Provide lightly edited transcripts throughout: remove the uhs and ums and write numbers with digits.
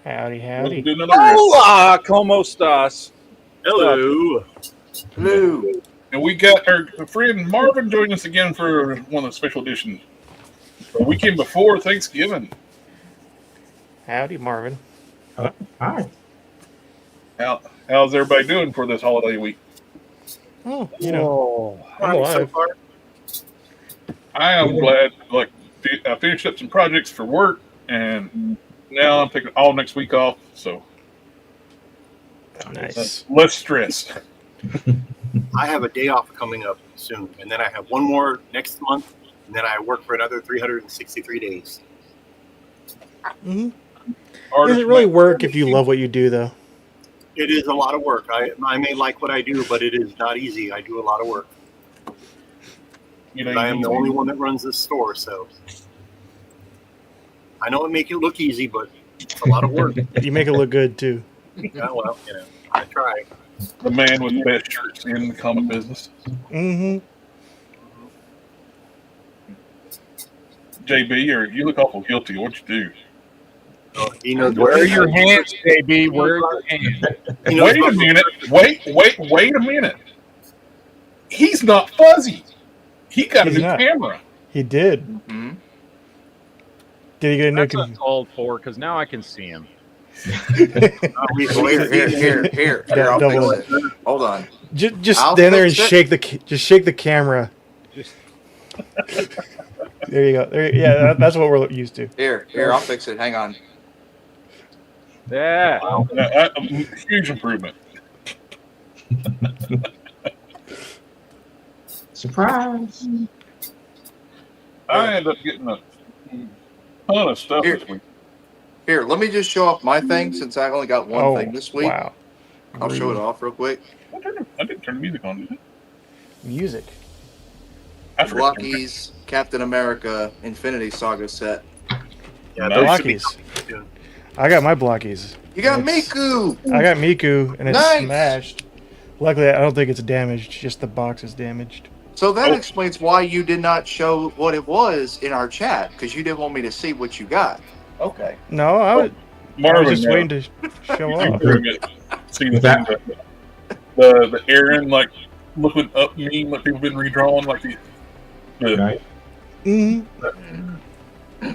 Howdy, howdy. Hola, ¿cómo estás? Hello. Hello. And we got our friend Marvin joining us again for one of the special editions. The weekend before Thanksgiving. Howdy, Marvin. Hi. How's everybody doing for this holiday week? Oh, you know, I'm alive. So I am glad. Like, I finished up some projects for work, and now I'm taking all next week off. So Nice. less stress. I have a day off coming up soon, and then I have one more next month, and then I work for another 363 days. Mm-hmm. Does it really work if you love what you do, though? It is a lot of work. I may like what I do, but it is not easy. I do a lot of work. I am the only one that runs this store, so I know it make it look easy, but it's a lot of work. You make it look good, too. Yeah, well, I try. The man with the best shirts in the comic business. Mm-hmm. JB, you look awful guilty. What'd you do? Where are your hands, JB? Where are your hands? Wait a minute. Wait a minute. He's not fuzzy. He got a new camera. He did. Mm-hmm. Did he get a new camera? That's called for, because now I can see him. Here, I'll fix it. Hold on. Just stand there and shake the camera. There you go. Yeah, that's what we're used to. Here, I'll fix it. Hang on. Yeah. Wow. Huge improvement. Surprise. I ended up getting a ton of stuff this week. Here, let me just show off my thing since I only got one thing this week. Wow. I'll show it off real quick. I didn't turn the music on, did I? Music. Blockies Captain America Infinity Saga set. Yeah, Blockies. I got my Blockies. You got Miku! I got Miku, and it's Nice. smashed. Luckily, I don't think it's damaged. Just the box is damaged. So that explains why you did not show what it was in our chat, because you didn't want me to see what you got. Okay. No, I was just waiting to show off. See the Aaron like looking up meme like people been redrawing like the Right. Mm-hmm.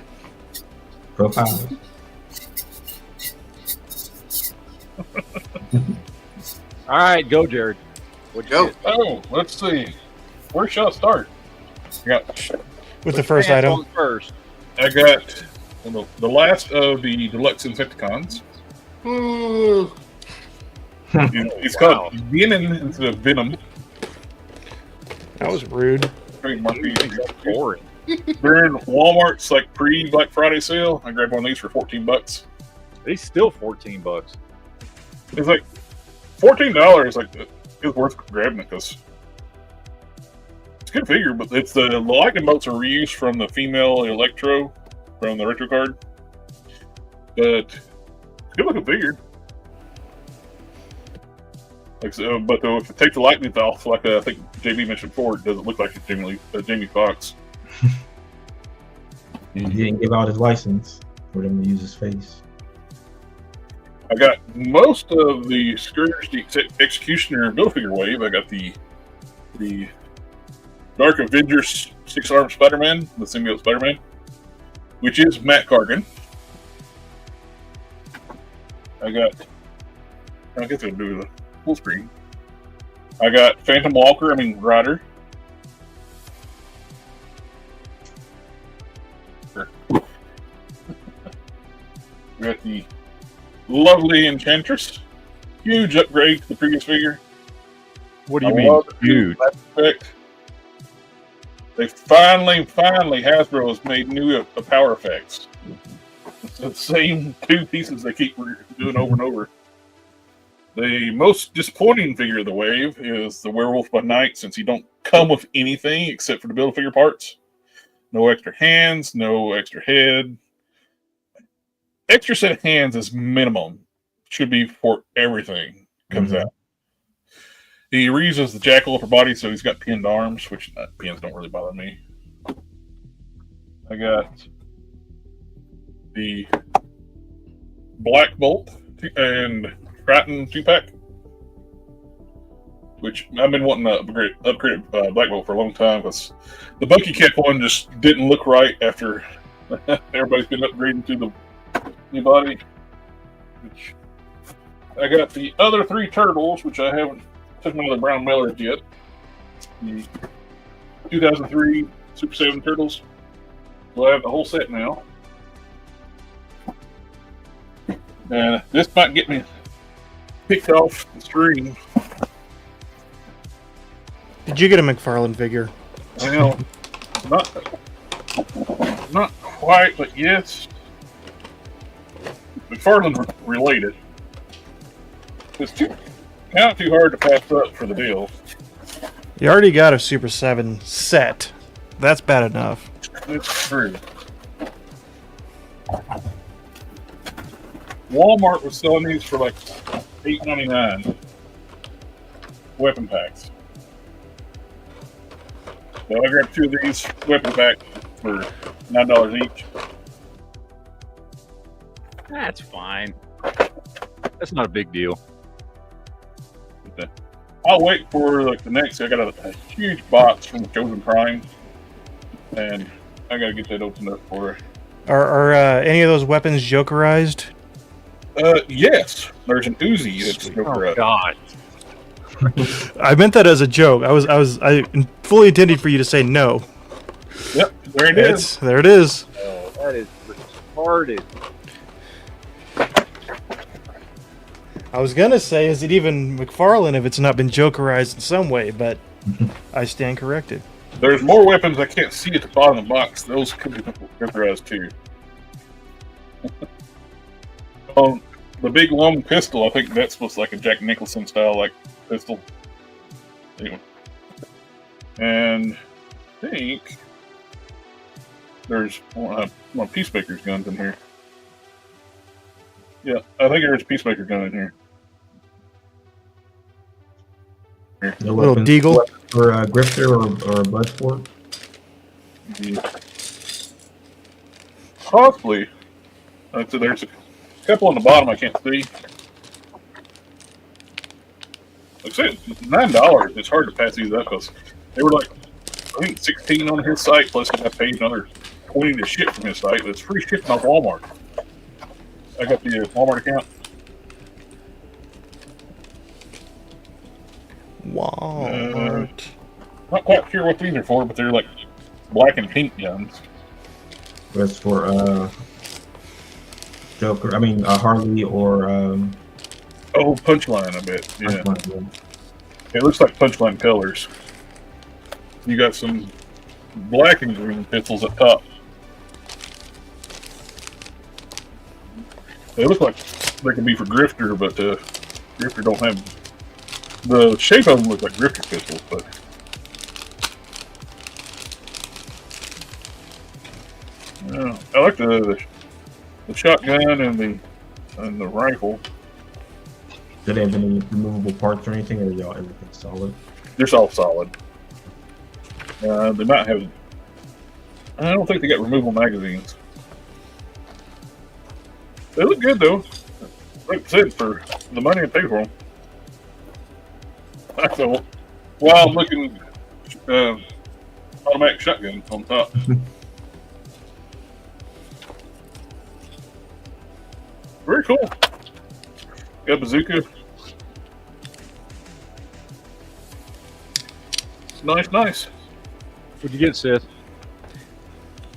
Profile. All right, go, Jared. What'd you get? Oh, let's see. Where shall I start? With the first item. First. I got the last of the deluxe Insecticons. It's called Venom into the Venom. That was rude. Boring. During Walmart's like pre-Black Friday sale, I grabbed one of these for $14. He's still $14. It's like $14. Like it's worth grabbing it because it's a good figure. But it's the lightning bolts are reused from the female Electro from the retro card. But it's a good looking figure. Like so, but though if you take the lightning off, like I think JB mentioned before, it doesn't look like it's Jamie Foxx. He didn't give out his license for them to use his face. I got most of the Scourge the Executioner Build-A-Figure wave. I got the Dark Avengers 6-armed Spider-Man, the symbiote Spider-Man, which is Matt Cargan. I guess I'll do the full screen. I got Phantom Rider. We got the lovely Enchantress. Huge upgrade to the previous figure. What do you mean, huge? They finally, Hasbro has made new power effects. It's the same two pieces they keep doing over and over. The most disappointing figure of the wave is the Werewolf by Night, since he don't come with anything except for the Build-A-Figure parts. No extra hands, no extra head. Extra set of hands is minimum. Should be for everything comes out. He reuses the jackal upper body, so he's got pinned arms, which pins don't really bother me. I got the Black Bolt and Triton 2-pack, which I've been wanting to upgrade Black Bolt for a long time because the Bucky Cap one just didn't look right after everybody's been upgrading to the new body. I got the other 3 turtles, which I haven't took them to the brown mailers yet. The 2003 Super 7 turtles. So I have the whole set now. And this might get me picked off the stream. Did you get a McFarlane figure? Well, not quite, but yes. McFarlane's related. It's not too hard to pass up for the deal. You already got a Super 7 set. That's bad enough. It's true. Walmart was selling these for like $8.99. Weapon packs. So I grabbed 2 of these weapon packs for $9 each. That's fine. That's not a big deal. I'll wait for like the next. I got a huge box from Chosen Prime, and I gotta get that opened up for her. Are any of those weapons jokerized? Yes. There's an Uzi that's jokerized. Oh God. I meant that as a joke. I fully intended for you to say no. Yep, there it is. There it is. Oh, that is retarded. I was gonna say, is it even McFarlane if it's not been jokerized in some way? But I stand corrected. There's more weapons I can't see at the bottom of the box. Those could be jokerized too. The big long pistol, I think that's what's like a Jack Nicholson style like pistol. Anyway. And I think there's one of Peacemaker's guns in here. Yeah, I think there's a Peacemaker gun in here. No Little weapons deagle. for Grifter or Bloodsport. Possibly. So there's a couple on the bottom I can't see. Like I said, $9. It's hard to pass these up because they were like, I think $16 on his site, plus I paid another $20 to ship from his site. It's free shipping off Walmart. I got the Walmart account. Walmart. Not quite sure what these are for, but they're like black and pink guns. That's for Joker. I mean Harley or Oh, Punchline, I bet. Yeah. Punchline. It looks like Punchline colors. You got some black and green pistols up top. They look like they could be for Grifter, but Grifter don't have... The shape of them look like Grifter pistols, but... I like the shotgun and the rifle. Do they have any removable parts or anything, or y'all everything's solid? They're all solid. They might have... I don't think they got removable magazines. They look good though. Like I said, for the money I paid for them. So, while I'm looking, automatic shotgun on top. Very cool. Got bazooka. Nice. What'd you get, Seth?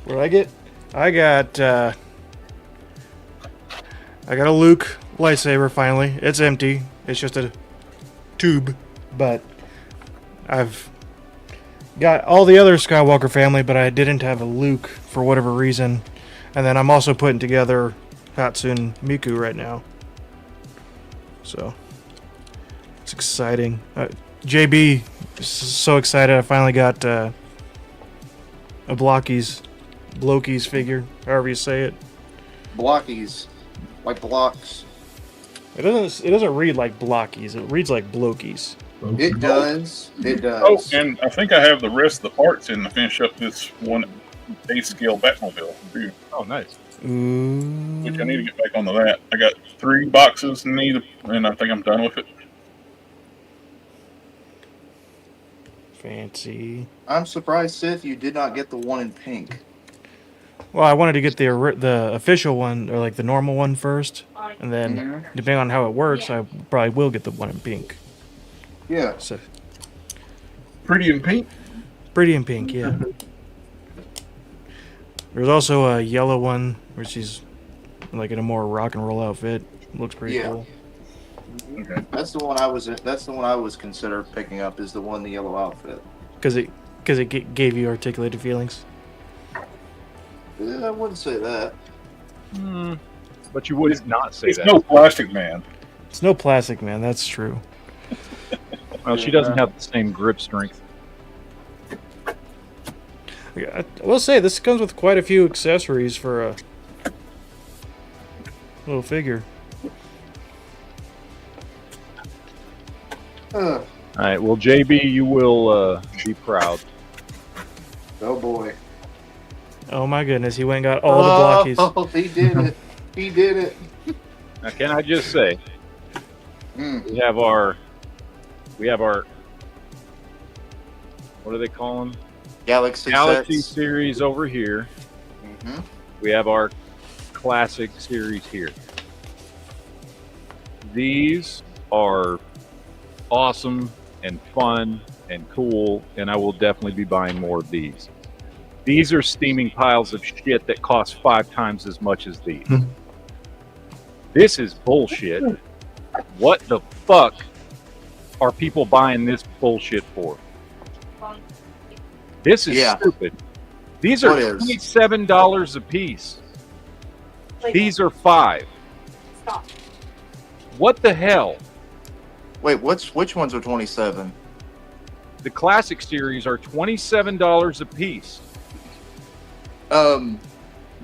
What did I get? I got a Luke lightsaber finally. It's empty. It's just a tube, but I've got all the other Skywalker family, but I didn't have a Luke for whatever reason. And then I'm also putting together Hatsune Miku right now. So it's exciting. JB is so excited I finally got a Blokey's figure, however you say it. Blockies, like blocks. It doesn't read like Blockies. It reads like Blokey's. It does. Oh, and I think I have the rest of the parts in to finish up this one base scale Batmobile too, Oh, nice. Ooh. which I need to get back onto that. I got 3 boxes and I think I'm done with it. Fancy. I'm surprised, Sith, you did not get the one in pink. Well, I wanted to get the official one, or like the normal one first, and then Mhm. depending on how it works, I probably will get the one in pink. Yeah. So Pretty in pink. pretty in pink, yeah. There's also a yellow one where she's like in a more rock and roll outfit. Looks pretty Yeah. cool. Okay. That's the one I was. That's the one I was considered picking up. Is the one in the yellow outfit. Because it gave you articulated feelings. I wouldn't say that. But you would not say It's that. no Plastic Man. It's no plastic, man. That's true. Well, she doesn't have the same grip strength. I will say this comes with quite a few accessories for a little figure. Ugh. All right. Well, JB, you will be proud. Oh boy. Oh my goodness, he went and got all the blockies. Oh, he did it. He did it. Now, can I just say, Mm. we have our, what do they call them? Galaxy Galaxy sets. series over here. hmm We have our classic series here. These are awesome and fun and cool, and I will definitely be buying more of these. These are steaming piles of shit that cost 5 times as much as these. This is bullshit. What the fuck are people buying this bullshit for? This is Yeah. stupid. These are What is? $27 a piece. These are $5. Stop. What the hell? Wait, which ones are 27? The classic series are $27 a piece.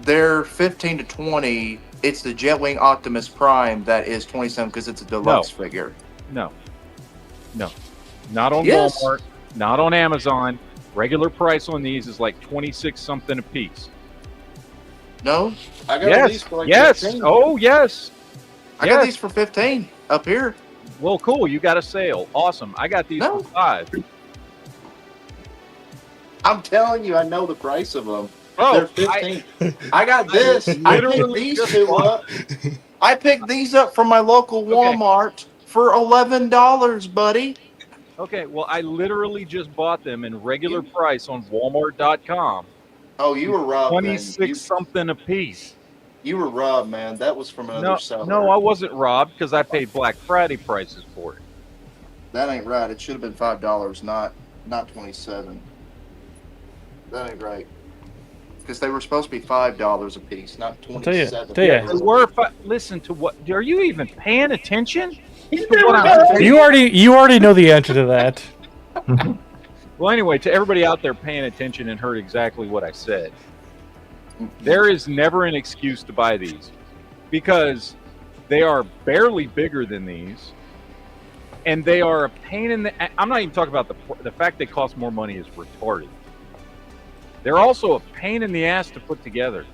They're 15 to 20. It's the Jetwing Optimus Prime that is 27 because it's a deluxe figure. No. Not on Yes. Walmart, not on Amazon. Regular price on these is like 26 something a piece. No, I got Yes. these for like Yes. 15. Oh, yes. I got yes. these for 15 up here. Well, cool. You got a sale. Awesome. I got these No. for 5. I'm telling you, I know the price of them. Oh, They're 15. I got this. I picked literally these just two bought- up. I picked these up from my local Walmart for $11, buddy. Okay, well, I literally just bought them in regular price on Walmart.com. Oh, you were robbed. man. 26 something a piece. You were robbed, man. That was from another seller. No, I wasn't robbed because I paid Black Friday prices for it. That ain't right. It should have been $5, not 27. That ain't right. Because they were supposed to be $5 a piece, not I'll tell you- 27. tell ya. They were listen to what? Are you even paying attention? To what I'm saying? You already know the answer to that. Well, anyway, to everybody out there paying attention and heard exactly what I said, there is never an excuse to buy these because they are barely bigger than these, and they are a pain in the. I'm not even talking about the fact they cost more money is retarded. They're also a pain in the ass to put together.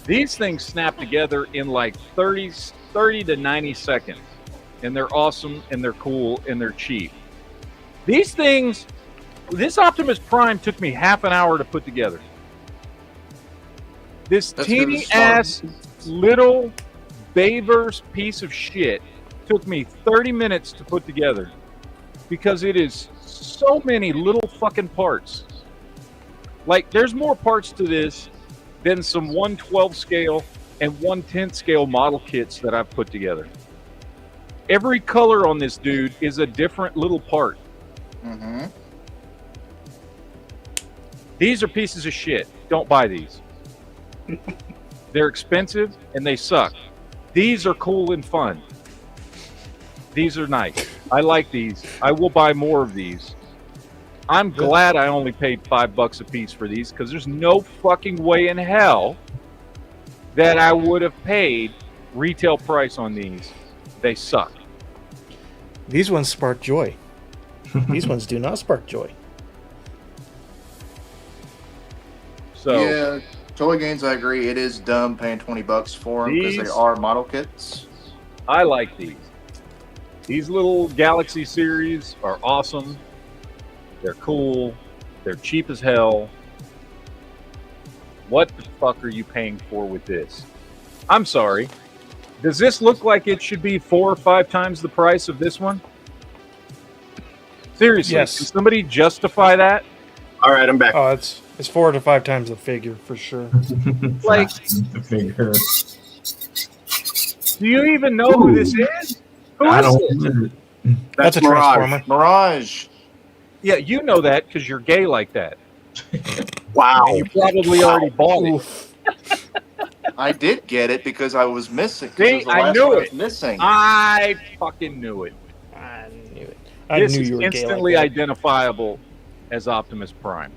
These things snap together in like 30 to 90 seconds, and they're awesome, and they're cool, and they're cheap. These things, this Optimus Prime took me half an hour to put together. This That's teeny good to ass little Bayverse piece of shit took me 30 minutes to put together because it is so many little fucking parts. Like, there's more parts to this than some 1/12 scale and 1/10 scale model kits that I've put together. Every color on this dude is a different little part. Mm-hmm. These are pieces of shit. Don't buy these. They're expensive and they suck. These are cool and fun. These are nice. I like these. I will buy more of these. I'm glad I only paid $5 a piece for these because there's no fucking way in hell that I would have paid retail price on these. They suck. These ones spark joy. These ones do not spark joy. So Yeah, Toy Games, I agree. It is dumb paying $20 for them because they These- are model kits. I like these. These little Galaxy series are awesome. They're cool. They're cheap as hell. What the fuck are you paying for with this? I'm sorry. Does this look like it should be 4 or 5 times the price of this one? Seriously, Yes. can somebody justify that? All right, I'm back. Oh, it's 4 to 5 times the figure for sure. Like- the figure. Do you even know who this is? Who I is don't. this? That's a Mirage. Transformer. Mirage. Yeah, you know that because you're gay like that. Wow. And you probably already bought it. Oof. I did get it because I was missing. 'cause See, it was the I last knew one I it. was missing. I fucking knew it. I knew it. I This knew is you were instantly gay like identifiable as Optimus Prime.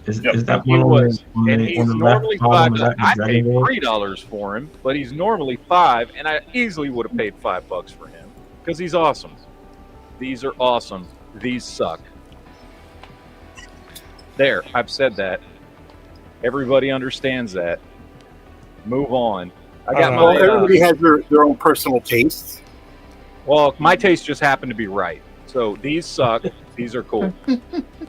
Is Yep. that He one on was, the, and on he's the left normally bottom? $5. Is that I the paid Dragon Ball? $3 for him, but he's normally $5, and I easily would have paid $5 for him because he's awesome. These are awesome. These suck. There, I've said that. Everybody understands that. Move on. I got know. Well, my. everybody has their own personal tastes. Well, my taste just happened to be right. So these suck. These are cool.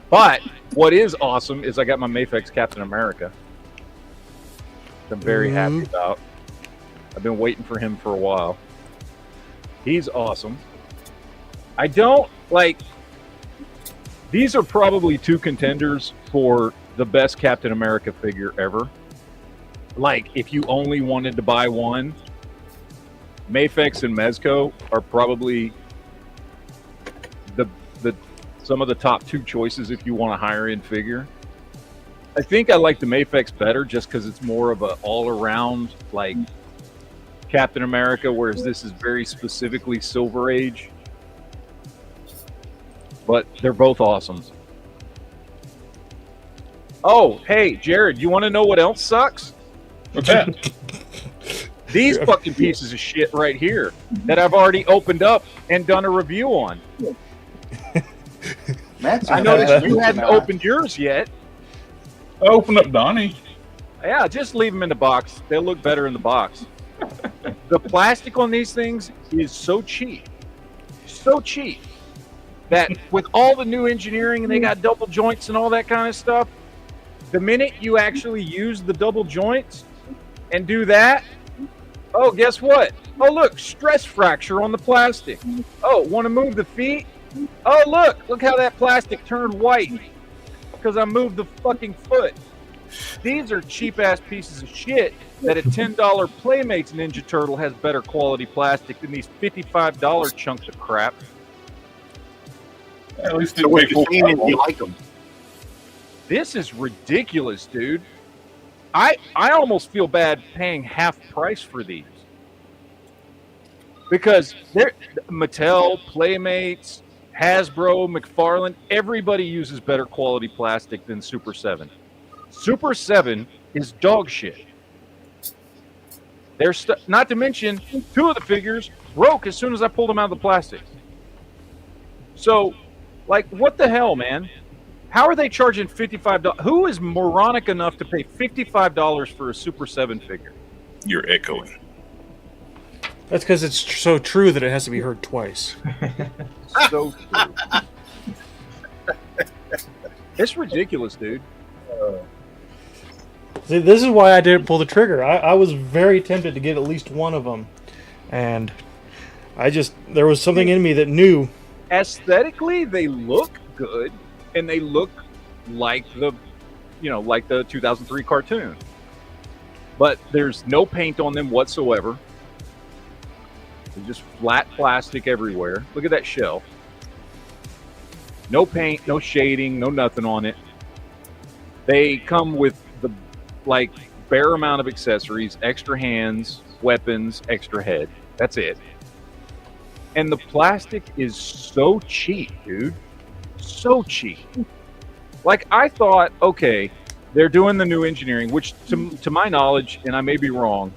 But what is awesome is I got my Mafex Captain America. I'm very happy about. I've been waiting for him for a while. He's awesome. I don't like. These are probably 2 contenders for the best Captain America figure ever. Like, if you only wanted to buy one, Mafex and Mezco are probably the some of the top 2 choices if you want a higher end figure. I think I like the Mafex better just because it's more of a all around like Captain America, whereas this is very specifically Silver Age. But they're both awesome. Oh, hey, Jared, you want to know what else sucks? What's that? These fucking pieces of shit right here that I've already opened up and done a review on. Matt's I in noticed that you tonight. hadn't opened yours yet. I opened up Donnie. Yeah, just leave them in the box. They'll look better in the box. The plastic on these things is so cheap. So cheap. That with all the new engineering and they got double joints and all that kind of stuff, the minute you actually use the double joints and do that, oh, guess what? Oh, look, stress fracture on the plastic. Oh, want to move the feet? Oh, look how that plastic turned white because I moved the fucking foot. These are cheap-ass pieces of shit that a $10 Playmates Ninja Turtle has better quality plastic than these $55 chunks of crap. At least So it what made you're full saying is time. you like them. This is ridiculous, dude. I almost feel bad paying half price for these. Because they're Mattel, Playmates, Hasbro, McFarlane, everybody uses better quality plastic than Super 7. Super 7 is dog shit. They're not to mention 2 of the figures broke as soon as I pulled them out of the plastic. So, like, what the hell, man? How are they charging $55? Who is moronic enough to pay $55 for a Super 7 figure? You're echoing. That's because it's so true that it has to be heard twice. So true. It's ridiculous, dude. See, this is why I didn't pull the trigger. I was very tempted to get at least one of them. And there was something in me that knew. Aesthetically, they look good, and they look like the 2003 cartoon. But there's no paint on them whatsoever. They're just flat plastic everywhere. Look at that shell. No paint, no shading, no nothing on it. They come with the bare amount of accessories, extra hands, weapons, extra head. That's it. And the plastic is so cheap, dude. So cheap. Like, I thought, okay, they're doing the new engineering, which to my knowledge, and I may be wrong,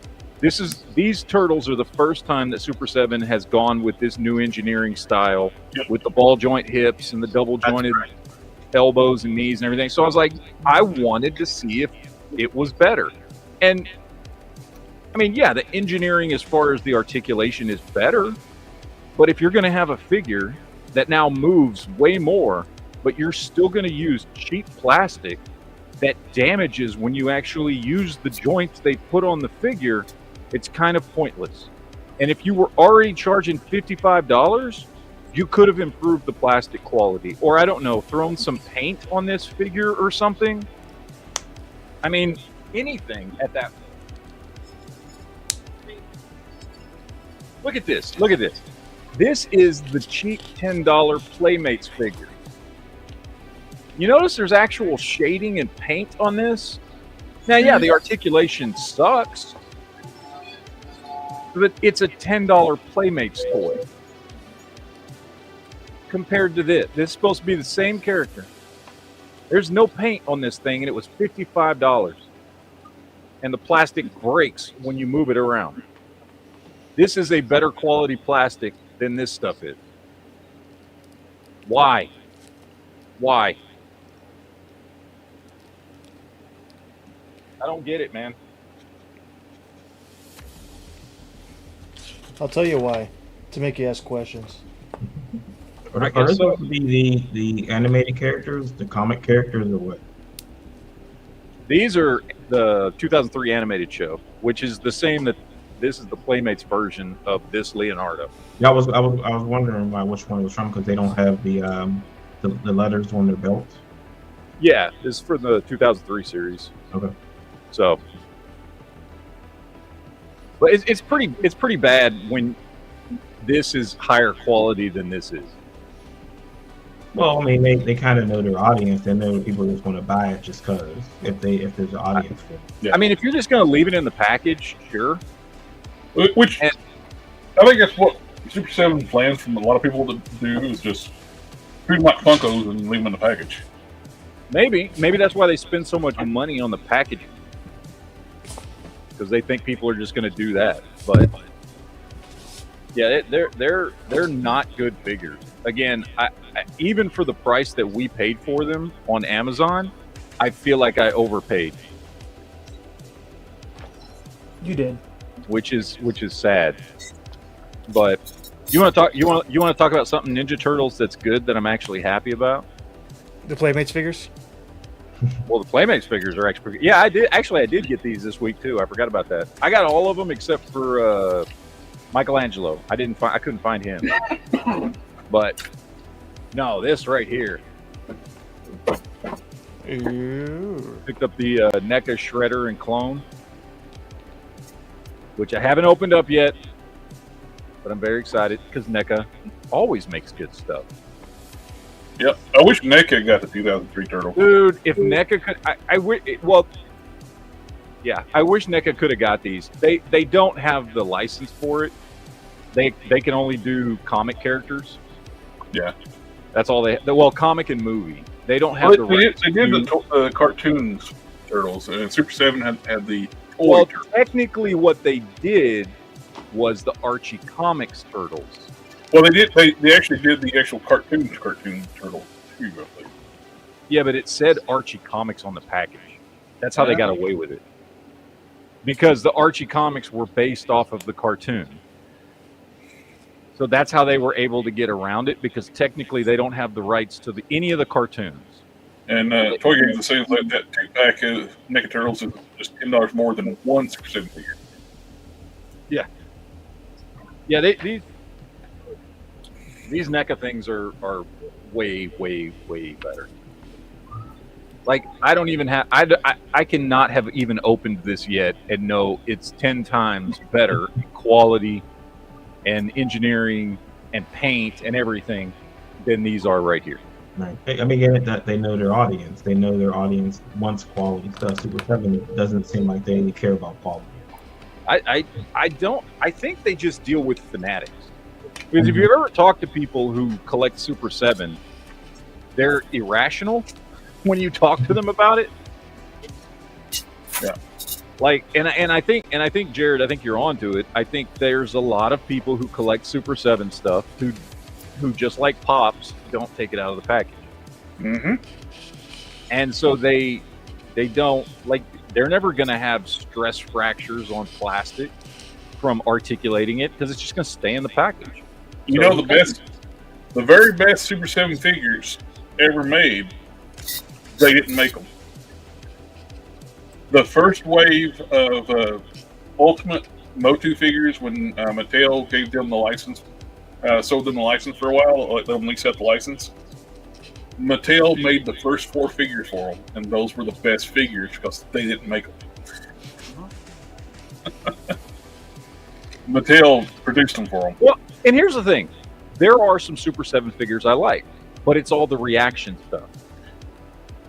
these turtles are the first time that Super 7 has gone with this new engineering style. Yep. With the ball joint hips and the double jointed elbows and knees and everything. So I was like, I wanted to see if it was better. And I mean, yeah, the engineering as far as the articulation is better, but if you're going to have a figure that now moves way more, but you're still going to use cheap plastic that damages when you actually use the joints they put on the figure, it's kind of pointless. And if you were already charging $55, you could have improved the plastic quality, or I don't know, thrown some paint on this figure or something. I mean, anything at that point. Look at this. Look at this. This is the cheap $10 Playmates figure. You notice there's actual shading and paint on this? Now, yeah, the articulation sucks, but it's a $10 Playmates toy compared to this. This is supposed to be the same character. There's no paint on this thing, and it was $55. And the plastic breaks when you move it around. This is a better quality plastic than this stuff is. Why? Why? I don't get it, man. I'll tell you why. To make you ask questions. Are those supposed to be the animated characters, the comic characters, or what? These are the 2003 animated show, which is the same that this is the Playmates version of this Leonardo. Yeah, I was wondering which one it was from because they don't have the letters on their belts. Yeah, this is for the 2003 series. Okay. So, but it's pretty bad when this is higher quality than this is. Well, I mean, they kind of know their audience. They know people just want to buy it just because if there's an audience for it. Yeah. I mean, if you're just going to leave it in the package, sure. Which I think that's what Super 7 plans from a lot of people to do is just treat them like Funkos and leave them in the package. Maybe that's why they spend so much money on the packaging, because they think people are just going to do that. But yeah, they're not good figures. Again, I even for the price that we paid for them on Amazon, I feel like I overpaid. You did. Which is sad. But you want to talk about something Ninja Turtles that's good that I'm actually happy about? The Playmates figures? Well, the Playmates figures are actually yeah, I did get these this week too. I forgot about that. I got all of them except for Michelangelo. I couldn't find him. But no, this right here. Ooh. Picked up the NECA Shredder and Clone, which I haven't opened up yet, but I'm very excited because NECA always makes good stuff. Yep. I wish NECA got the 2003 Turtle. Dude, if NECA could, I wish NECA could have got these. They don't have the license for it. They can only do comic characters. Yeah. That's all comic and movie. They don't have the rights. They did to- the cartoons Turtles, and Super 7 had the toy Well, Turtles. technically, what they did was the Archie Comics Turtles. Well, they actually did the actual cartoon Turtle too, I think. Yeah, but it said Archie Comics on the package. That's how they got away with it. Because the Archie Comics were based off of the cartoon. So that's how they were able to get around it, because technically they don't have the rights to any of the cartoons. And Toy Games is saying that two-pack of NECA Turtles is just $10 more than one Super 7 figure. Yeah, these NECA things are way, way, way better. Like, I don't even have, I cannot have even opened this yet and know it's 10 times better quality and engineering and paint and everything than these are right here. Right. I mean, again, that they know their audience. They know their audience wants quality stuff. Super 7, it doesn't seem like they care about quality. I think they just deal with fanatics. Because if you've ever talked to people who collect Super 7, they're irrational when you talk to them about it. Yeah. Like, and I think Jared, I think you're onto it. I think there's a lot of people who collect Super 7 stuff who just like Pops don't take it out of the package. Mm-hmm. And so they They don't like. They're never going to have stress fractures on plastic from articulating it because it's just going to stay in the package. You know the very best Super 7 figures ever made, they didn't make them. The first wave of Ultimate Motu figures, when Mattel gave them the license, sold them the license for a while, let them lease out the license. Mattel made the first 4 figures for them, and those were the best figures because they didn't make them. Mattel produced them for them. Well, and here's the thing. There are some Super 7 figures I like, but it's all the reaction stuff.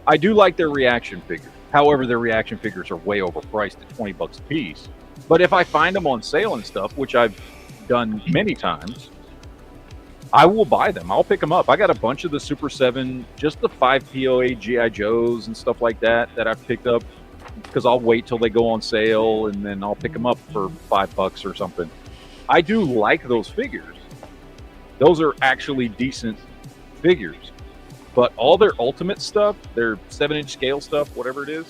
I do like their reaction figures. However, their reaction figures are way overpriced at $20 a piece. But if I find them on sale and stuff, which I've done many times, I will buy them. I'll pick them up. I got a bunch of the Super 7, just the 5 POA G.I. Joes and stuff like that I've picked up because I'll wait till they go on sale and then I'll pick them up for $5 or something. I do like those figures. Those are actually decent figures. But all their Ultimate stuff, their 7-inch scale stuff, whatever it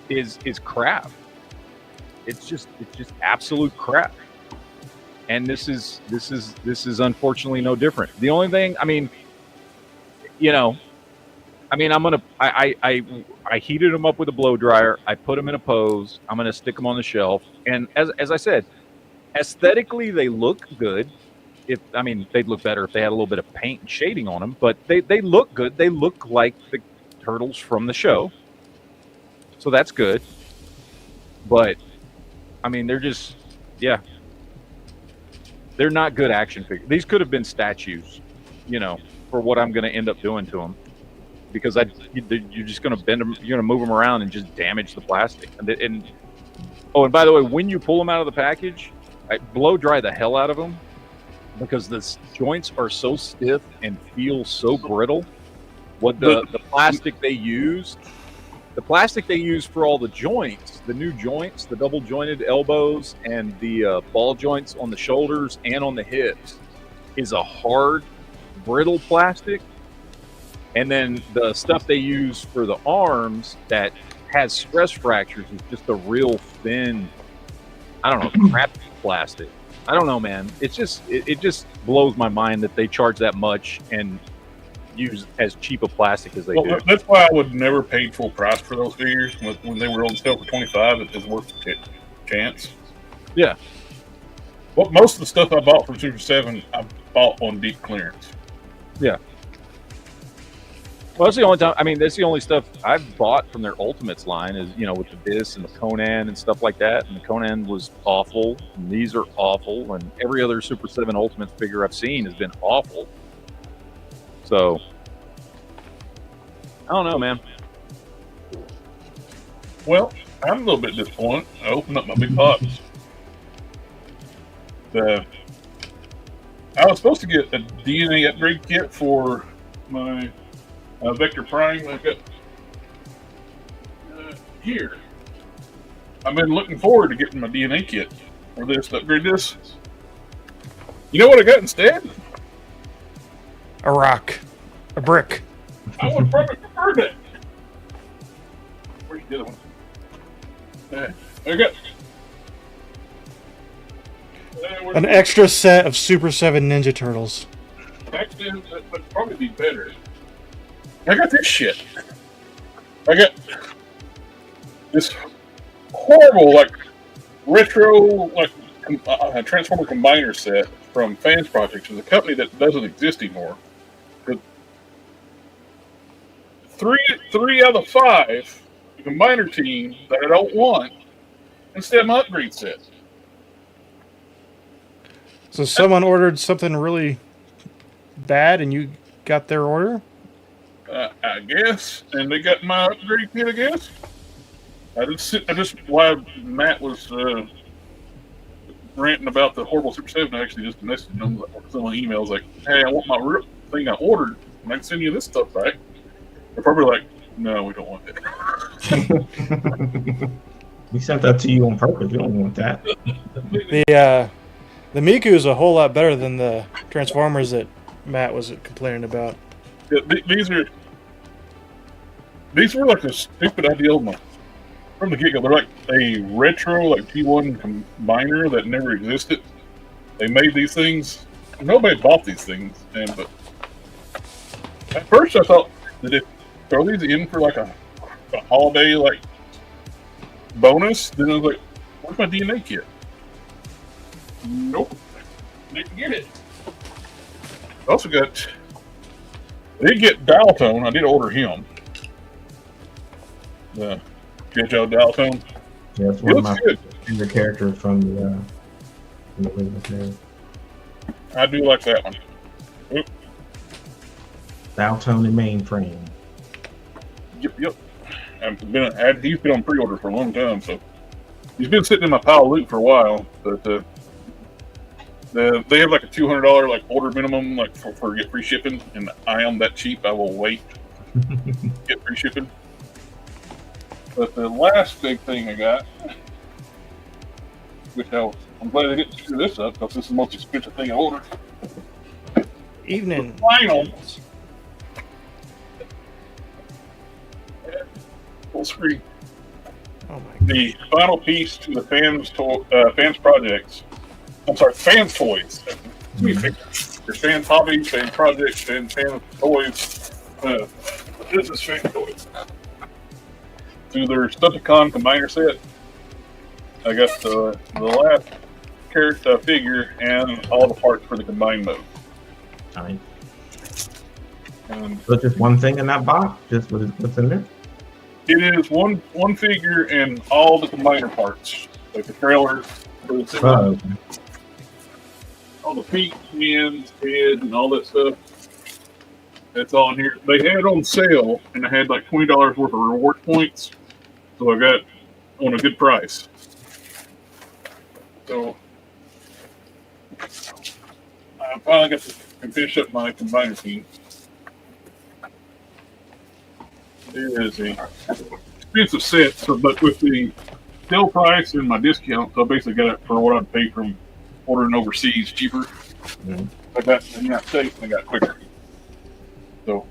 is crap. It's just absolute crap. And this is unfortunately no different. The only thing, I heated them up with a blow dryer. I put them in a pose. I'm gonna stick them on the shelf. And as I said, aesthetically they look good. They'd look better if they had a little bit of paint and shading on them. But they look good. They look like the turtles from the show. So that's good. But they're just, yeah. They're not good action figures. These could have been statues, for what I'm going to end up doing to them, because you're just going to bend them, you're going to move them around and just damage the plastic. And by the way, when you pull them out of the package, I blow dry the hell out of them because the joints are so stiff and feel so brittle. What the plastic they use. The plastic they use for all the joints, the new joints, the double jointed elbows and the ball joints on the shoulders and on the hips, is a hard, brittle plastic. And then the stuff they use for the arms that has stress fractures is just a real thin, crappy plastic. I don't know, man. It's just it just blows my mind that they charge that much and use as cheap a plastic as they do. That's why I would never pay full price for those figures. When they were on sale for $25, it's worth the chance. Yeah. Well, most of the stuff I bought from Super 7, I bought on deep clearance. Yeah. Well, that's the only time. That's the only stuff I've bought from their Ultimates line is, with the Bis and the Conan and stuff like that. And the Conan was awful. And these are awful. And every other Super 7 Ultimates figure I've seen has been awful. So, I don't know, man. Well, I'm a little bit disappointed. I opened up my big box. I was supposed to get a DNA upgrade kit for my Vector Prime. I got here. I've been looking forward to getting my DNA kit for this to upgrade this. You know what I got instead? A rock. A brick. I would probably prefer that. Where's the other one? I got an extra set of Super 7 Ninja Turtles. Actually, that would probably be better. I got this shit. I got this horrible, retro, Transformer Combiner set from Fans Projects. It's a company that doesn't exist anymore. But three out of 5 the Combiner team that I don't want instead of my upgrade set. So someone ordered something really bad and you got their order? I guess. And they got my upgrade kit, I guess. While Matt was ranting about the horrible Super 7, I actually just messaged him some emails like, hey, I want my real thing I ordered, and I can send you this stuff back. They're probably like, no, we don't want that. We sent that to you on purpose. We don't want that. The Miku is a whole lot better than the Transformers that Matt was complaining about. Yeah, these are these were like a stupid idea from the get-go. They're like a retro, like P1 combiner that never existed. They made these things. Nobody bought these things, but at first I thought, did they throw these in for like a holiday like bonus? Then I was like, where's my DNA kit? Nope, didn't get it. I also I did get Dialtone. I did order him. The J.J. Dialtone. Yeah, it's one of my favorite characters from the series. I do like that one. Oop. Dialtone and mainframe. Yep. He's been on pre-order for a long time, so he's been sitting in my pile of loot for a while. But they have like a $200 like order minimum, like for get free shipping, and I am that cheap. I will wait get free shipping. But the last big thing I got, which I'm glad I didn't screw this up because this is the most expensive thing I ordered. Evening. Final. Full screen. Oh my God. The final piece to the fans projects. I'm sorry, fans toys. There's fans hobbies, fans projects, fans toys. This is fans toys. To their Stunticon combiner set. I got the last character figure and all the parts for the combined mode. Nice. So just one thing in that box? Just what's in there? It is one figure and all the combiner parts, like the trailer, for the all the feet, hands, head, and all that stuff. That's all in here. They had it on sale, and I had like $20 worth of reward points, so I got on a good price. So I finally got to finish up my combiner team. It is a expensive set, but with the sale price and my discount, so I basically got it for what I'd pay from ordering overseas cheaper. Mm-hmm. I got in the United States and I got quicker. So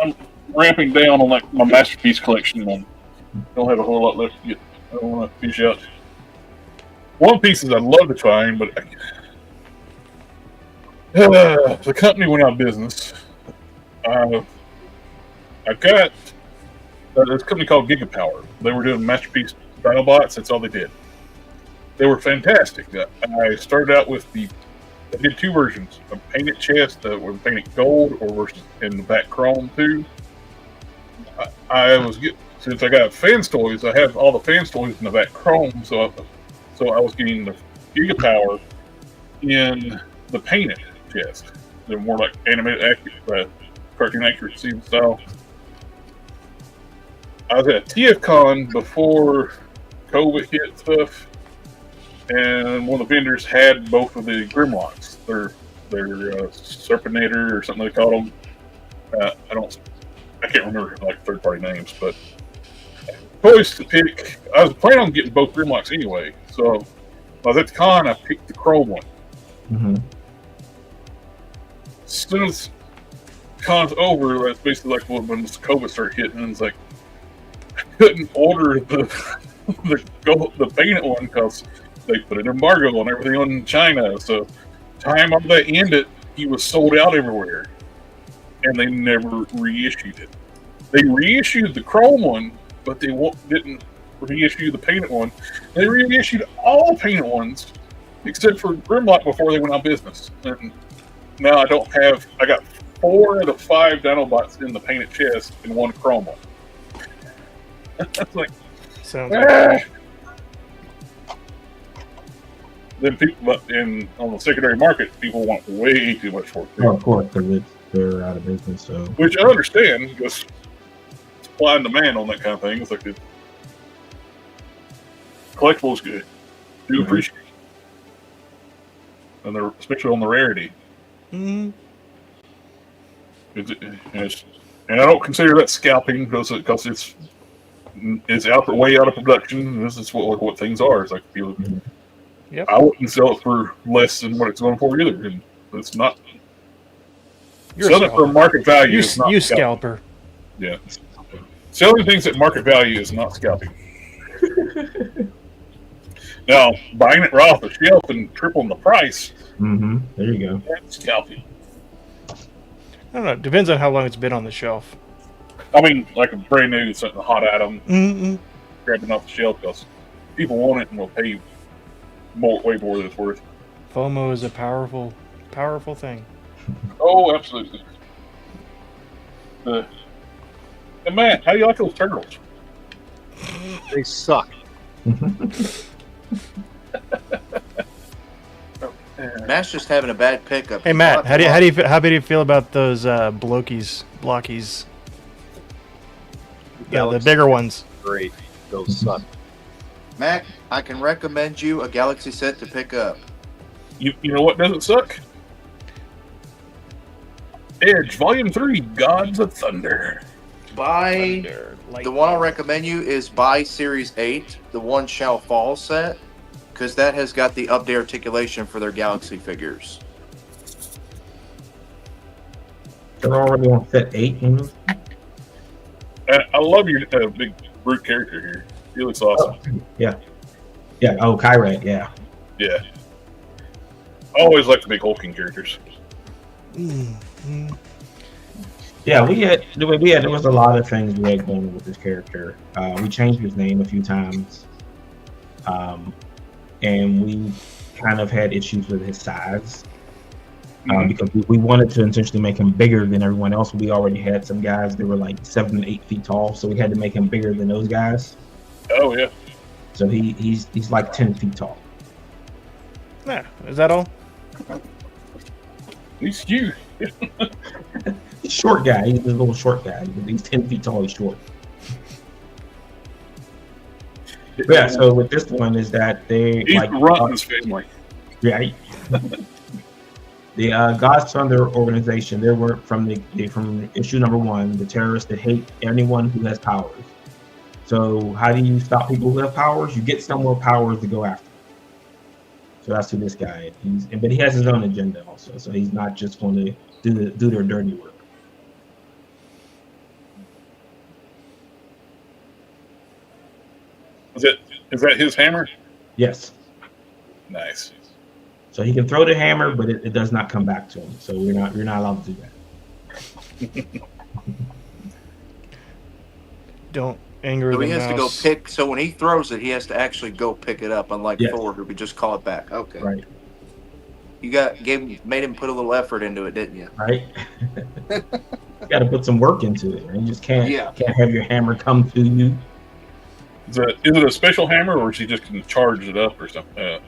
I'm ramping down on like my masterpiece collection. I don't have a whole lot left to get. I don't want to finish out. One piece is I'd love to find, but the company went out of business. I got this company called Gigapower. They were doing masterpiece Dinobots. That's all they did. They were fantastic. I started out with I did two versions: a painted chest that was painted gold, or in the back chrome too. Since I got fans toys, I have all the fans toys in the back chrome. So I was getting the Gigapower in the painted chest. They're more like animated cartoon accuracy style. I was at TFCon before COVID hit stuff, and one of the vendors had both of the Grimlocks. They're Serpinator or something they call them. I can't remember like third-party names, but toys to pick. I was planning on getting both Grimlocks anyway, so when I was at the con, I picked the chrome one. Mm-hmm. As soon as con's over, that's basically like when COVID started hitting, and it's like I couldn't order the painted one because they put an embargo on everything on China. So time all that ended, he was sold out everywhere, and they never reissued it. They reissued the chrome one, but they didn't reissue the painted one. They reissued all the painted ones except for Grimlock before they went out of business. And now I got 4 out of 5 Dinobots in the painted chest and 1 chrome one. That's like, Sounds like then people on the secondary market, people want way too much for it. Oh, of course, because they're out of business. So, which I understand, because supply and demand on that kind of thing. It's like the collectibles good. Do appreciate it. And they're especially on the rarity. Mm-hmm. And I don't consider that scalping because it's way out of production. This is what things are. It's like Yep. I wouldn't sell it for less than what it's going for either. And it's not. You're a Selling it for scalper. market value You, is not you scalping. scalper. Yeah. Selling things at market value is not scalping. Now, buying it raw off the shelf and tripling the price, Mm-hmm. There you go. that's scalping. I don't know. It depends on how long it's been on the shelf. I mean, like a brand new, something hot item, Mm-mm. grabbing off the shelf because people want it and will pay way more than it's worth. FOMO is a powerful, powerful thing. Oh, absolutely. And man, how do you like those turtles? They suck. Matt's just having a bad pickup. Hey Matt, how do you feel about those blockies? Yeah, the bigger ones. Great. Those suck. Matt, I can recommend you a Galaxy set to pick up. You know what doesn't suck? Edge Volume 3, Gods of Thunder. Buy the one I'll recommend you is buy Series 8, the One Shall Fall set, because that has got the update articulation for their Galaxy figures. They're already on set 8. And I love your big brute character here. He looks awesome. Yeah. Oh, Kyrat. Yeah. Yeah. I always like the big hulking characters. Yeah, there was a lot of things we had going with this character. We changed his name a few times, and we kind of had issues with his size because we wanted to intentionally make him bigger than everyone else. We already had some guys that were like 7 to 8 feet tall, so we had to make him bigger than those guys. Oh yeah. So he's like 10 feet tall. Yeah, is that all? He's huge. He's a short guy. He's a little short guy. He's 10 feet tall. He's short. But yeah. So with this one is that they He's like running his family. right. The God's Thunder organization. They were from issue number 1. The terrorists that hate anyone who has powers. So how do you stop people who have powers? You get some more powers to go after. So that's who this guy is. But he has his own agenda also. So he's not just going to do their dirty work. Is that his hammer? Yes. Nice. So he can throw the hammer, but it does not come back to him. So you're not allowed to do that. Don't anger So the he has to go mouse. pick. So when he throws it, he has to actually go pick it up, unlike Yes. Thor, who could just call it back. Okay. Right. You made him put a little effort into it, didn't you? Right. You got to put some work into it. Right? You just can't have your hammer come to you. Is it a special hammer, or is he just going to charge it up or something?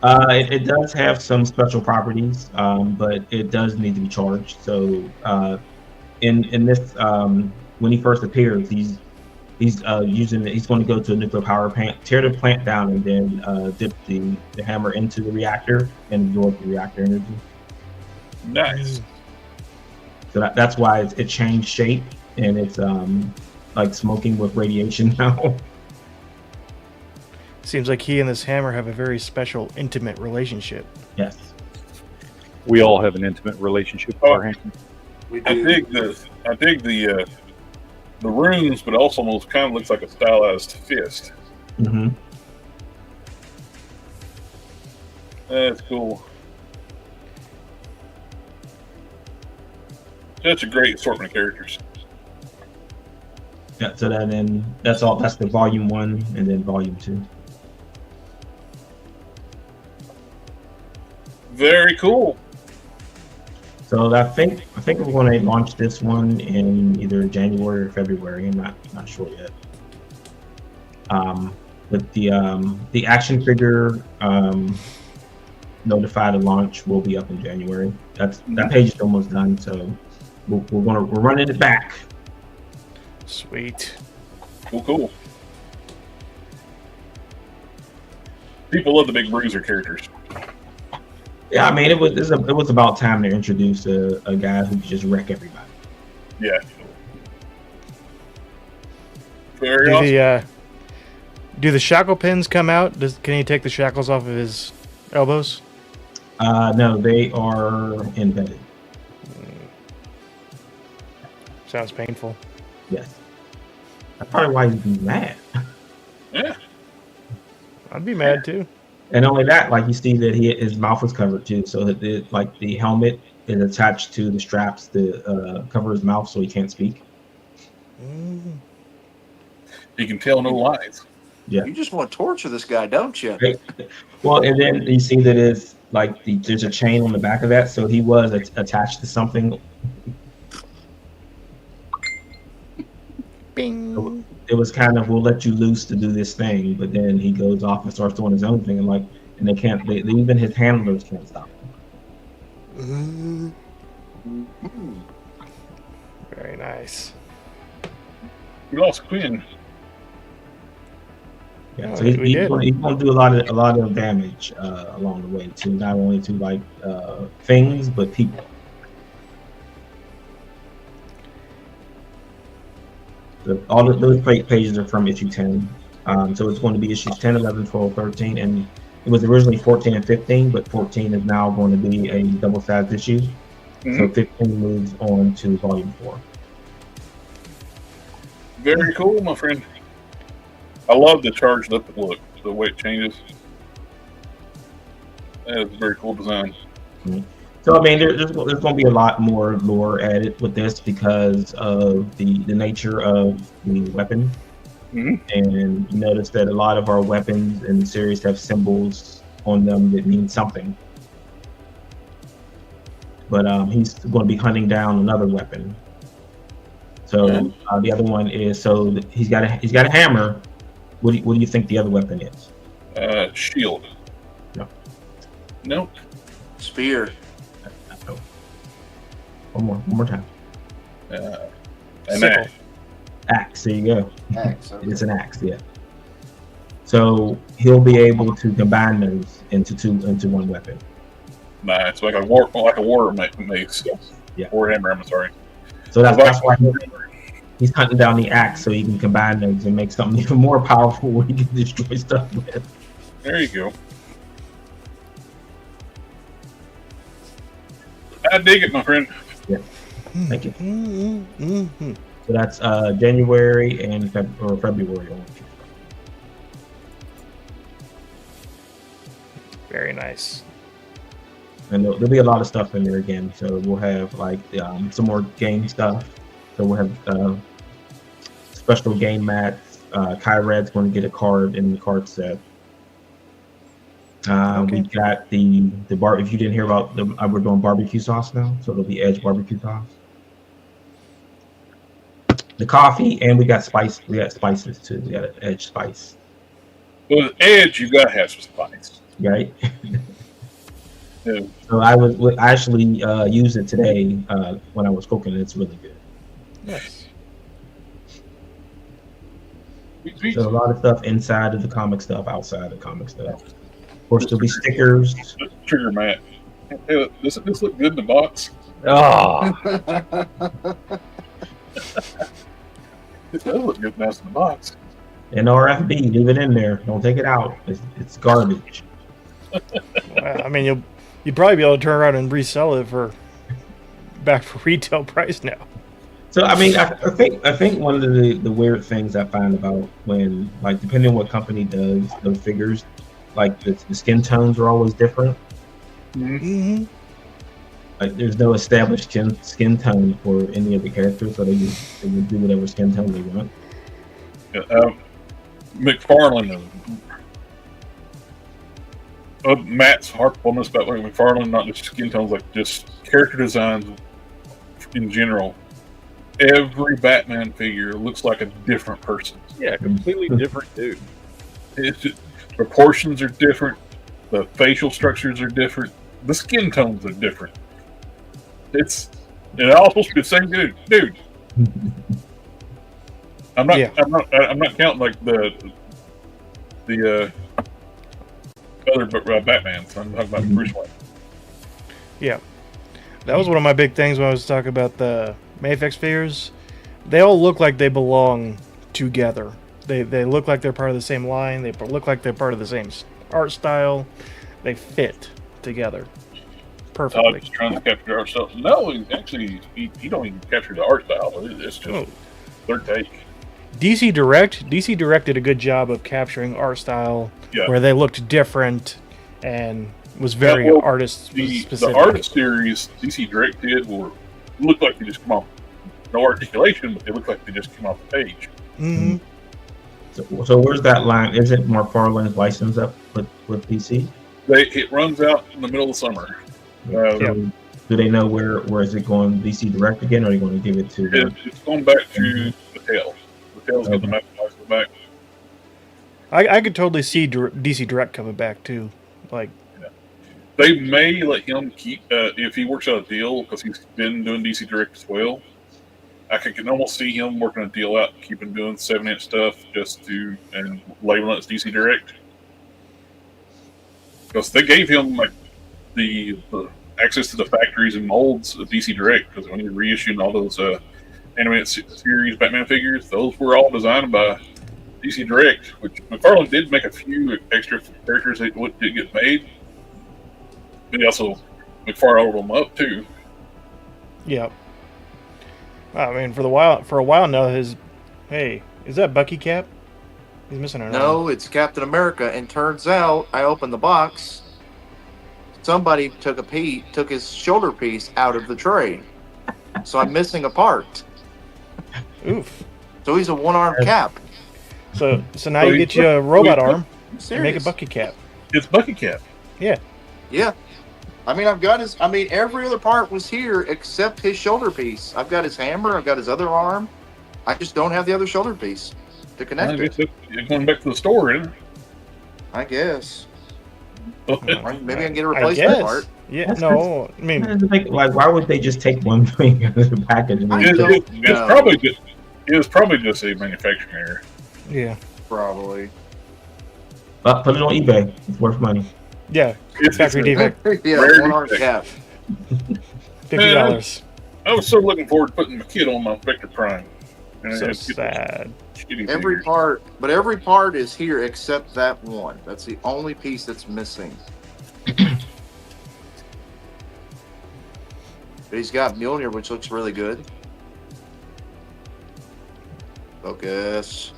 It does have some special properties, but it does need to be charged. So in this, when he first appears, he's going to go to a nuclear power plant, tear the plant down, and then dip the hammer into the reactor and absorb the reactor energy. Nice. So that's why it changed shape, and it's like smoking with radiation now. Seems like he and this hammer have a very special, intimate relationship. Yes. We all have an intimate relationship with our hand. We I do. dig the runes, but also almost kind of looks like a stylized fist. Mm-hmm. That's cool. Such a great assortment of characters. Yeah. So then that's all. That's the volume 1, and then volume 2. Very cool. So I think we're going to launch this one in either January or February. I'm not sure yet. But the action figure notified launch will be up in January. That page is almost done, so we're running it back. Sweet. Cool. People love the big bruiser characters. Yeah, I mean it was about time to introduce a guy who could just wreck everybody. Yeah. Very awesome. Do the shackle pins come out? Can he take the shackles off of his elbows? No, they are embedded. Sounds painful. Yes. That's probably why he'd be mad. Yeah. I'd be mad too. And only that, like you see that his mouth was covered too. So that like the helmet is attached to the straps to cover his mouth so he can't speak. He can tell no lies. Yeah. You just want to torture this guy, don't you? Well, and then you see that it's like there's a chain on the back of that, so he was attached to something. Bing. It was kind of, we'll let you loose to do this thing, but then he goes off and starts doing his own thing, and they can't. They even his handlers can't stop him. Very nice. We lost Quinn. Yeah, Oh, so he's we did. going to do a lot of damage along the way to not only to like things but people. All of those pages are from issue 10. So it's going to be issues 10, 11, 12, 13, and it was originally 14 and 15, but 14 is now going to be a double-sized issue. So 15 moves on to volume 4. Very cool, my friend. I love the charged up look, the way it changes. That is a very cool design. So I mean, there's going to be a lot more lore added with this because of the nature of the weapon. And you notice that a lot of our weapons in the series have symbols on them that mean something. But he's going to be hunting down another weapon. So the other one is he's got a hammer. What do you think the other weapon is? Shield. No. Nope. Spear. No. One more time. An Sickle. Axe. There you go. Axe. Okay. It's an axe. Yeah. So he'll be able to combine those into one weapon. Nah, it's like a war mace. Yeah. Warhammer. I'm sorry. So that's why he's hunting down the axe so he can combine those and make something even more powerful where he can destroy stuff with. There you go. I dig it, my friend. Yeah. Thank you. So that's January and February. Very nice. And there'll be a lot of stuff in there again. So we'll have like some more game stuff. So we'll have special game mats. Kyrad's going to get a card in the card set. We've got the bar. If you didn't hear about we're doing barbecue sauce now, so it'll be Edge barbecue sauce. The coffee, and we got spice. We got spices too. We got an Edge spice. With Edge, you gotta have some spice, right? Yeah. So I actually used it today when I was cooking. It's really good. Nice. So a lot of stuff inside of the comic stuff, outside of the comic stuff. Of course, there'll be stickers. Trigger Matt. Hey, does this look good in the box? Oh, It does look good in the box. And RFB, leave it in there. Don't take it out. It's garbage. well, I mean, you'd probably be able to turn around and resell it back for retail price now. So I mean, I think one of the weird things I find about when, like, depending on what company does those figures, like the skin tones are always different. Mm-hmm. Like there's no established skin tone for any of the characters, so they would do whatever skin tone they want. McFarlane. Matt's harped on this about like McFarlane, not just skin tones, like just character designs in general. Every Batman figure looks like a different person. Yeah, completely different dude. It's just, proportions are different. The facial structures are different. The skin tones are different. It's all supposed to be the same dude. I'm not counting like the other Batmans. I'm talking about Bruce Wayne. Yeah, that was one of my big things when I was talking about the Mayfix figures. They all look like they belong together. They look like they're part of the same line. They look like they're part of the same art style. They fit together perfectly. Just trying to capture the art style. No, actually, he don't even capture the art style. It's just Oh. their take. DC Direct did a good job of capturing art style Yeah. where they looked different and was very Yeah, well, artist The specific. artist series DC Direct did looked like they just come off. No articulation, but they look like they just came off the page. Mm-hmm. So where's that line? Isn't McFarlane's license up with DC? It runs out in the middle of the summer. So do they know where is it going? DC Direct again, or are they going to give it to? It's going back to Mattel. Mattel's got the master license back. I could totally see DC Direct coming back too. Like, They may let him keep if he works out a deal because he's been doing DC Direct as well. I can almost see him working a deal out, keeping doing 7-inch stuff and labeling it as DC Direct. Because they gave him like the access to the factories and molds of DC Direct. Because when you're reissuing all those animated series Batman figures, those were all designed by DC Direct. Which McFarlane did make a few extra characters that didn't get made, but he also McFarlane them up too. yeah. I mean, for a while now, is that Bucky Cap? He's missing an arm. No, it's Captain America. And turns out, I opened the box. Somebody took his shoulder piece out of the tray. So I'm missing a part. Oof. So he's a one-armed Cap. So now you get you a robot arm I'm and serious. make a Bucky Cap. It's Bucky Cap. Yeah. Yeah. I mean, every other part was here except his shoulder piece. I've got his hammer. I've got his other arm. I just don't have the other shoulder piece to I connect guess it. you're going back to the store, isn't I guess. it? Or maybe I can get a I replacement guess. part. Yeah. No. I mean, Like, why would they just take one thing out of the package? And I then- don't It's know. probably just a manufacturing error. yeah. Probably. But put it on eBay. It's worth money. Yeah. It's Factory defect. Yeah, Rarity one-armed thing. Cap. $50. I was so looking forward to putting my kid on my Vector Prime. And So it's sad. shitty Every figures. part is here except that one. That's the only piece that's missing. But he's got Mjolnir, which looks really good. Focus.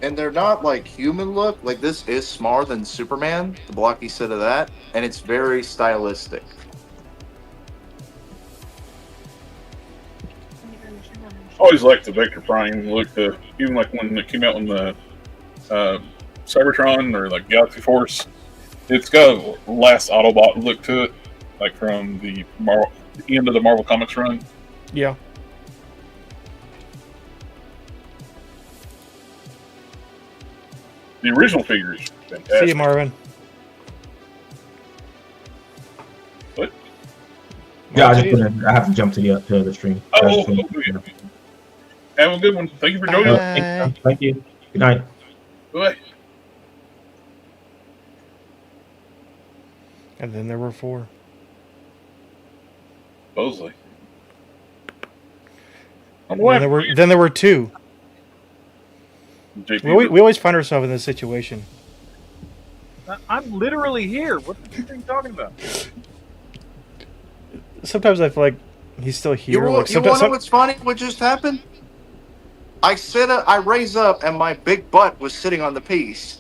And they're not like human look. Like, this is smaller than Superman, the blocky set of that, and it's very stylistic. I always liked the Vector Prime look. Even like when it came out in the Cybertron or like Galaxy Force, it's got a last Autobot look to it, like from the end of the Marvel Comics run. Yeah. The original figure is fantastic. See you, Marvin. What? Yeah, I have to jump to the other stream. Oh, have a good one. Thank you for joining us. Thank you. Good night. Bye. And then there were 4. Supposedly. And then there were 2. JP, We always find ourselves in this situation. I'm literally here. What the fuck are you talking about? Sometimes I feel like he's still here. You want Like, to sometimes, know what's funny? What just happened? I raise up, and my big butt was sitting on the piece.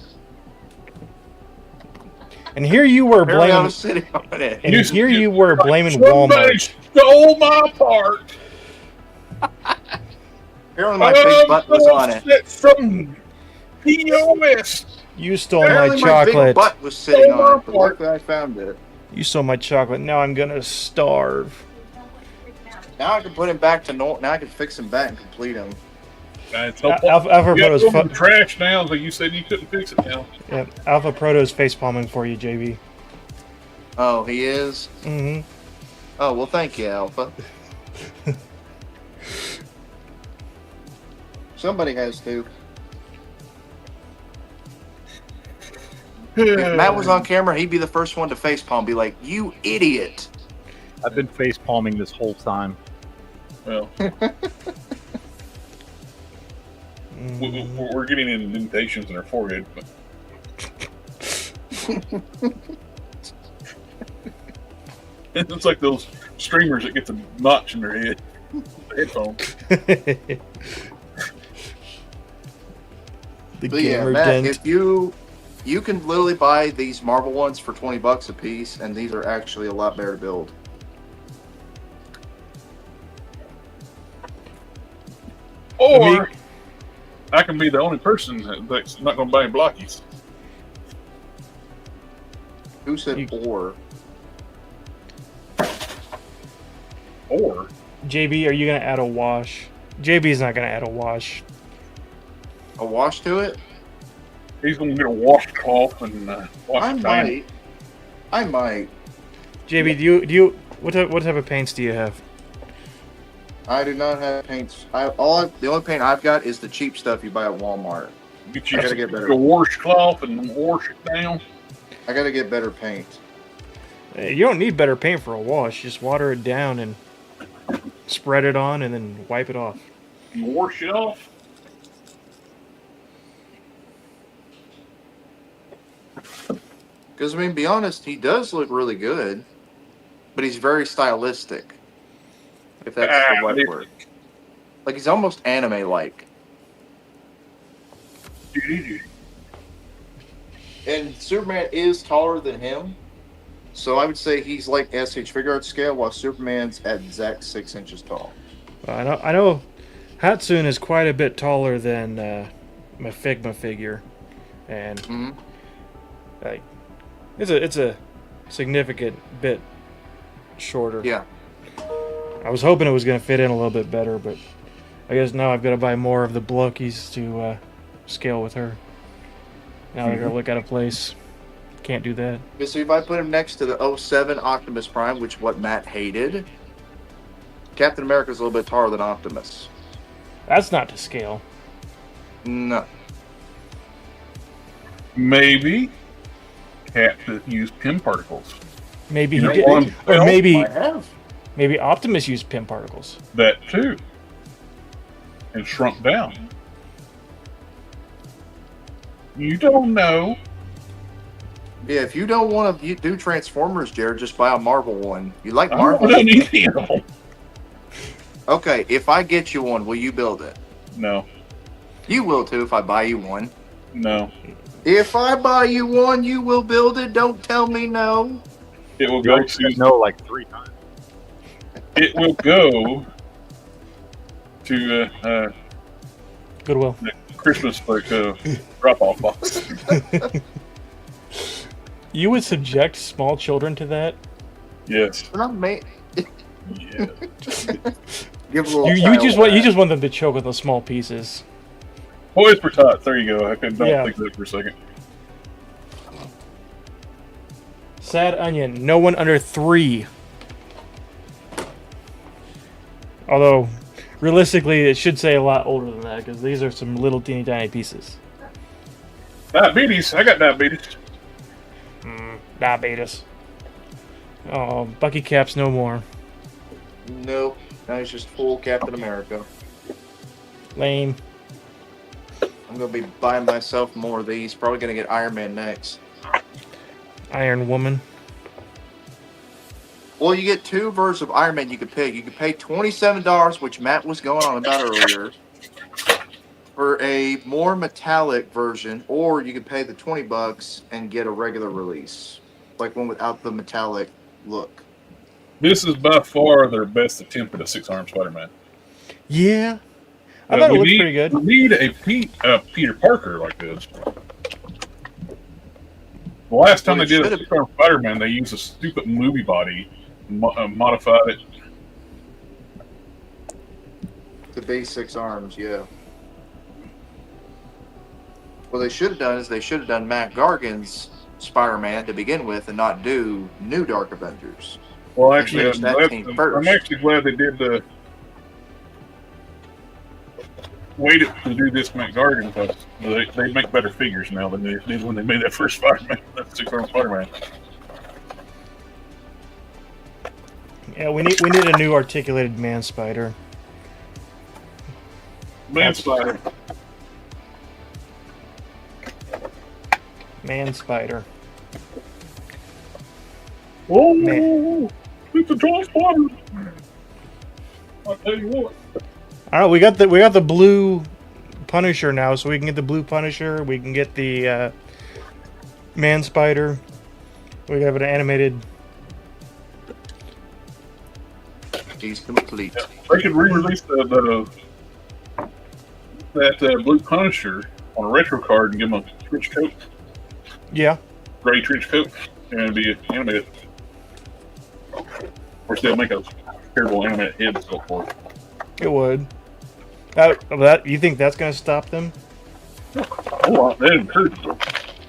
and here you were Apparently, I blaming. was sitting on it. And here you were blaming somebody Walmart. stole my part. Apparently, my big butt was on it. From POS. You stole my Apparently, my big chocolate. butt was sitting on it. But luckily, I found it. You stole my chocolate. Now I'm gonna starve. Now I can put him back to normal. Now I can fix him back and complete him. Alpha Alpha Proto's trash now, but you said you couldn't fix it now. yeah, Alpha Proto's face palming for you, JV. Oh, he is? Mm-hmm. Oh, well, thank you, Alpha. Somebody has to. If Matt was on camera, he'd be the first one to facepalm, be like, "You idiot!" I've been face palming this whole time. Well, we're getting indentations in her forehead. But It's like those streamers that get the notch in their head. The headphones. The But yeah, gamer Matt, dent. if you can literally buy these Marvel ones for $20 a piece, and these are actually a lot better to build. Or I can be the only person that's not going to buy any blockies. Who said or? Or JB, are you gonna add a wash? JB's not gonna add a wash. A wash to it? he's going to get a washcloth and wash I it down. might. I might. JB, do you what type of paints do you have? I do not have paints. The only paint I've got is the cheap stuff you buy at Walmart. Get you I gotta get better. a washcloth and wash it down. I gotta get better paint. You don't need better paint for a wash. Just water it down and spread it on, and then wipe it off. You wash it off. Because, I mean, be honest, he does look really good, but he's very stylistic. If that's the right word. Like, he's almost anime-like. And Superman is taller than him, so I would say he's like SH figure art scale, while Superman's at exact 6 inches tall. I know Hatsune is quite a bit taller than my Figma figure, and like it's a significant bit shorter. Yeah. I was hoping it was going to fit in a little bit better, but I guess now I've got to buy more of the Blockies to scale with her. Now they're going to look out of place. Can't do that. Okay, so if I put him next to the 07 Optimus Prime, which what Matt hated, Captain America's a little bit taller than Optimus. That's not to scale. No. Maybe Cap used pin particles. Maybe You he know, did, or maybe I have. maybe Optimus used pin particles. That too. And shrunk down. You don't know. Yeah, if you don't want to do Transformers, Jared, just buy a Marvel one. You like I Marvel? don't need any of them. Okay, if I get you one, will you build it? No. You will too if I buy you one. No. If I buy you one, you will build it. Don't tell me no. It will You go already said to no like 3 times. it will go to Goodwill. the Christmas drop-off box. You would subject small children to that? Yes. Not me. Yeah. Give a little You child that. just want them to choke on those small pieces. Boys for tots. There you go. I couldn't Yeah. think of that for a second. Sad onion. No one under 3. Although, realistically, it should say a lot older than that, because these are some little teeny tiny pieces. Diabetes. I got diabetes. Diabetes. Oh, Bucky Cap's no more. Nope. Now he's just full Captain America. Lame. I'm going to be buying myself more of these. Probably going to get Iron Man next. Iron Woman. Well, you get 2 versions of Iron Man you could pick. You could pay $27, which Matt was going on about earlier, for a more metallic version, or you could pay the $20 and get a regular release, like one without the metallic look. This is by far their best attempt at a 6-armed Spider-Man. Yeah. I thought it looked pretty good. We need a Peter Parker like this. The last time Well, they it did a should've- 6-armed Spider-Man, they used a stupid movie body, modified it. To be 6 arms, yeah. What they should have done is they should have done Matt Gargan's Spider-Man to begin with and not do New Dark Avengers. Well, actually, finish that team first. I'm actually glad they did the waited to do this Matt Gargan because they make better figures now than they did when they made that first Spider-Man, that 6-armed Spider-Man. Yeah, we need a new articulated man spider. Man Spider. Man spider. Whoa! Man. It's a transporter. I'll tell you what. All right, we got the blue Punisher now, so we can get the blue Punisher. We can get the Man Spider. We have an animated. He's complete. Yeah, they could re-release that blue Punisher on a retro card and give him a trench coat, Yeah. gray trench coat, and be animated. Of course, they'll make a terrible animated head sculpt for it. It would. That you think that's gonna stop them? Oh, that encourages them.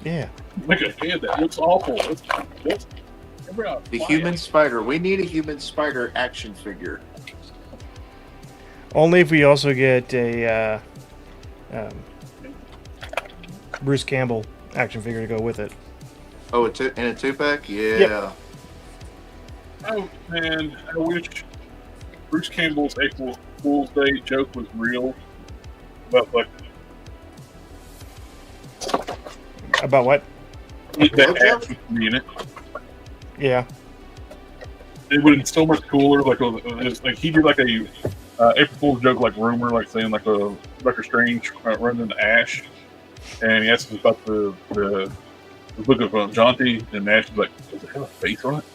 Yeah. Make a head that looks awful. The human spider. We need a human spider action figure. Only if we also get a Bruce Campbell action figure to go with it. Oh, in a 2-pack? Yeah. Yep. Oh man, I wish Bruce Campbell's April Fool's Day joke was real. About like About what? that ass would be in it. Yeah. It would have been so much cooler. Like he did like a April Fool's joke, like rumor, like saying like a Doctor Strange running into Ash, and he asks about the book of Jaunty, and Ash is like, "Does it have a face on it?"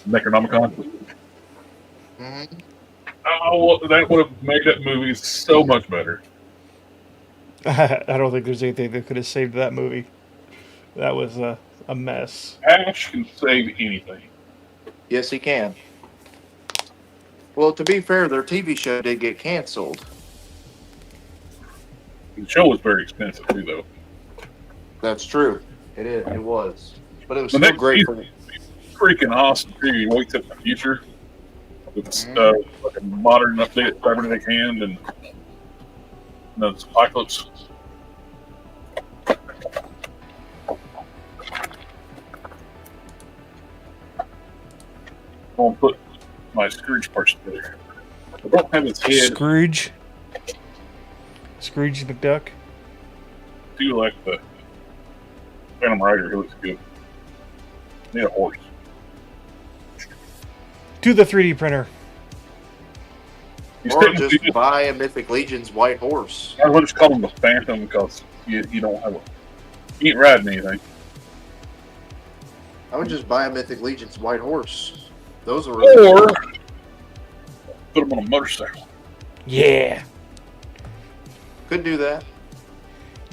Necronomicon. Mm-hmm. Oh, that would have made that movie so much better. I don't think there's anything that could have saved that movie. That was a mess. Ash can save anything. Yes, he can. Well, to be fair, their TV show did get canceled. The show was very expensive too, though. That's true. It is. It was. But it was The still next great. season freaking awesome too. He wakes up in the future with like a modern updated cybernetic hand and it's apocalypse. I'm gonna put my Scrooge parts together. I don't have his head. Scrooge McDuck. I do like the Phantom Rider. He looks good. Need a horse. To the 3D printer. He's Or technically just buy a Mythic Legion's white horse. I would just call him the Phantom because you don't have you ain't riding anything. I would just buy a Mythic Legion's white horse. Those are really Or cool. put him on a motorcycle. Yeah. Oh, Could do that.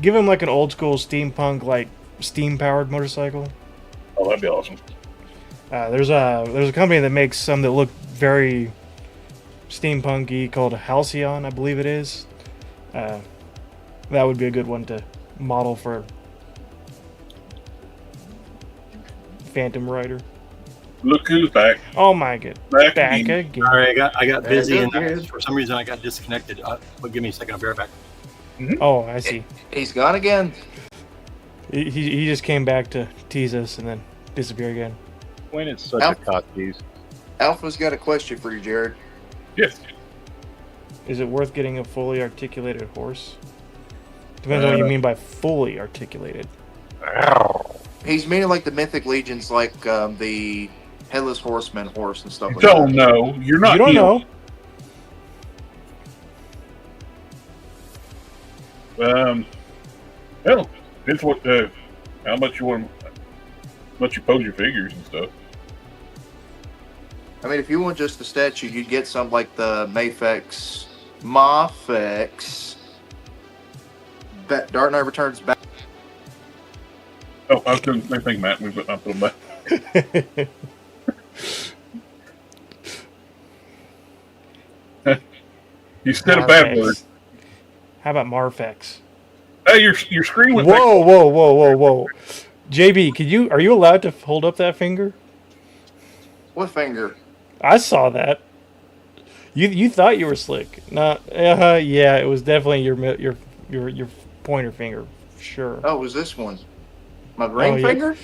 Give him like an old school steampunk, like steam powered motorcycle. Oh, that'd be awesome. There's a company that makes some that look very steampunky called Halcyon, I believe it is. That would be a good one to model for Phantom Rider. Look who's back. Oh my god. Back Back again. again. All right, I got busy and There for some reason I got disconnected. But give me a second, I'll be right back. Oh, I see. He's gone again. He just came back to tease us and then disappear again. Quinn is such Al- a cocktease. Alpha's got a question for you, Jared. Yes. Is it worth getting a fully articulated horse? Depends on what you mean by fully articulated. He's meaning like the Mythic Legions, like the Headless Horseman horse and stuff like Don't that. know. You're not. You don't healed. know. Hell, depends what how much you want, how much you pose your figures and stuff. I mean, if you want just the statue, you'd get something like the Mafex, Dark Knight Returns back. Oh, I was doing the same thing, Matt. We put them back. You said a bad word. How about Marfex? Hey, your screen went Whoa. JB, are you allowed to hold up that finger? What finger? I saw that. You thought you were slick. Yeah, it was definitely your pointer finger. Sure. Oh, it was this one. My ring yeah. finger?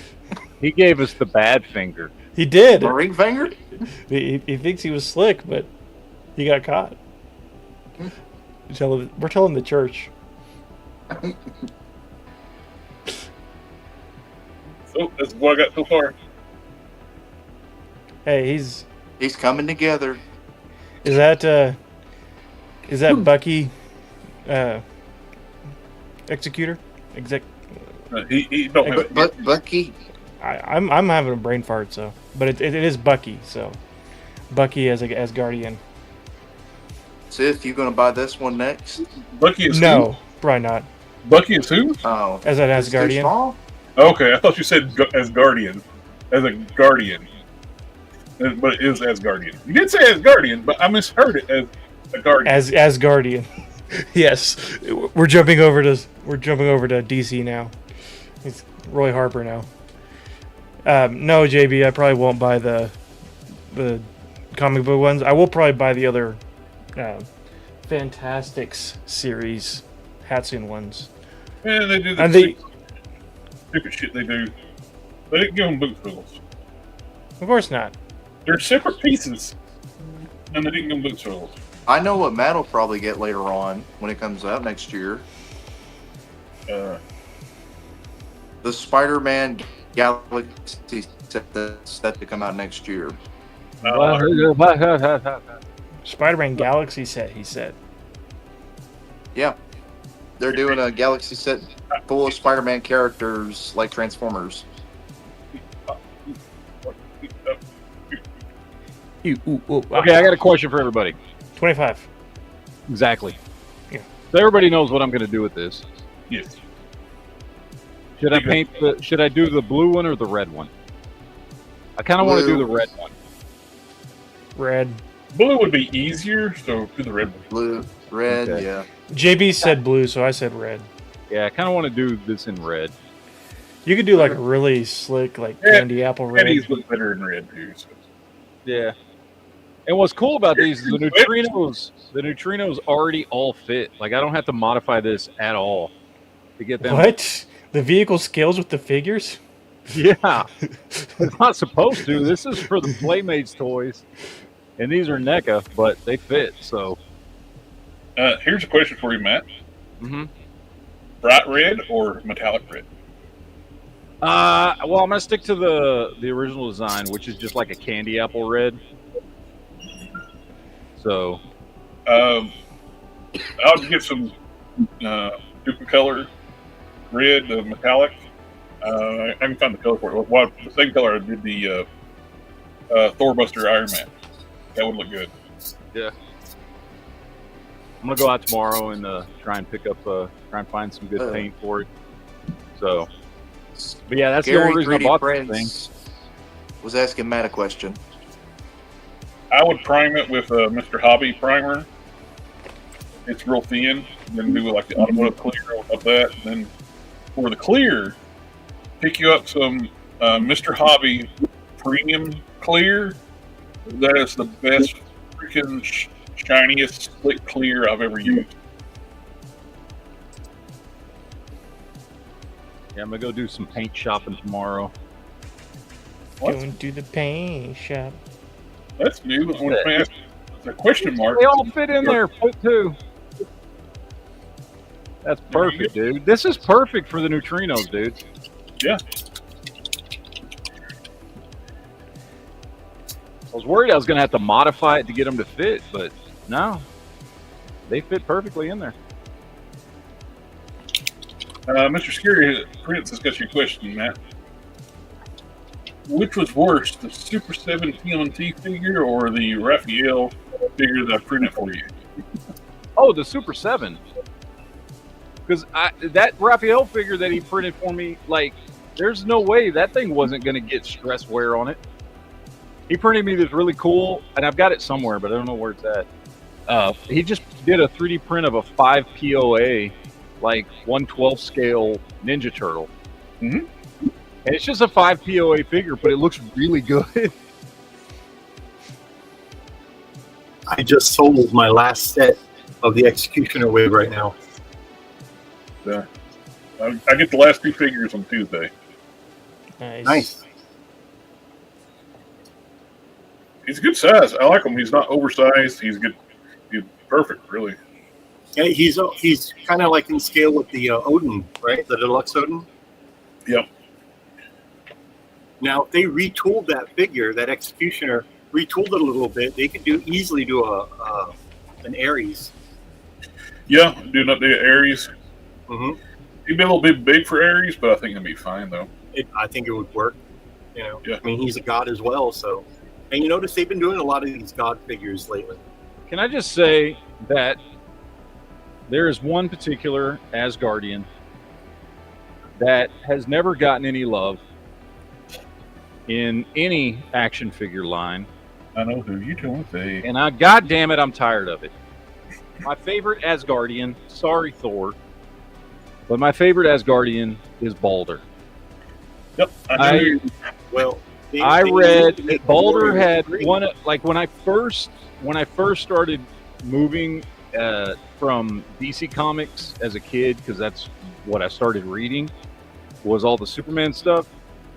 He gave us the bad finger. He did. My ring finger? He thinks he was slick, but he got caught. We're telling the church. So that's what I got so far. Hey, he's coming together. is that Bucky Executor? He don't have it. But Bucky, I'm having a brain fart, so but it is Bucky, so Bucky as Guardian. Sith, you gonna buy this one next? Bucky is No, probably not. who? Bucky is who? Oh, As an it's too Asgardian. small? Okay, I thought you said as Guardian. As a Guardian. But it is as Guardian. You did say as Guardian, but I misheard it as a Guardian. As Guardian. Yes, we're jumping over to DC now. It's Roy Harper now. No, JB, I probably won't buy the comic book ones. I will probably buy the other Fantastics series Hatsune ones. Yeah, they do the And they, stupid shit they do. They didn't give them boot tools. of course not. They're separate pieces, and they didn't give them boot tools. I know what Matt will probably get later on when it comes out next year. Uh, The Spider-Man Galaxy set that's set to come out next year. Spider-Man Galaxy set, he said. Yeah, they're doing a Galaxy set full of Spider-Man characters like Transformers. Okay, I got a question for everybody. 25. Exactly. Yeah. So everybody knows what I'm going to do with this. yes. Should I paint the? Should I do the blue one or the red one? I kind of want to do Blue. the red one. Red. Blue would be easier, so do the red one. Blue, red, Okay. yeah. JB said blue, so I said red. Yeah, I kind of want to do this in red. You could do like really slick, like Yeah, candy apple red. Eddie's look better in red too. So. Yeah. And what's cool about these is the neutrinos. The neutrinos already all fit. Like I don't have to modify this at all to get them. What? The vehicle scales with the figures? Yeah, it's not supposed to. This is for the Playmates toys, and these are NECA, but they fit. So, Here's a question for you, Matt. mm-hmm. Bright red or metallic red? Well, I'm gonna stick to the original design, which is just like a candy apple red. So, I'll get some different color red, metallic. I can find the color for it. Well, the same color I did the Thorbuster Iron Man. That would look good. yeah, I'm gonna go out tomorrow and try and pick up, try and find some good paint for it. So, but yeah, that's the Gary only reason I 3D bought this thing. Prints was asking Matt a question. I would prime it with a Mr. Hobby primer. It's real thin. Then do like the automotive clear of that. And then for the clear, pick you up some Mr. Hobby premium clear. That is the best freaking shiniest slick clear I've ever used. Yeah, I'm gonna go do some paint shopping tomorrow. What? Going to the paint shop. That's new. I want to ask a question mark. They all fit in there. Put two. That's perfect, dude. This is perfect for the neutrinos, dude. Yeah. I was worried I was going to have to modify it to get them to fit, but no. They fit perfectly in there. Mr. Scary Prince has got your question, Matt. Which was worse, the Super 7 TMNT figure or the Raphael figure that I printed for you? Oh, the Super 7. Because that Raphael figure that he printed for me, like, there's no way that thing wasn't going to get stress wear on it. He printed me this really cool, and I've got it somewhere, but I don't know where it's at. He just did a 3D print of a 5 POA, like 1/12 scale Ninja Turtle. Mm-hmm. And it's just a 5 POA figure, but it looks really good. I just sold my last set of the Executioner wig right now. I get the last two figures on Tuesday. Nice. He's a good size. I like him. He's not oversized. He's good. He's perfect, really. Yeah, he's kind of like in scale with the Odin, right? The deluxe Odin. Yep. Now, if they retooled that figure, that Executioner, retooled it a little bit, they could easily do an Ares. Yeah, do an update Ares. Mm-hmm. He'd be a little bit big for Ares, but I think it'd be fine though. I think it would work. You know, Yeah. I mean, he's a god as well. So, and you notice they've been doing a lot of these god figures lately. Can I just say that there is one particular Asgardian that has never gotten any love in any action figure line, I know who you don't say. and goddamn it, I'm tired of it. My favorite Asgardian, sorry Thor, but my favorite Asgardian is Balder. Yep. I read that Balder had one, like when I first started moving from DC Comics as a kid, because that's what I started reading, was all the Superman stuff.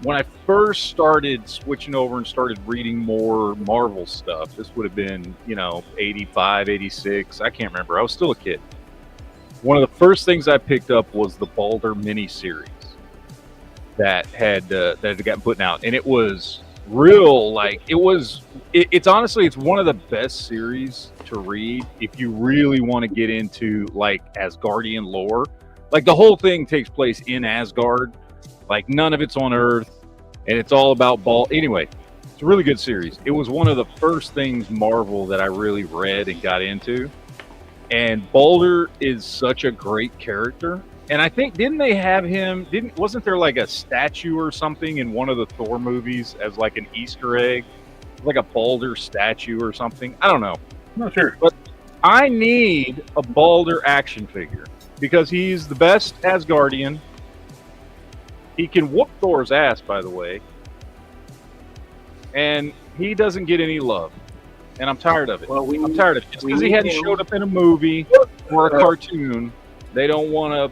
When I first started switching over and started reading more Marvel stuff, this would have been, 85, 86. I can't remember. I was still a kid. One of the first things I picked up was the Balder miniseries that had gotten put out, and it was real. It's honestly, it's one of the best series to read if you really want to get into like Asgardian lore. Like the whole thing takes place in Asgard. Like none of it's on Earth, and it's all about Anyway, it's a really good series. It was one of the first things Marvel that I really read and got into. And Balder is such a great character. And I think wasn't there like a statue or something in one of the Thor movies as like an Easter egg, like a Balder statue or something? I don't know. I'm not sure. But I need a Balder action figure because he's the best Asgardian. He can whoop Thor's ass, by the way. And he doesn't get any love. And I'm tired of it. Well, I'm tired of it. Just because he hadn't showed up in a movie or a cartoon, they don't want to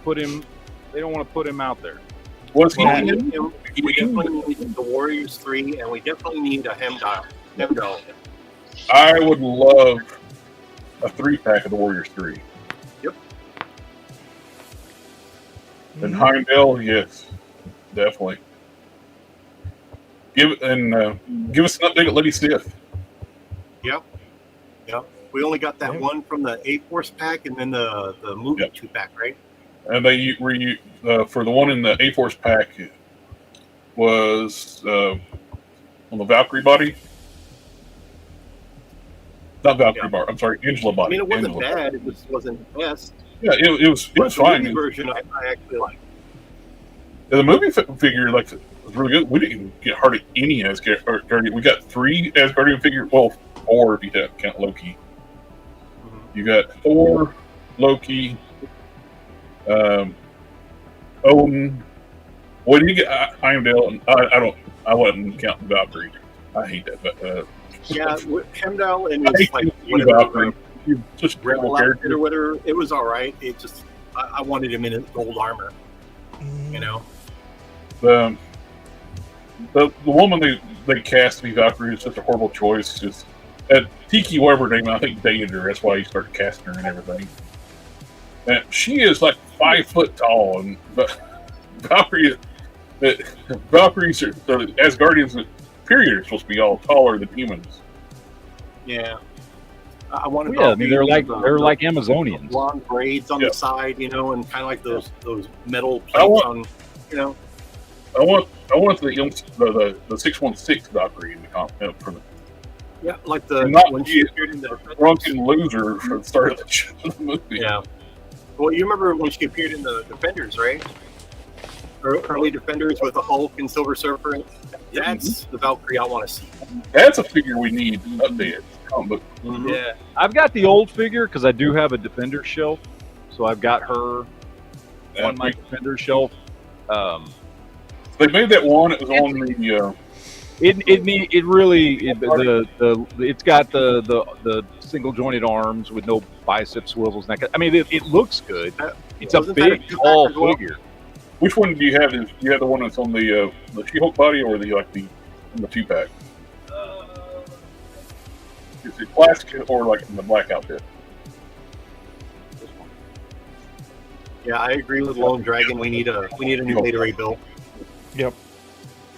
put him out there. Was he? We definitely need the Warriors 3, and we definitely need a Heimdall. I would love a 3-pack of the Warriors 3. Yep. And Heimdall, yes, definitely. Give us an update at Lady Sith. Yep. We only got that one from the A-Force pack, and then the movie 2-pack, right? And they for the one in the A-Force pack was on the Valkyrie body. Not Valkyrie bar. I'm sorry, Angela body. I mean, it wasn't Angela bad. It just wasn't the best. Yeah, it was fine. The movie version, I actually like. The movie figure was really good. We didn't get hardly any Asgardian. We got 3 Asgardian figures. Well, 4 if you count Loki. Mm-hmm. You got Thor, Loki, Odin. Well, you get Heimdall, and I wasn't counting Valkyrie. I hate that, but yeah, Heimdall and I his hate whatever just rebel character. outfit or whatever. It was all right. It just I wanted him in his gold armor. You know. The woman they cast to be Valkyrie is such a horrible choice. Just Tiki, whatever her name, I think dated her. That's why he started casting her and everything. And she is like 5 foot tall, and Valkyries the Asgardians period are supposed to be all taller than humans. Yeah. I wanted. I mean, they're like Amazonians. Blonde braids on the side, and kind of like those metal plates I want, on. I want the 616 Valkyrie in the for the. Yeah, like when she appeared in the drunken loser for the start of the movie. Yeah. Well, you remember when she appeared in the Defenders, right? Early Defenders with the Hulk and Silver Surfer. That's the Valkyrie I want to see. That's a figure we need updated. Mm-hmm. Yeah, I've got the old figure because I do have a Defender shelf, so I've got her on my Defender shelf. They made that one. It was on the. It's got the single jointed arms with no bicep swivels. And that I mean, it looks good. It's a big, tall figure. Which one do you have? Do you have the one that's on the She-Hulk body, or the 2-pack? Is it plastic or like in the black outfit? Yeah, I agree with Lone Dragon. We need a new Beta Ray build. Yep.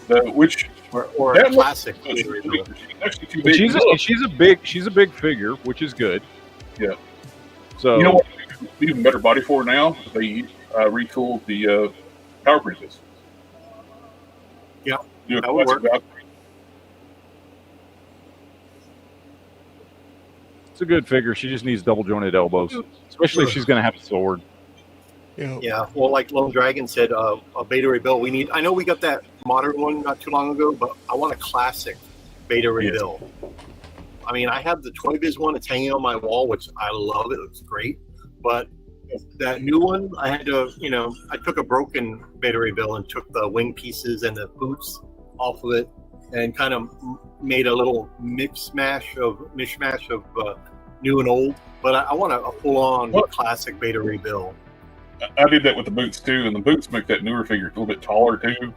Which or that a classic. she's Bill. actually too big. She's a big figure, which is good. Yeah. So You know what? Even better body for her now. They retooled the Power Princess. Yeah, Do a that would classic work. Valkyrie. it's a good figure. She just needs double jointed elbows, especially if she's going to have a sword. Yeah, well, like Lone Dragon said, a Beta Ray Bill. I know we got that modern one not too long ago, but I want a classic Beta Ray Bill. I mean, I have the Toy Biz one. It's hanging on my wall, which I love. It looks great. But that new one, I had to, I took a broken Beta Ray Bill and took the wing pieces and the boots off of it and kind of made a little mishmash of new and old. But I want a full-on classic Beta Ray Bill. I did that with the boots too, and the boots make that newer figure a little bit taller too.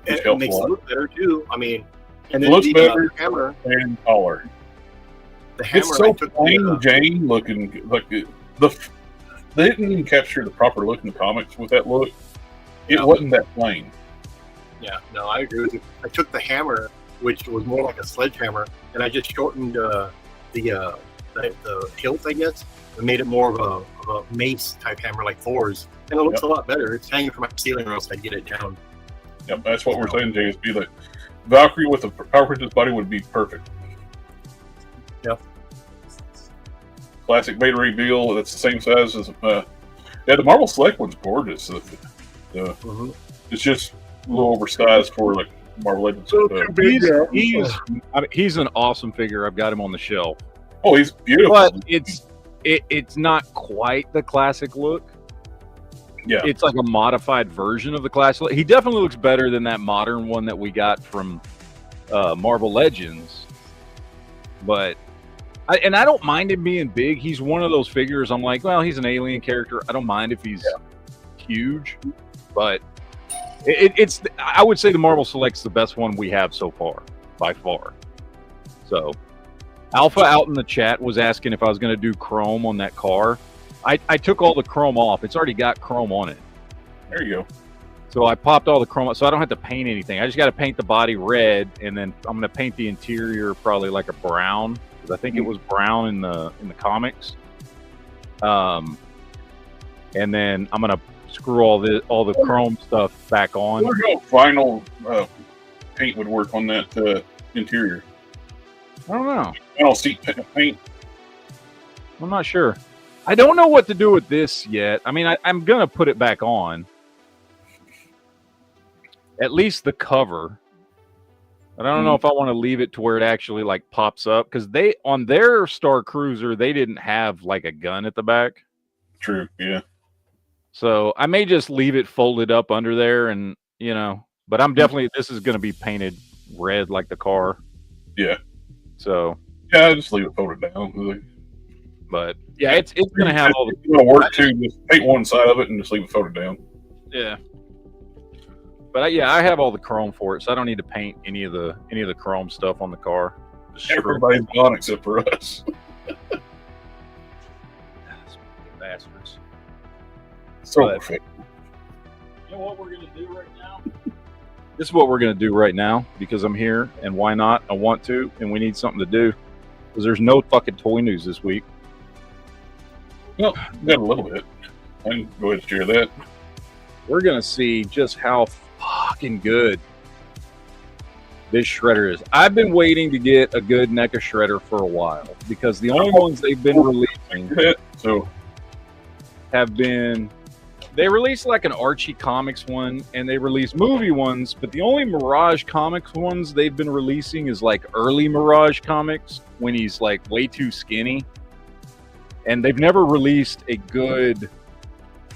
It makes it look better too. I mean, and then looks the better hammer and taller. The hammer, it's so plain Jane looking. Like they didn't even capture the proper look in the comics with that look. It wasn't that plain. Yeah, no, I agree with you. I took the hammer, which was more like a sledgehammer, and I just shortened the hilt, I guess, and made it more of a mace type hammer like Thor's, and it looks a lot better. It's hanging from my ceiling, or else I'd get it down. Yep, that's what we're saying, Jay. Is be like Valkyrie with a Power Princess body would be perfect. Yep. Classic Beta Ray Bill. That's the same size as the Marvel Select one's gorgeous. It's just a little oversized for like Marvel Legends. He's an awesome figure. I've got him on the shelf. Oh, he's beautiful. But it's not quite the classic look. Yeah, it's like a modified version of the classic look. He definitely looks better than that modern one that we got from Marvel Legends. But I don't mind him being big. He's one of those figures. I'm like, well, he's an alien character. I don't mind if he's huge, but I would say the Marvel Select's the best one we have so far, by far. So, Alpha out in the chat was asking if I was going to do chrome on that car. I took all the chrome off. It's already got chrome on it. There you go. So I popped all the chrome out, so I don't have to paint anything. I just got to paint the body red, and then I'm going to paint the interior probably like a brown, because I think it was brown in the comics. And then I'm going to screw all the chrome stuff back on. I wonder how vinyl paint would work on that interior. I don't know. Vinyl seat paint. I'm not sure. I don't know what to do with this yet. I mean, I'm going to put it back on. At least the cover. But I don't know if I want to leave it to where it actually like pops up, because they on their Star Cruiser they didn't have like a gun at the back. True, yeah. So I may just leave it folded up under there, and but I'm definitely this is going to be painted red like the car. Yeah. So yeah, just leave it folded down. But yeah, it's going to have all the. It's going to work too. Just paint one side of it and just leave it folded down. Yeah. But I have all the chrome for it, so I don't need to paint any of the chrome stuff on the car. Everybody's gone except for us. Bastards. So perfect. You know what we're gonna do right now? This is what we're gonna do right now, because I'm here, and why not? I want to, and we need something to do, because there's no fucking toy news this week. Well, we got a little bit. I can go ahead and share that. We're gonna see just how fucking good this shredder is. I've been waiting to get a good NECA shredder for a while, because the only ones they've been releasing have been, they released like an Archie Comics one, and they released movie ones, but the only Mirage Comics ones they've been releasing is like early Mirage Comics, when he's like way too skinny, and they've never released a good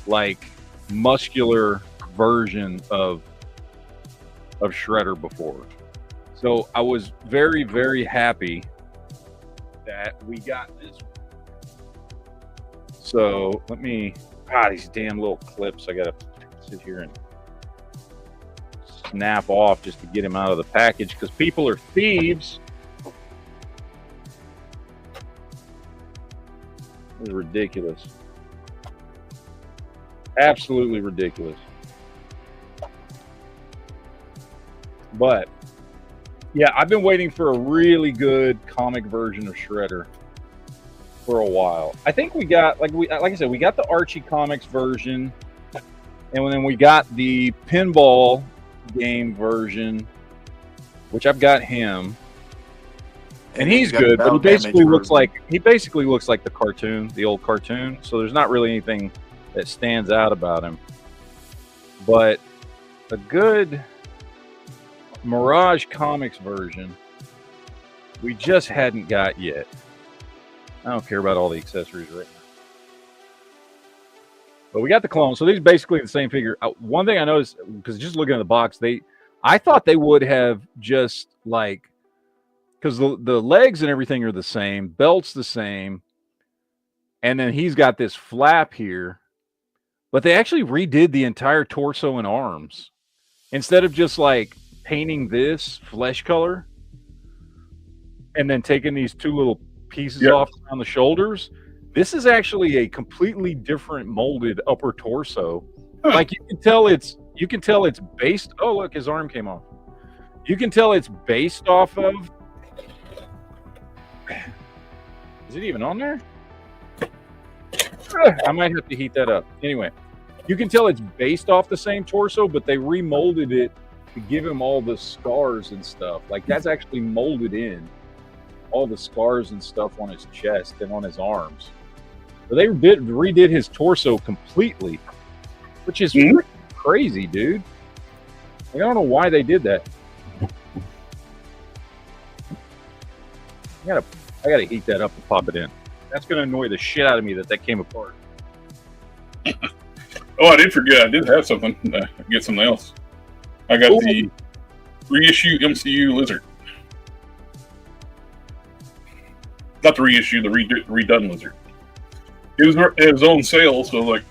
like muscular version of Shredder before. So I was very, very happy that we got this one. So let me, these damn little clips I gotta sit here and snap off just to get him out of the package, because people are thieves. This is ridiculous. Absolutely ridiculous. But yeah, I've been waiting for a really good comic version of Shredder for a while. I think we got like I said, we got the Archie Comics version, and then we got the pinball game version, which I've got him. And he's good, but he basically looks like the cartoon, the old cartoon. So there's not really anything that stands out about him. But a good Mirage Comics version, we just hadn't got yet. I don't care about all the accessories right now. But we got the clone. So these are basically the same figure. One thing I noticed, because just looking at the box, I thought they would have just like, because the legs and everything are the same, belt's the same, and then he's got this flap here, but they actually redid the entire torso and arms. Instead of just like painting this flesh color and then taking these two little pieces off around the shoulders, this is actually a completely different molded upper torso. Like you can tell it's based. Oh, look, his arm came off. You can tell it's based off of. Is it even on there? I might have to heat that up. Anyway, you can tell it's based off the same torso, but they remolded it to give him all the scars and stuff. Like that's actually molded in all the scars and stuff on his chest and on his arms. But they redid his torso completely, which is crazy, dude. I don't know why they did that. I gotta heat that up and pop it in. That's gonna annoy the shit out of me that came apart. Oh, I did forget. I did have something. Get something else. I got the reissue MCU Lizard. Not the reissue, the redone Lizard. It was on sale, so like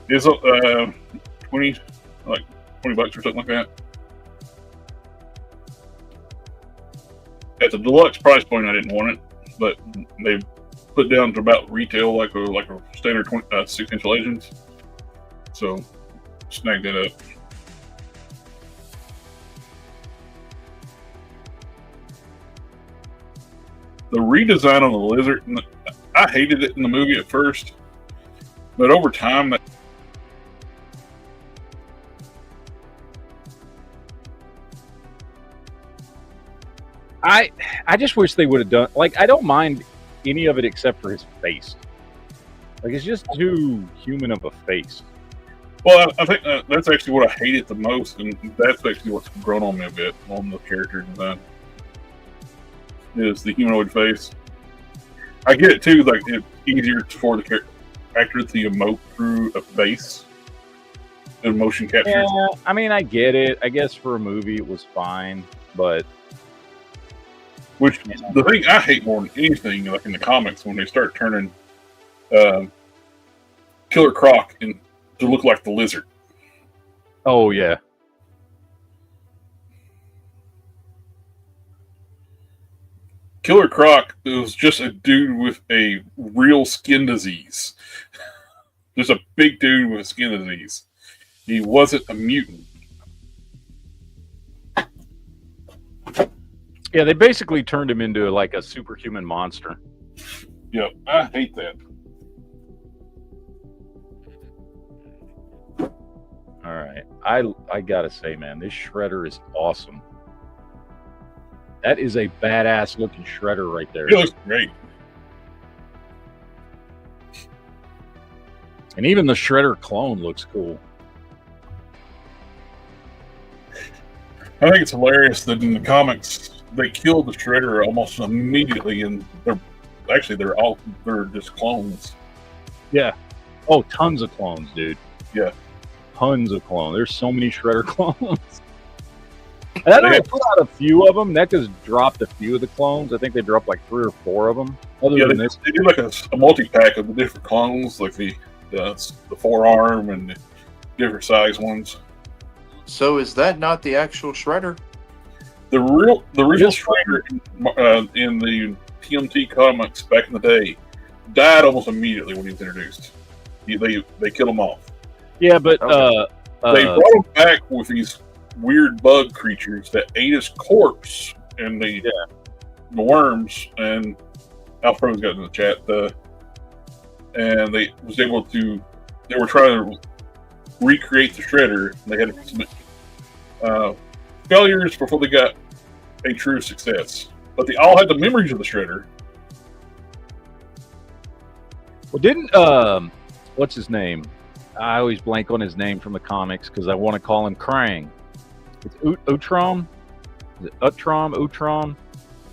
it's $20 or something like that. At the deluxe price point, I didn't want it, but they put down to about retail like a standard 6-inch Legends. So snagged it up. The redesign on the Lizard, I hated it in the movie at first, but over time, I just wish they would have done, like, I don't mind any of it except for his face. Like, it's just too human of a face. Well, I think that's actually what I hated the most, and that's actually what's grown on me a bit on the character design. Is the humanoid face. I get it too, like it's easier for the actor to emote through a face than motion capture. Yeah, I mean, I get it. I guess for a movie it was fine, but the thing I hate more than anything, like in the comics, when they start turning Killer Croc to look like the Lizard. Oh yeah. Killer Croc was just a dude with a real skin disease. Just a big dude with a skin disease. He wasn't a mutant. Yeah, they basically turned him into like a superhuman monster. Yep, I hate that. All right, I gotta say, man, this Shredder is awesome. That is a badass looking Shredder right there. He looks great. And even the Shredder clone looks cool. I think it's hilarious that in the comics they kill the Shredder almost immediately, and they're just clones. Yeah. Oh, tons of clones, dude. Yeah. Tons of clones. There's so many Shredder clones. And I know they put out a few of them. NECA's dropped a few of the clones. I think they dropped like 3 or 4 of them. They did like a multi-pack of the different clones, like the forearm and the different size ones. So is that not the actual Shredder? The real Shredder in the TMT comics back in the day died almost immediately when he was introduced. They killed him off. Yeah, but they brought him back with these weird bug creatures that ate his corpse and the worms. And Alfredo's got in the chat. And they was able to. They were trying to recreate the shredder. They had to submit failures before they got a true success. But they all had the memories of the shredder. Well, didn't what's his name? I always blank on his name from the comics because I want to call him Krang. It's Utrom. Is it Utrom? Utrom?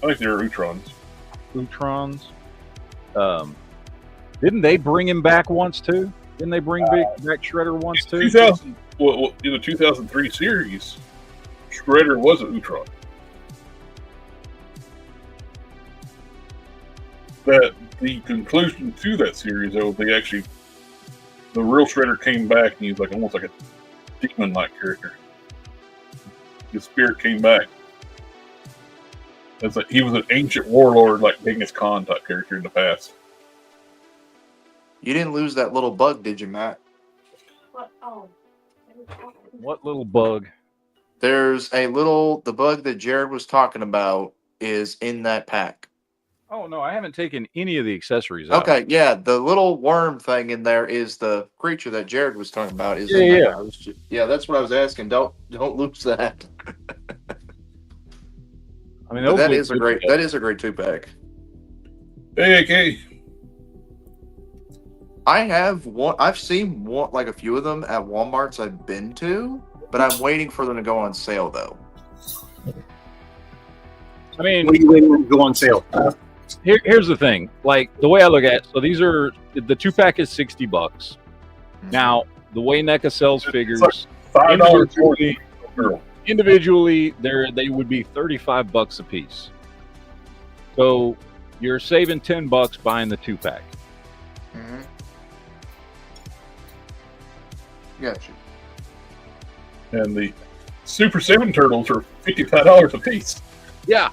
I think they're Utrons. Utrons. Didn't they bring him back once too? Didn't they bring back Shredder once too? 2000, in the 2003 series, Shredder was an Utron. That the conclusion to that series, though, the real Shredder came back, and he's like almost like a demon-like character. His spirit came back. It's like he was an ancient warlord, like Genghis Khan type character in the past. You didn't lose that little bug, did you, Matt? What little bug? There's the bug that Jared was talking about is in that pack. Oh no, I haven't taken any of the accessories out. Okay, yeah, the little worm thing in there is the creature that Jared was talking about. Yeah, that's what I was asking. Don't lose that. I mean, that is a great 2-pack. Hey. I've seen like a few of them at Walmarts I've been to, but I'm waiting for them to go on sale though. I mean, what are you waiting to go on sale? Here's the thing. Like the way I look at it, so these are the 2-pack is $60. Now the way NECA sells figures, like individually, they would be $35 a piece. So you're saving $10 buying the 2-pack. Mm-hmm. Gotcha. And the Super 7 Turtles are $55 a piece. Yeah.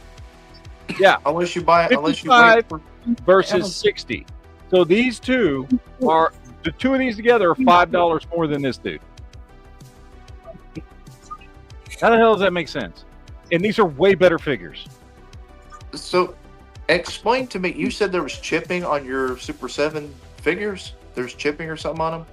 Unless you wait for versus 60. So these two are the two of these together are $5 more than this dude. How the hell does that make sense? And these are way better figures. So, explain to me. You said there was chipping on your Super 7 figures. There's chipping or something on them.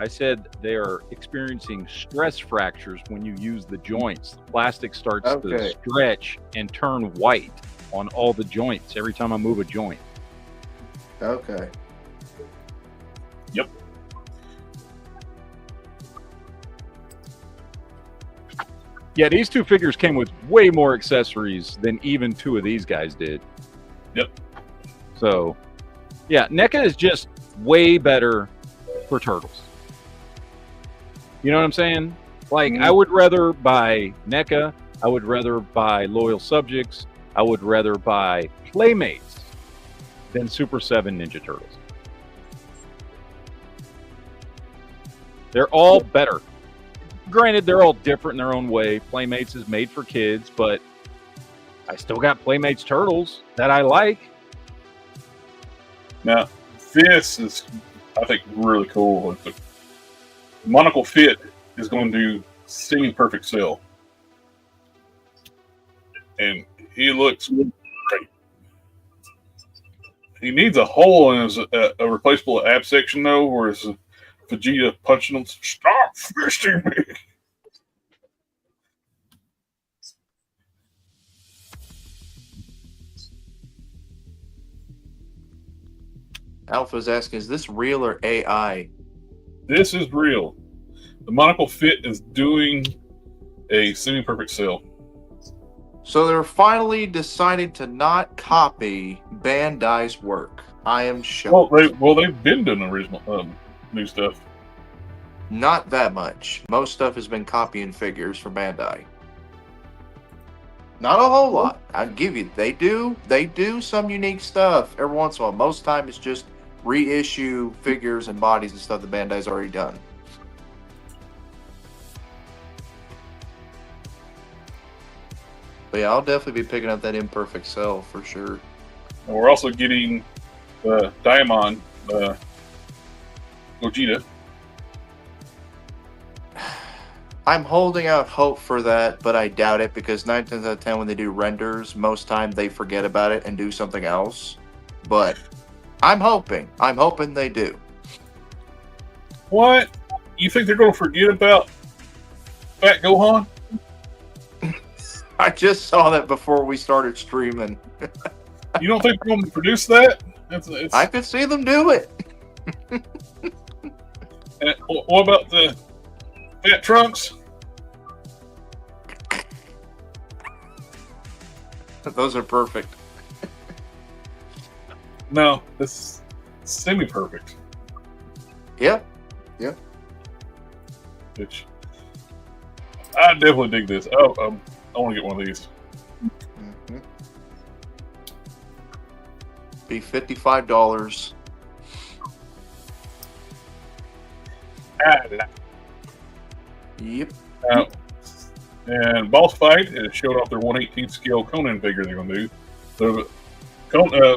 I said they are experiencing stress fractures when you use the joints. The plastic starts to stretch and turn white on all the joints every time I move a joint. Okay. Yep. Yeah, these two figures came with way more accessories than even two of these guys did. Yep. So, yeah, NECA is just way better for Turtles. You know what I'm saying? Like, I would rather buy NECA. I would rather buy Loyal Subjects. I would rather buy Playmates than Super 7 Ninja Turtles. They're all better. Granted, they're all different in their own way. Playmates is made for kids, but I still got Playmates Turtles that I like. Now, this is, I think, really cool. The Monocle Fit is going to do semi-perfect sale. And he looks great. He needs a hole in his a replaceable ab section, though, where his Vegeta punching him. Stop fisting me! Alpha's asking, is this real or AI? This is real. The Monocle Fit is doing a semi-perfect sale. So they're finally decided to not copy Bandai's work. I am shocked. They've been doing original new stuff. Not that much. Most stuff has been copying figures for Bandai. Not a whole lot. I'll give you. They do some unique stuff every once in a while. Most time it's just reissue figures and bodies and stuff that Bandai's already done. But yeah, I'll definitely be picking up that imperfect cell for sure. And we're also getting Diamond Gogeta. I'm holding out hope for that, but I doubt it because 9 times out of 10 when they do renders, most time they forget about it and do something else. But I'm hoping they do. What? You think they're going to forget about Fat Gohan? I just saw that before we started streaming. You don't think they're going to produce that? I could see them do it. And what about the Fat Trunks? Those are perfect. No, this is semi-perfect. Yeah. Which I definitely dig this. Oh, I want to get one of these. Mm-hmm. Be $55. Yep. And Boss Fight has showed off their 1/18 scale Conan figure they're going to do. So,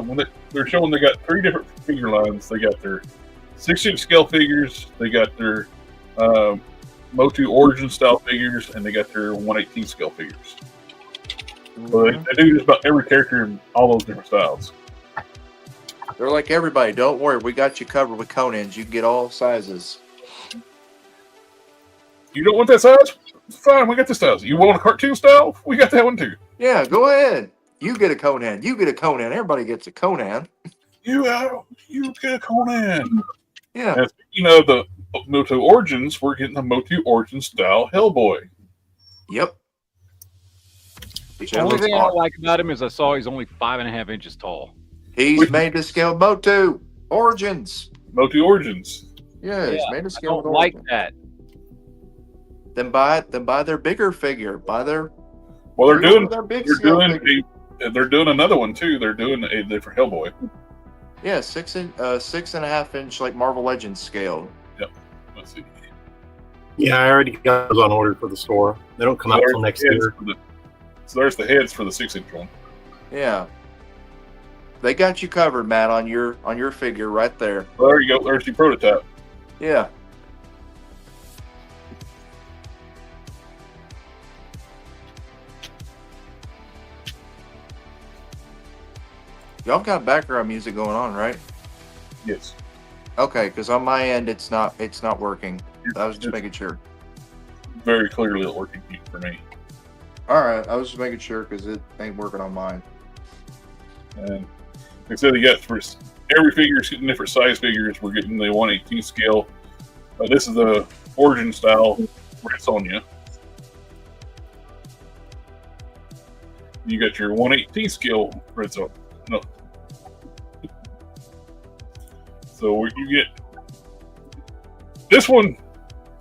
when they're showing they got 3 different figure lines. They got their 6-inch scale figures, they got their Motu Origin style figures, and they got their 1/18 scale figures. So they do just about every character in all those different styles. They're like, everybody, don't worry, we got you covered with Conans. You can get all sizes. You don't want that size? Fine, we got this style. You want a cartoon style? We got that one too. Yeah, go ahead. You get a Conan. You get a Conan. Everybody gets a Conan. You get a Conan. Yeah. And speaking of the Motu Origins, we're getting a Motu Origin style Hellboy. Yep. The only thing I don't like about him is I saw he's only 5.5 inches tall. He's made to scale Motu Origins. Motu Origins. Yeah, he's made to scale. I don't like that. Then buy their bigger figure. Buy their. Well, they're doing figure. they're doing another one too. They're doing a different Hellboy. Yeah, 6.5 inch like Marvel Legends scale. Yep. Let's see. Yeah, I already got those on order for the store. They don't come out until next year. So there's the heads for the 6-inch one. Yeah. They got you covered, Matt, on your figure right there. Well, there you go. There's your prototype. Yeah. Y'all got background music going on, right? Yes. Okay, because on my end it's not working. I was just making sure. Very clearly working for me. All right, I was just making sure because it ain't working on mine. And like I said, you got for every figure, getting different size figures. We're getting the 1/18 scale. This is the Origin style Red Sonja. You got your 1/18 scale Red Sonja. No. So you get this one.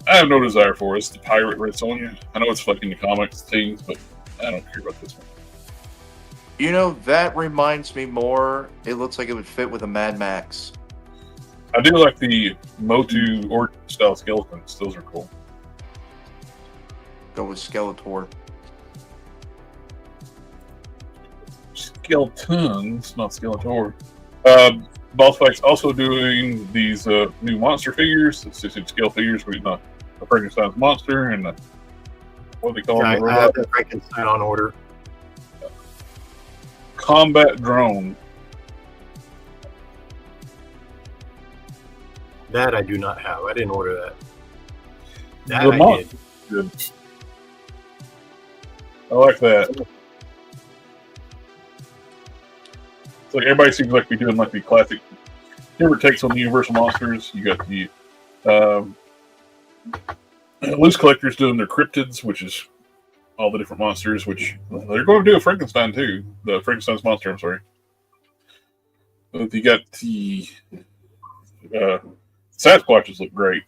I have no desire for. It's the Pirate Red Sonja. I know it's fucking the comics things, but I don't care about this one. You know, that reminds me more. It looks like it would fit with a Mad Max. I do like the Motu Origin style skeletons. Those are cool. Go with Skeletor. Skeletons, not Skeletor. Boss Fight's also doing these new monster figures, the 6-inch scale figures. We're getting a Frankenstein's monster and what do they call them? I have the Frankenstein on order. Combat drone. That I do not have. I didn't order that. That The I did. Good. I like that. It's like everybody seems like to be doing like the classic different takes on the Universal monsters. You got the loose collectors doing their cryptids, which is all the different monsters, which they're going to do a Frankenstein too. The Frankenstein's monster, I'm sorry. But you got the Sasquatches look great.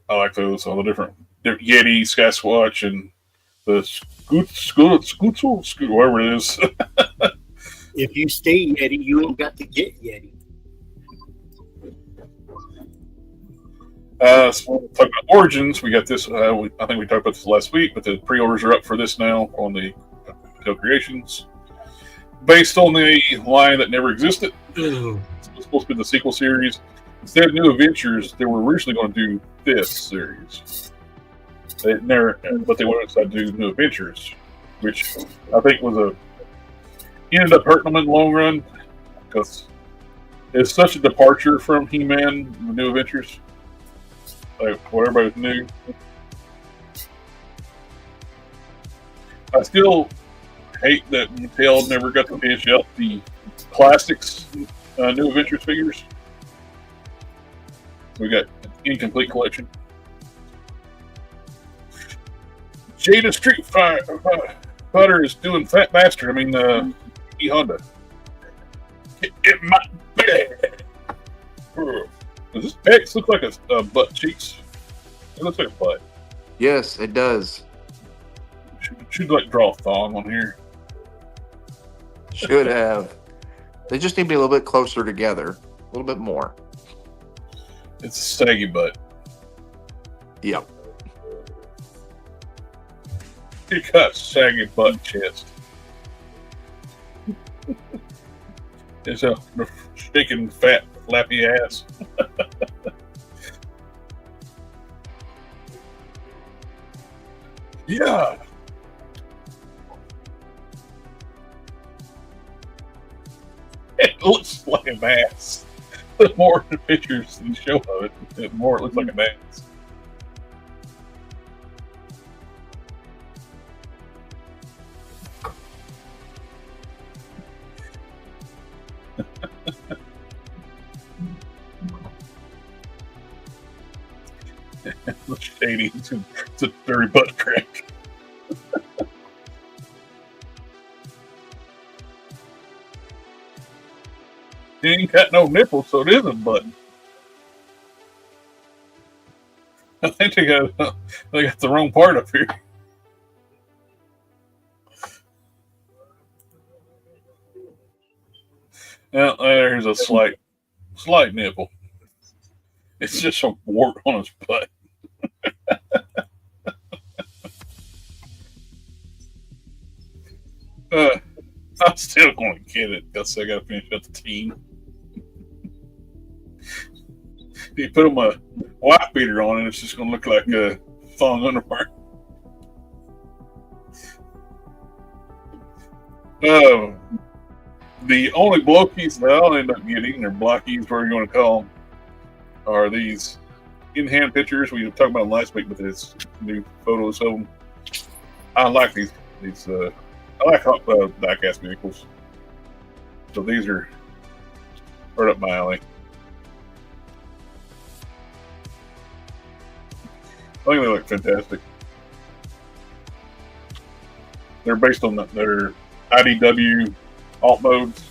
I like those. All the different Yeti, Sasquatch, and the Scoot, whatever it is. If you stay Yeti, you ain't got to get Yeti. So talking about Origins, we got this. I think we talked about this last week, but the pre-orders are up for this now on the Hotel Creations. based on the line that never existed. It was supposed to be the sequel series. Instead of New Adventures, they were originally going to do this series. They never, but they wanted to do New Adventures, which I think ended up hurting them in the long run because it's such a departure from He-Man, the New Adventures. Like what everybody knew. I still hate that Mattel never got to finish up the classics New Adventures figures. We got an incomplete collection. Jada Street Fighter is doing Fat Bastard. I mean, E Honda. It might be. Does this X look like a butt cheeks? It looks like a butt. Yes, it does. Should like draw a thong on here. Should have. They just need to be a little bit closer together. A little bit more. It's a saggy butt. Yep. You got saggy butt chest. It's a shaking fat flappy ass. Yeah. It looks like an ass. The more the pictures and show of it, the more it looks like an ass. The shady, it's a dirty butt crack. He ain't got no nipples, so it is a button. I think they got the wrong part up here. Well, there's a slight nipple. It's just a wart on his butt. I'm still going to get it because I got to finish up the team. You put him a white beater on, and it's just going to look like a thong underwear. The only blokies that I'll end up getting, or blockies, whatever you want to call them, are these in-hand pictures. We were talking about them last week, but there's new photos of them. I like these. I like die-cast vehicles. So these are right up my alley. I think they look fantastic. They're based on their IDW alt modes.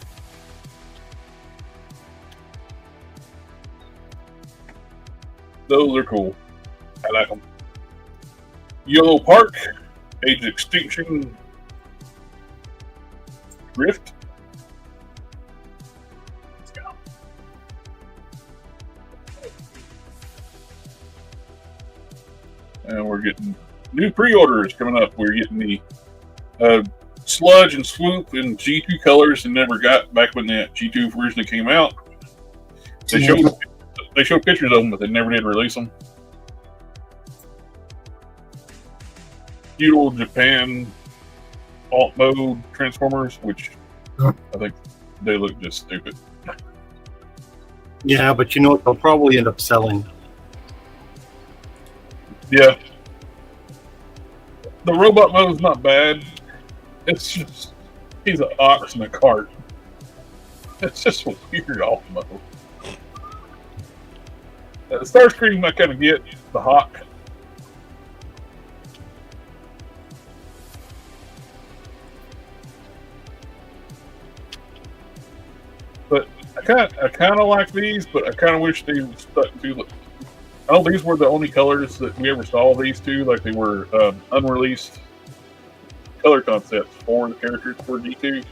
Those are cool. I like them. Yellow Park, Age of Extinction, Rift. Let's go. And we're getting new pre-orders coming up. We're getting the Sludge and Swoop in G2 colors and never got back when that G2 originally came out. They showed pictures of them, but they never did release them. Feudal Japan alt mode Transformers, which I think they look just stupid. Yeah, but you know what? They'll probably end up selling. Yeah. The robot mode is not bad. It's just, he's an ox in a cart. It's just a weird alt mode. Starscream I kind of get, the Hawk. But I kind of like these, but I kind of wish they would stuck to. I know these were the only colors that we ever saw these two. Like they were unreleased color concepts for the characters for G2,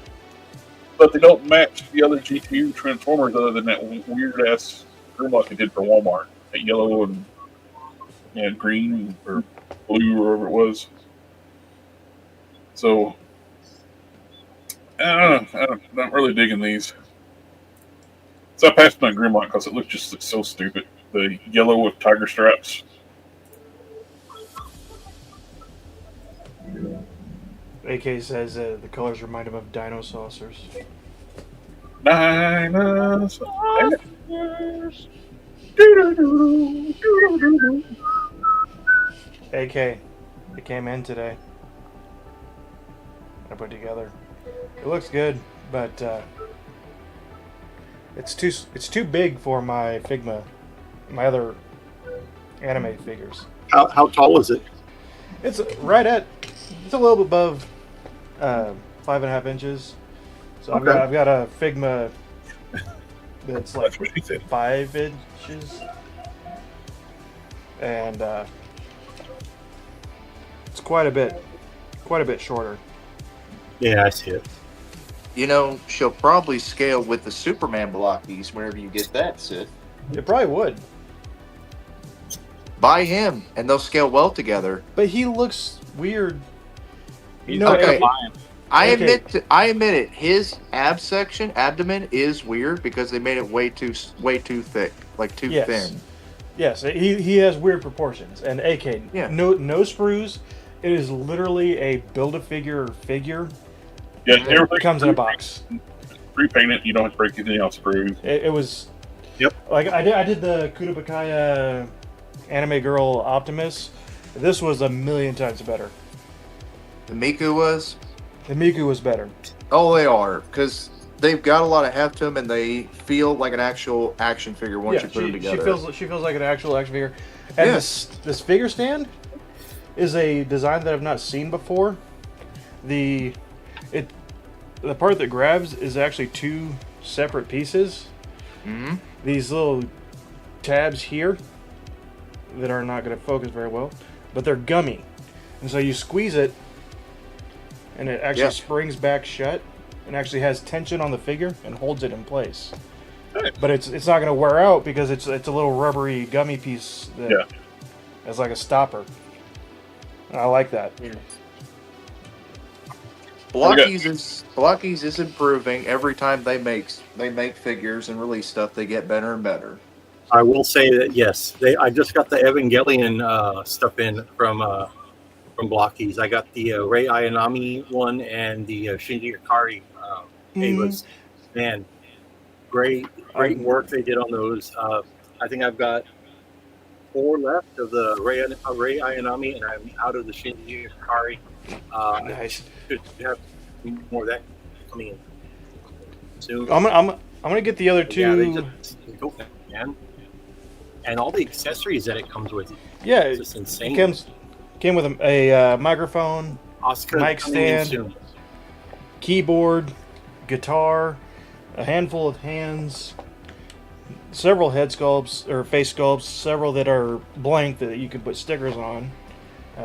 but they don't match the other G2 Transformers other than that weird ass grimlock they did for Walmart. That yellow and green or blue or whatever it was. So I don't know. I'm not really digging these. So I passed on Grimlock because it looks just so stupid. The yellow with tiger straps. AK says the colors remind him of dino saucers. Dinosaurs. AK, it came in today. I put together. It looks good, but it's too big for my Figma, my other anime figures. How tall is it? It's right at, it's a little bit above 5.5 inches. So Okay. I've got a Figma that's like That's what she said. 5 inches, and it's quite a bit shorter. Yeah, I see it. You know, she'll probably scale with the Superman blockies whenever you get that, Sid. It probably would, Buy him, and they'll scale well together. but he looks weird. He's No, okay. fine. I Okay. admit it. His abdomen is weird because they made it way too thick, like too Yes. thin. Yes, he has weird proportions. And AK, Yeah. no sprues. It is literally a build-a-figure figure. Yeah, It everything comes in a box. Repaint it. You don't have to break anything else through. It was. Yep. Like I did the Kudabakaya anime girl Optimus. This was a million times better. The Miku was. The Miku was better. Oh, they are, because they've got a lot of heft to them, and they feel like an actual action figure once you put them together. She feels like an actual action figure. And Yeah. this figure stand is a design that I've not seen before. The part that grabs is actually two separate pieces. Mm-hmm. These little tabs here that are not going to focus very well, but they're gummy, and so you squeeze it, and it actually springs back shut, and actually has tension on the figure and holds it in place. Nice. But it's not going to wear out because it's a little rubbery gummy piece that is like a stopper. And I like that. Blockies is improving every time they make figures and release stuff. They get better and better. I will say that yes, I just got the Evangelion stuff in from Blockies. I got the Rei Ayanami one and the Shinji Ikari. It was, man, great work they did on those. I think I've got 4 left of the Rei Ayanami, and I'm out of the Shinji Ikari. Nice. Should have more of that coming in soon. I'm gonna get the other two. Yeah, they go, man. And all the accessories that it comes with. Yeah, It's just insane. it came with a microphone, Asuka mic coming in stand. soon. keyboard, guitar, a handful of hands, several head sculpts or face sculpts, several that are blank that you can put stickers on.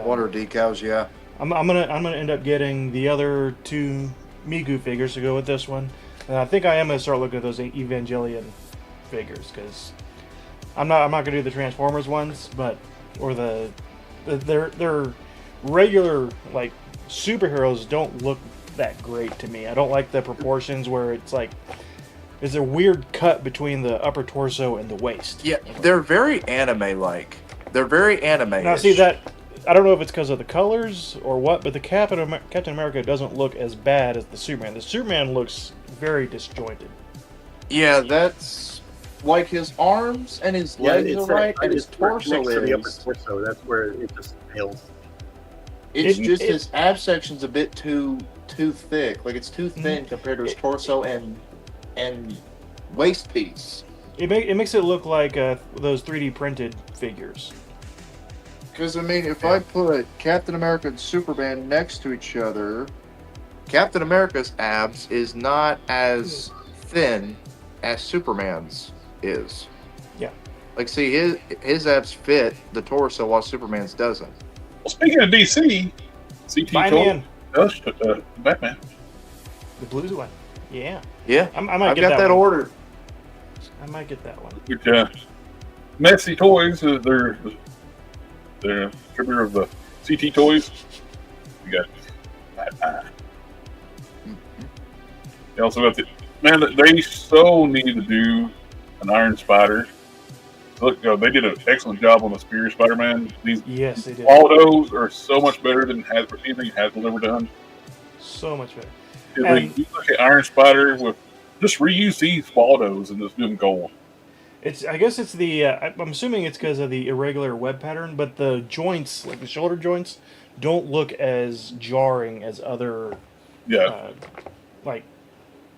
Water decals, yeah. I'm gonna end up getting the other 2 Miku figures to go with this one, and I think I am gonna start looking at those Evangelion figures because I'm not gonna do the Transformers ones, or their regular like superheroes don't look that great to me. I don't like the proportions where it's like there's a weird cut between the upper torso and the waist. Yeah, they're very anime-like. They're very anime. Now see that. I don't know if it's because of the colors or what, but the Captain America doesn't look as bad as the Superman. The Superman looks very disjointed. Yeah, that's like his arms and his legs are right, and his torso next to the upper is. torso. That's where it just fails. It's just his ab section's a bit too thick. Like it's too thin compared to his torso and waist piece. It makes it look like those 3D printed figures. Because I mean, if I put Captain America and Superman next to each other, Captain America's abs is not as thin as Superman's is. Yeah. Like, see, his abs fit the torso while Superman's doesn't. Well, speaking of DC, CT Batman, told Batman. the blues one. Yeah. Yeah, I might I've get got that one. ordered. I might get that one. Which, Messy Toys, they're distributor of the CT toys. You got You also got the man. They so need to do an Iron Spider. Look, they did an excellent job on the Spear Spider-Man. These Yes, they did. Waldos are so much better than anything Hasbro ever done. So much better. If And- you look at Iron Spider with just reuse these Waldos and just do them gold. I guess it's the. I'm assuming it's because of the irregular web pattern, but the joints, like the shoulder joints, don't look as jarring as other. Yeah. Like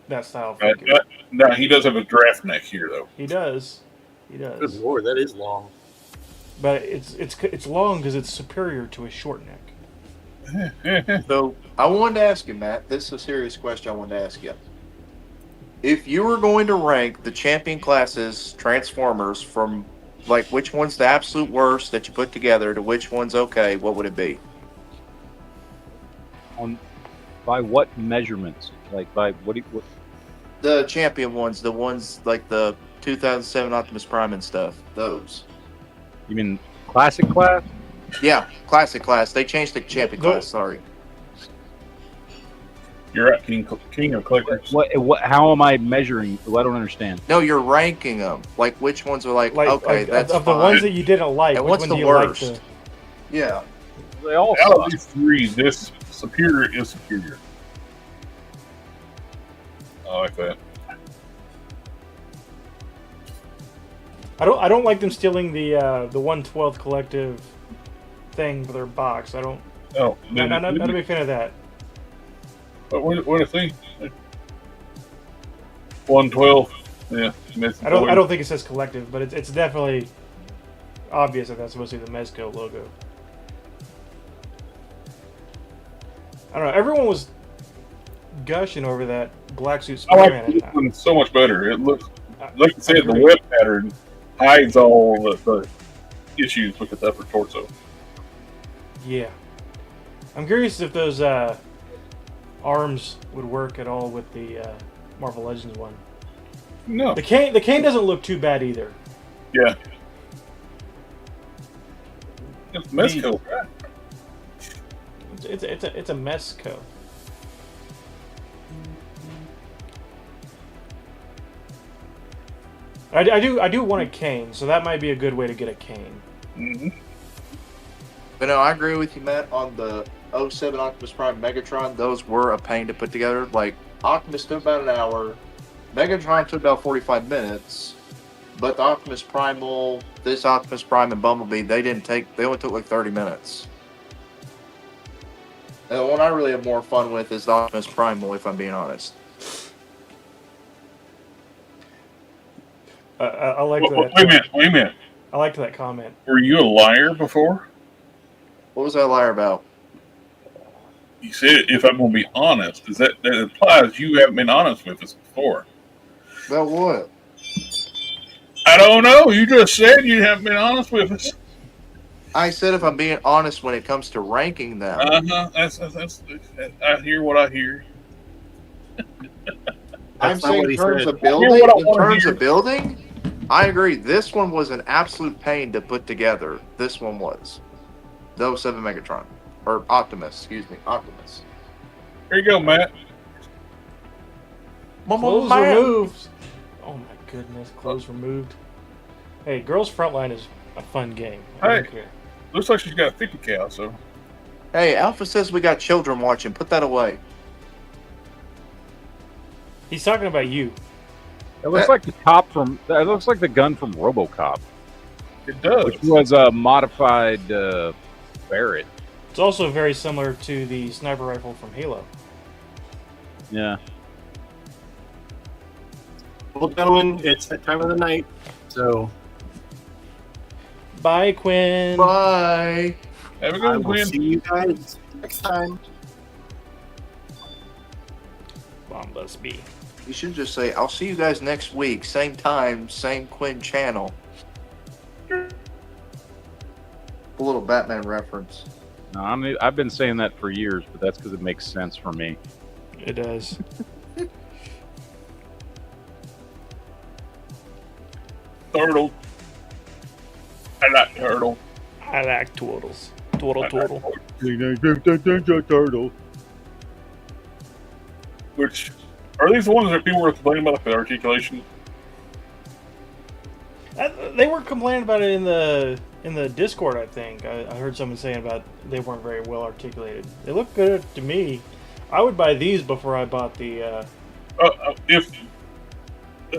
that style figure. Now he does have a draft neck here, though. He does. Good lord, that is long. But it's long because it's superior to a short neck. So I wanted to ask you, Matt. This is a serious question I wanted to ask you. If you were going to rank the champion classes Transformers from like which one's the absolute worst that you put together to which one's okay, what would it be? By what measurements? Like by what? The champion ones, the ones like the 2007 Optimus Prime and stuff. Those. You mean classic class? Yeah, classic class. They changed the champion class. Sorry. You're at King of Collectors. What? How am I measuring? I don't understand. No, you're ranking them. Like which ones are like okay, that's of fine. the ones that you didn't like. And which what's one the do you worst? Like Yeah. They all Out of suck. these three, this superior is superior. I like that. I don't like them stealing the 1/12 collective thing for their box. I don't. Oh, Not a big fan of that. But what a thing. 112. Yeah. I don't think it says collective, but it's definitely obvious that that's supposed to be the Mezco logo. I don't know. Everyone was gushing over that black suit I Spider-Man. like this one so much better. It looks, like you said, the agree. web pattern hides all the issues with its upper torso. Yeah. I'm curious if those arms would work at all with the Marvel Legends one. No. The cane doesn't look too bad either. Yeah. It's Mezco, right? It's a Mezco. I do want a cane, so that might be a good way to get a cane. Mm-hmm. But no, I agree with you, Matt, on the 07 Optimus Prime Megatron. Those were a pain to put together. Like, Optimus took about an hour. Megatron took about 45 minutes. But the Optimus Primal, this Optimus Prime and Bumblebee, they only took like 30 minutes. And the one I really have more fun with is the Optimus Primal, if I'm being honest. I like Wait that. a minute. I liked that comment. Were you a liar before? What was that liar about? You said, if I'm going to be honest, that implies you haven't been honest with us before. About what? I don't know. You just said you haven't been honest with us. I said if I'm being honest when it comes to ranking them. That's I hear what I hear. I'm That's not saying what in he terms said. of building, Hear what I in wanna terms hear. of building, I agree. This one was an absolute pain to put together. This one was. The 07 Megatron. Or Optimus, excuse me. Optimus. Here you go, Matt. Clothes removed. Oh my goodness, clothes removed. Hey, Girls Frontline is a fun game. I don't Hey. care. Looks like she's got a 50 cal, so. Hey, Alpha says we got children watching. Put that away. He's talking about you. It looks like the cop from. That looks like the gun from RoboCop, It does. which was a modified Barrett. It's also very similar to the sniper rifle from Halo. Yeah. Well, gentlemen, it's that time of the night, so Bye, Quinn. Bye. Have a I good will win. see you guys next time. Bombus B. You should just say, I'll see you guys next week. Same time, same Quinn channel. A little Batman reference. No, I've been saying that for years, but that's because it makes sense for me. It does. Turtle. I like turtle. I like turtles. Turtle. Turtle. Which Are these the ones that people were complaining about, like the articulation? They were complaining about it in the Discord. I think I heard someone saying about they weren't very well articulated. They look good to me. I would buy these before I bought the. If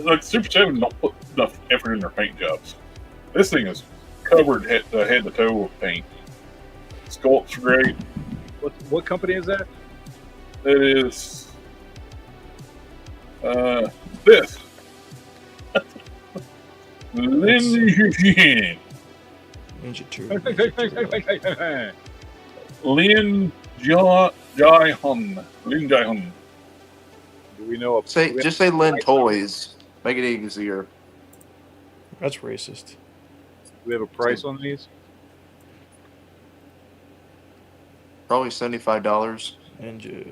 like Super 7 don't put enough effort in their paint jobs. This thing is covered head to toe with paint. Sculpt's great. What company is that? It is this. Lin Ninja Two. Lin Jai Hun. Lin Jai Hun. Do we know? Just say Lynn Toys. Make it easier. That's racist. Do we have a price on these? Probably $75. Ninja.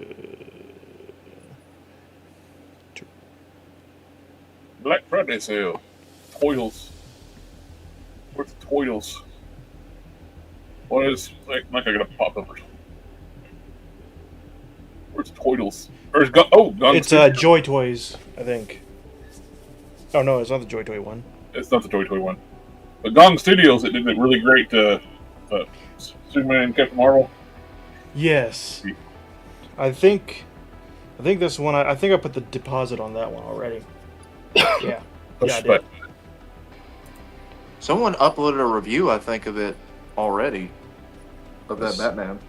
Black Friday sale. Toils. Where's the Toils? What is like I gotta pop up or something. Where's Toils? There's Gong It's Studio. Joy Toys, I think. Oh no, it's not the Joy Toy one. It's not the Toy Toy one. But Gong Studios, it did a really great Superman and Captain Marvel. Yes. I think this one. I think I put the deposit on that one already. Yeah. Yeah, I did. Someone uploaded a review, I think, of it already. Of that Batman.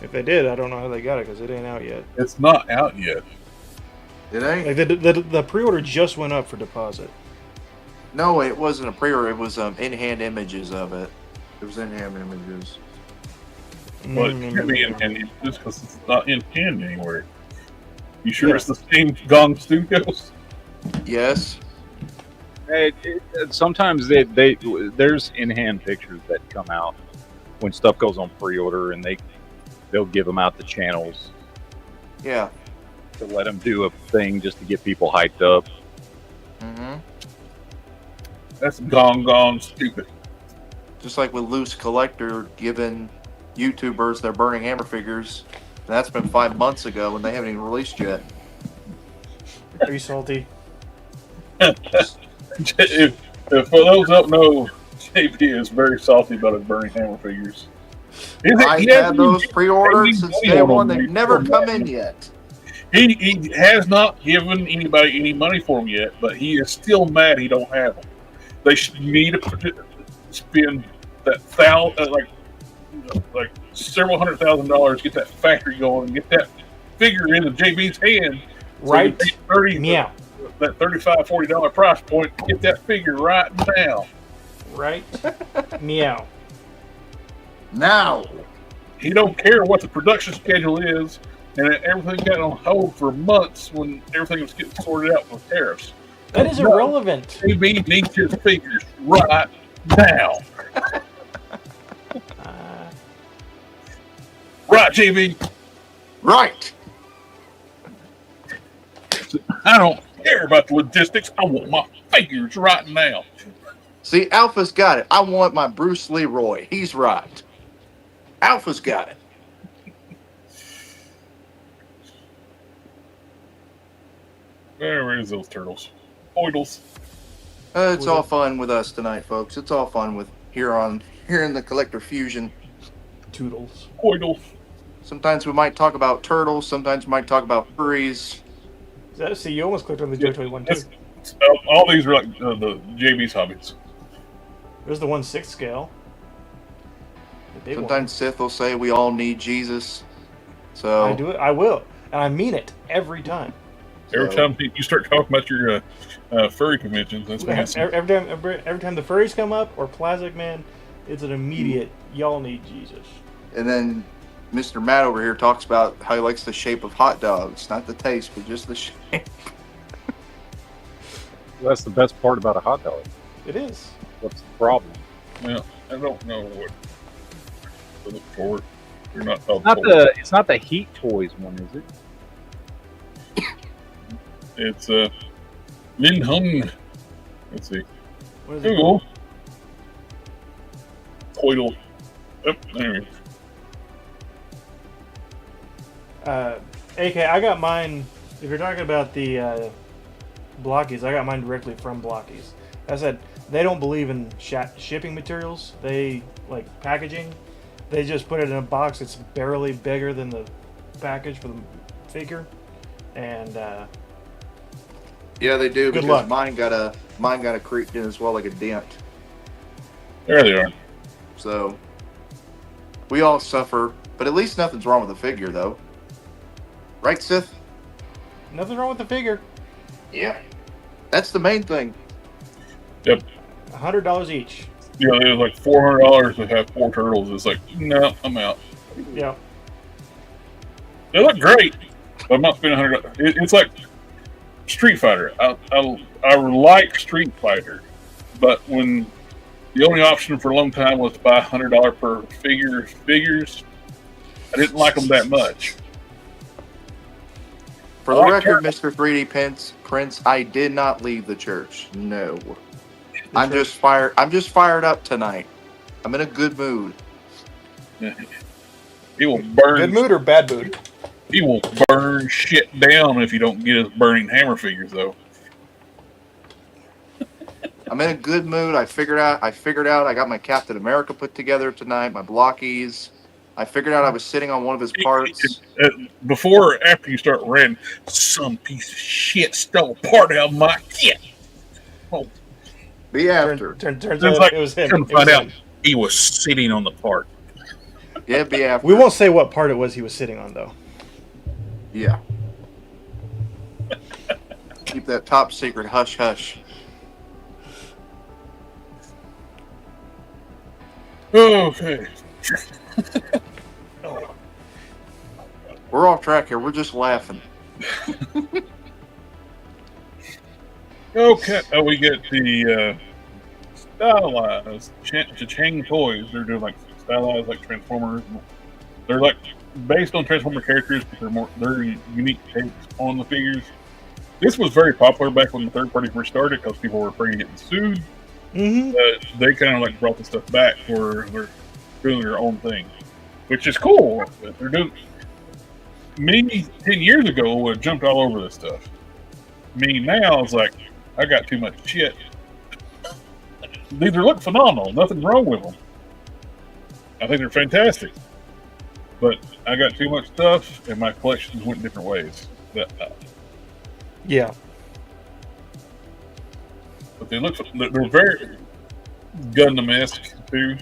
If they did, I don't know how they got it because it ain't out yet. It's not out yet. It ain't? Like the pre-order just went up for deposit. No, it wasn't a pre-order. It was in-hand images of it. It was in-hand images. Well, it can't be in hand just because it's not in hand anywhere. You sure it's the same Gong Studios? Yes. Sometimes there's in-hand pictures that come out when stuff goes on pre-order, and they'll give them out the channels. Yeah. To let them do a thing just to get people hyped up. Mm-hmm. That's Gong stupid. Just like with Loose Collector giving YouTubers their Burning Hammer figures. That's been 5 months ago and they haven't even released yet. Are you salty? If for those that don't know, JP is very salty about his Burning Hammer figures. I had those pre-ordered since day one. They've never come in yet. He has not given anybody any money for them yet, but he is still mad he don't have them. They should need to spend that like several $100,000, get that factory going, and get that figure into JB's hand. Right. So Meow. That $35, $40 price point. Get that figure right now. Right. Meow. Now. He don't care what the production schedule is, and everything got on hold for months when everything was getting sorted out with tariffs. That is irrelevant. JB needs his figures right now. Right, JB. Right. I don't care about the logistics. I want my figures right now. See, Alpha's got it. I want my Bruce Leroy. He's right. Alpha's got it. Where is those turtles? Oidles. It's all fun with us tonight, folks. It's all fun with here in the Collector Fusion. Toodles. Oidles. Sometimes we might talk about turtles. Sometimes we might talk about furries. See, you almost clicked on the Joy Toy one too. All these are like the JB's hobbies. There's the 1/6 scale. The big Sometimes Sith will say we all need Jesus. So one. I do it. I will, and I mean it every time. Every time you start talking about your furry conventions, that's when Every time the furries come up or Plastic Man, it's an immediate y'all need Jesus. And then Mr. Matt over here talks about how he likes the shape of hot dogs, not the taste, but just the shape. That's the best part about a hot dog. It is. What's the problem? Yeah, I don't know what to look for. You're not called It's not the Heat Toys one, is it? It's Lin Hung. Let's see. What is There it? we go. Coidal. Yep, there it is. AK, I got mine If you're talking about the Blockies, I got mine directly from Blockies. I said they don't believe in shipping materials. They like packaging. They just put it in a box that's barely bigger than the package for the figure, and Yeah, they do, Good because luck. mine got a creaked in as well, like a dent. There they are. So we all suffer, but at least nothing's wrong with the figure, though. Right, Sith? nothing wrong with the figure. Yeah. That's the main thing. Yep. $100 each. Yeah, it was like $400 to have 4 turtles. It's like, no, I'm out. Yeah. They look great, but I'm not spending $100. It's like Street Fighter. I like Street Fighter, but when the only option for a long time was to buy $100 per figures, I didn't like them that much. For the record, Mr. 3D Prince, I did not leave the church. No. I'm just fired up tonight. I'm in a good mood. He will burn. Good mood or bad mood? He will burn shit down if you don't get his burning hammer figures, though. I'm in a good mood. I figured out I got my Captain America put together tonight, my Blockies. I figured out I was sitting on one of his parts. Before or after you start ranting, some piece of shit stole part out of my kit. Oh, Be after. Turns it's out like, it was him. couldn't It was find out him. he was sitting on the part. Yeah, be after. We won't say what part it was he was sitting on, though. Yeah. Keep that top secret hush hush. Okay. We're off track here. We're just laughing. Okay. Oh, we get the stylized Chang toys. They're doing like stylized like Transformers. They're like based on Transformer characters, but they're unique takes on the figures. This was very popular back when the third party first started because people were afraid of getting sued. Mm-hmm. They kind of like brought the stuff back where they're doing their own thing, which is cool. They're doing. Me 10 years ago would have jumped all over this stuff. Me now is like, I got too much shit. These look phenomenal. Nothing's wrong with them. I think they're fantastic. But I got too much stuff, and my collections went different ways. Yeah. But they're very Gundam-esque too,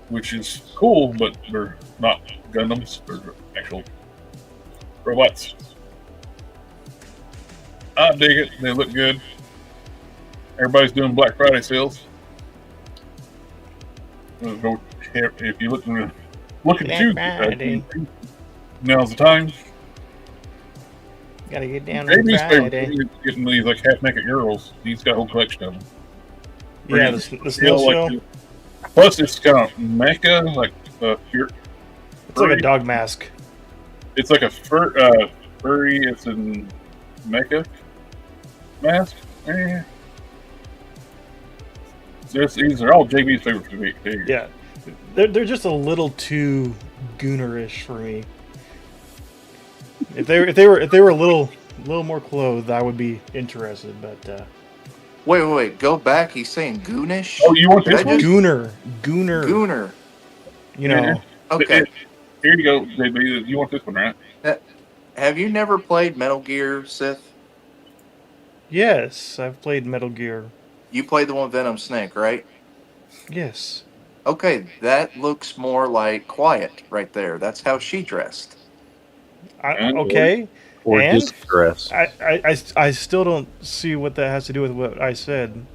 which is cool. But they're not Gundams; they're actual robots. I dig it. They look good. Everybody's doing Black Friday sales. If you look at you, now's the time. Gotta get down on JB's favorite Friday. thing is getting these like half-naked girls. He's got a whole collection of them. Yeah, the snow show. Plus, it's kind of mecha, like It's like a dog mask. It's like a furry. It's in mecha mask. These are all JB's favorite figures. Yeah, they're just a little too goonerish for me. If they were a little more clothed, I would be interested. But Wait. Go back. He's saying goonish. Oh, you want this one? Gooner. You know. Yeah. Okay. Here you go, JB. You want this one, right? Have you never played Metal Gear, Sith? Yes, I've played Metal Gear. You played the one with Venom Snake, right? Yes. Okay, that looks more like Quiet right there. That's how she dressed. Okay. Or And distress. I still don't see what that has to do with what I said.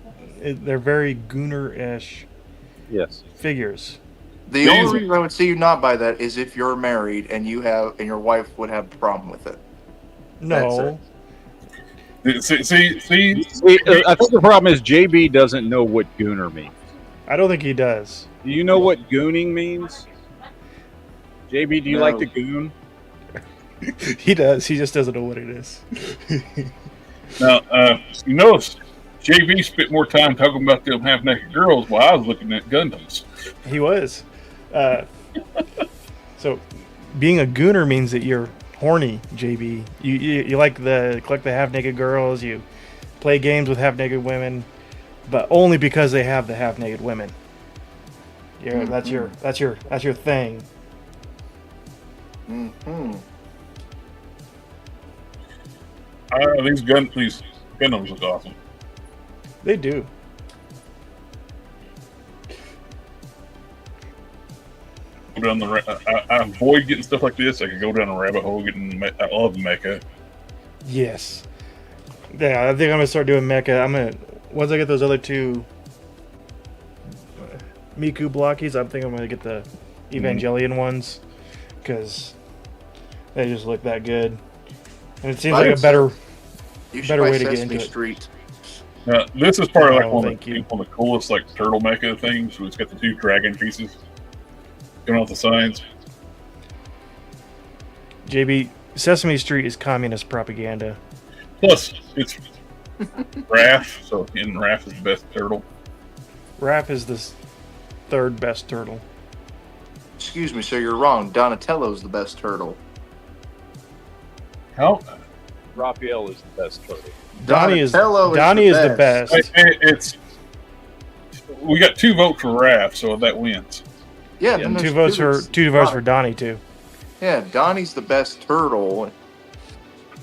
They're very Gooner-ish Yes. figures. The only reason I would see you not buy that is if you're married and your wife would have a problem with it. No. See, I think the problem is JB doesn't know what gooner means. I don't think he does. Do you know what gooning means? JB, do you No. like to goon? He does. He just doesn't know what it is. now, you notice JB spent more time talking about them half-naked girls while I was looking at Gundams. He was. So, being a gooner means that you're horny, JB. You like collect the half-naked girls. You play games with half-naked women, but only because they have the half-naked women. Yeah, that's your thing. Mm-hmm. These Gundams look awesome. They do. Go down I avoid getting stuff like this. I could go down a rabbit hole getting. I love mecha. Yes. Yeah, I think I'm gonna start doing mecha. Once I get those other two Miku blockies, I think I'm gonna get the Evangelion ones because they just look that good, and it seems like a better way to get into Street. This is probably like Oh, one thank you. of the coolest like turtle mecha things. It's got the two dragon pieces coming off the sides. JB, Sesame Street is communist propaganda. Plus, it's Raph, so and Raph is the best turtle. Raph is the third best turtle. Excuse me, sir, you're wrong. Donatello's the best turtle. How? Raphael is the best turtle. Donnie is Donatello the best. It's we got 2 votes for Raph, so that wins. Yeah, And two votes for Donnie too. Yeah, Donnie's the best turtle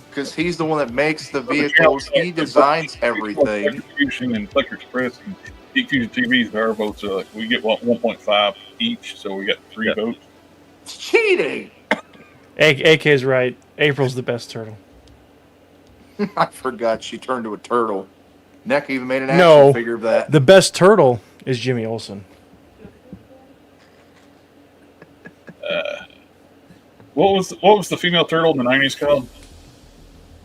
because he's the one that makes the vehicles. He designs everything. Distribution and Flickr Express and GeekFusionTV, our votes are we get 1.5 each, so we got 3 votes. It's cheating. AK's right. April's the best turtle. I forgot she turned to a turtle. NECA even made an action figure of that. The best turtle is Jimmy Olsen. What was the female turtle in the 90s called?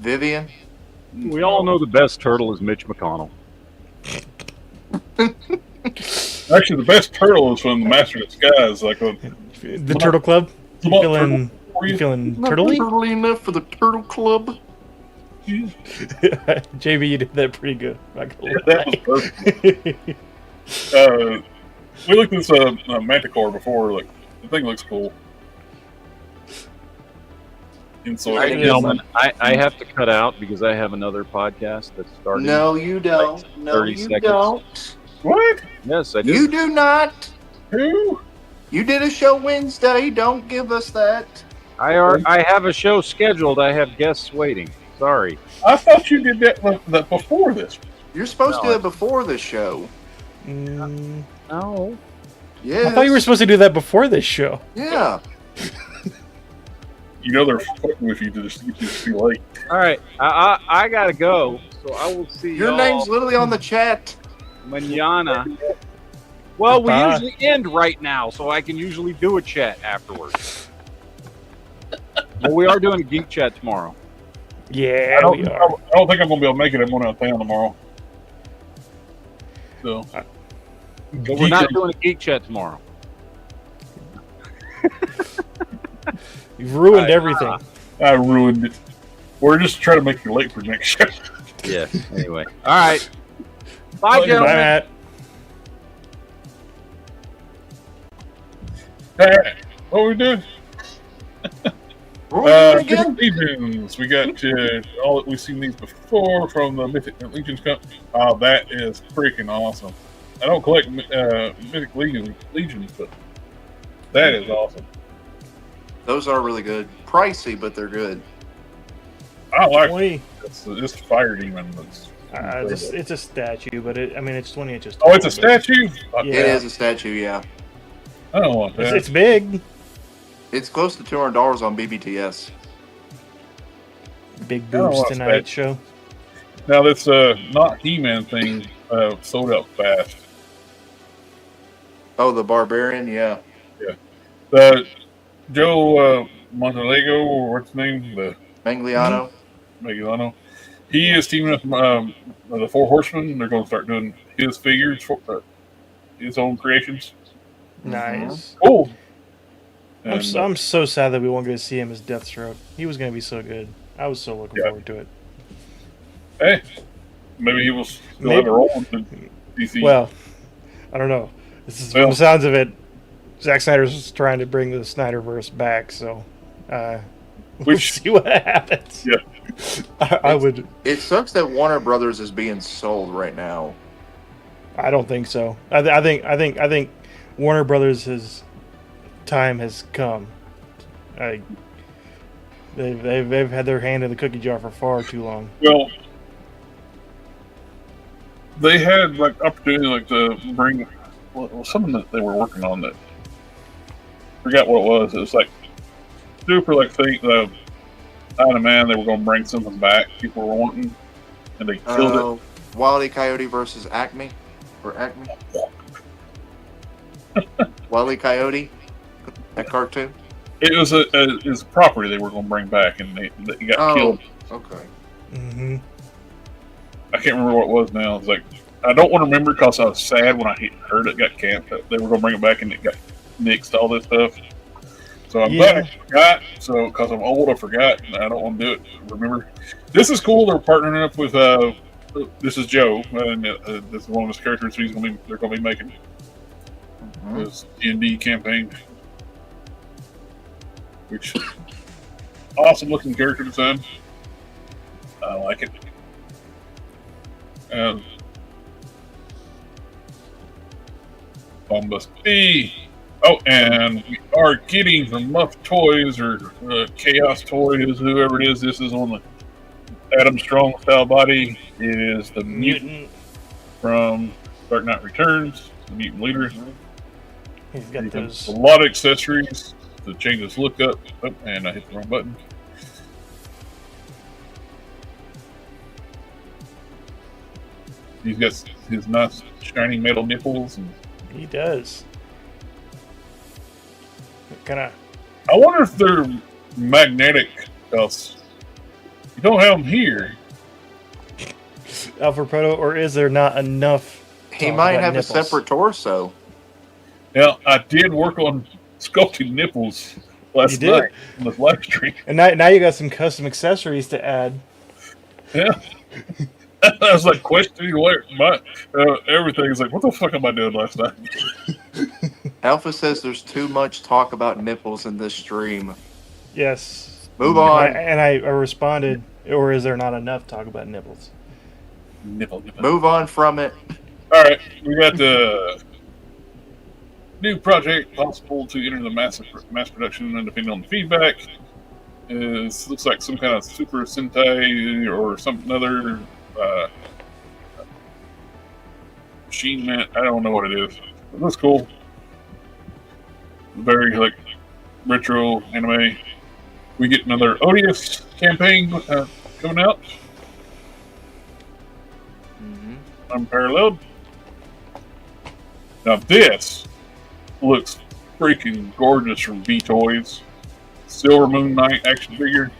Vivian. We all know the best turtle is Mitch McConnell. Actually, the best turtle is from the Master of Disguise, like The Turtle Club. You feeling Not turtley? turtley enough for the turtle club. JB, you did that pretty good. Not gonna That lie. was perfect. We looked at this Manticore before. Like the thing looks cool. And so, Gentlemen, I have to cut out because I have another podcast that's starting. No, you don't. No, 30 you seconds. don't. what? Yes, I do. You do not. Who? You did a show Wednesday. Don't give us that. I have a show scheduled. I have guests waiting. Sorry. I thought you did that before this. You're supposed to No, do it before the show. No. Yeah. I thought you were supposed to do that before this show. Yeah. You know they're fucking with you to just get this too late. All right. I gotta go. So I will see Your y'all name's literally on the chat. manana. Well, we Bye. usually end right now, so I can usually do a chat afterwards. Well, we are doing a geek chat tomorrow. Yeah, I don't we are. think I'm gonna be able to make it. I'm going out of town tomorrow. So, But we're not doing a geek chat tomorrow. You've ruined everything. I ruined it. We're just trying to make you late for next show. Yes. Anyway. All right. Bye, Bye, gentlemen. Bye, Matt. Alright, what are we doing? What were we doing Mythic again? Legions. We got we've seen these before from the Mythic Legions company. Oh, that is freaking awesome. I don't collect Mythic Legions, but that is awesome. Those are really good. Pricey, but they're good. I like 20. this fire demon. That's It's a statue, but it's 20 inches. oh, it's a tall, but statue. Yeah. It is a statue, yeah. I don't want that. It's big. It's close to $200 on BBTS. Big don't boobs want tonight that. show. Now this not He-Man thing sold out fast. Oh, the Barbarian, yeah. The Joe Montalego, or what's his name? The Mangliano. Megilano. He is teaming up the Four Horsemen. They're going to start doing his figures for his own creations. Nice. Cool. I'm And, so sad that we won't get to see him as Deathstroke. He was going to be so good. I was so looking Yeah. forward to it. hey, maybe he will still Maybe. have a role in the DC. Well, I don't know. This is from Well- the sounds of it. Zack Snyder's trying to bring the Snyderverse back, so We'll see what happens. Yeah. I would. It sucks that Warner Brothers is being sold right now. I don't think so. I think Warner Brothers' time has come. They've had their hand in the cookie jar for far too long. Well, they had like opportunity like to bring something that they were working on that forgot what it was. It was like super like Iron Man. They were going to bring something back. People were wanting, and they killed it. Wile E. Coyote versus Acme, or Acme. Wile E. Coyote, that cartoon. It was a property they were going to bring back, and they got killed. Okay. Mm-hmm. I can't remember what it was now. It's like I don't want to remember because I was sad when I heard it got canceled. They were going to bring it back, and it got nixed. All this stuff. So I'm glad I forgot. So because I'm old, I forgot, and I don't want to do it. Remember, this is cool. They're partnering up with. This is Joe, and this is one of his characters. They're going to be making this D&D campaign. Which awesome looking character design. I like it. Bombus B. Oh, and we are getting from Muff Toys or Chaos Toys, whoever it is. This is on the Adam Strong style body. It is the mutant from Dark Knight Returns, the mutant leader. He's got those. A lot of accessories to change his look up. Oh, and I hit the wrong button. He's got his nice shiny metal nipples. And he does. Kind of. I wonder if they're magnetic. Because you don't have them here. Alpha Proto, or is there not enough? He might have nipples. A separate torso. Now, I did work on sculpting nipples last night on this live stream. And now you got some custom accessories to add. Yeah. I was like questioning what my everything. Is like, what the fuck am I doing last night? Alpha says there's too much talk about nipples in this stream. Yes. Move on. And I responded, or is there not enough talk about nipples? Nipple. Move on from it. All right, we got the new project possible to enter the mass production, and depending on the feedback, looks like some kind of Super Sentai or some other machine man. I don't know what it is. It looks cool. Very like retro anime. We get another Odious campaign coming out. Unparalleled. Now this looks freaking gorgeous from V-Toys. Silver Moon Knight action figure.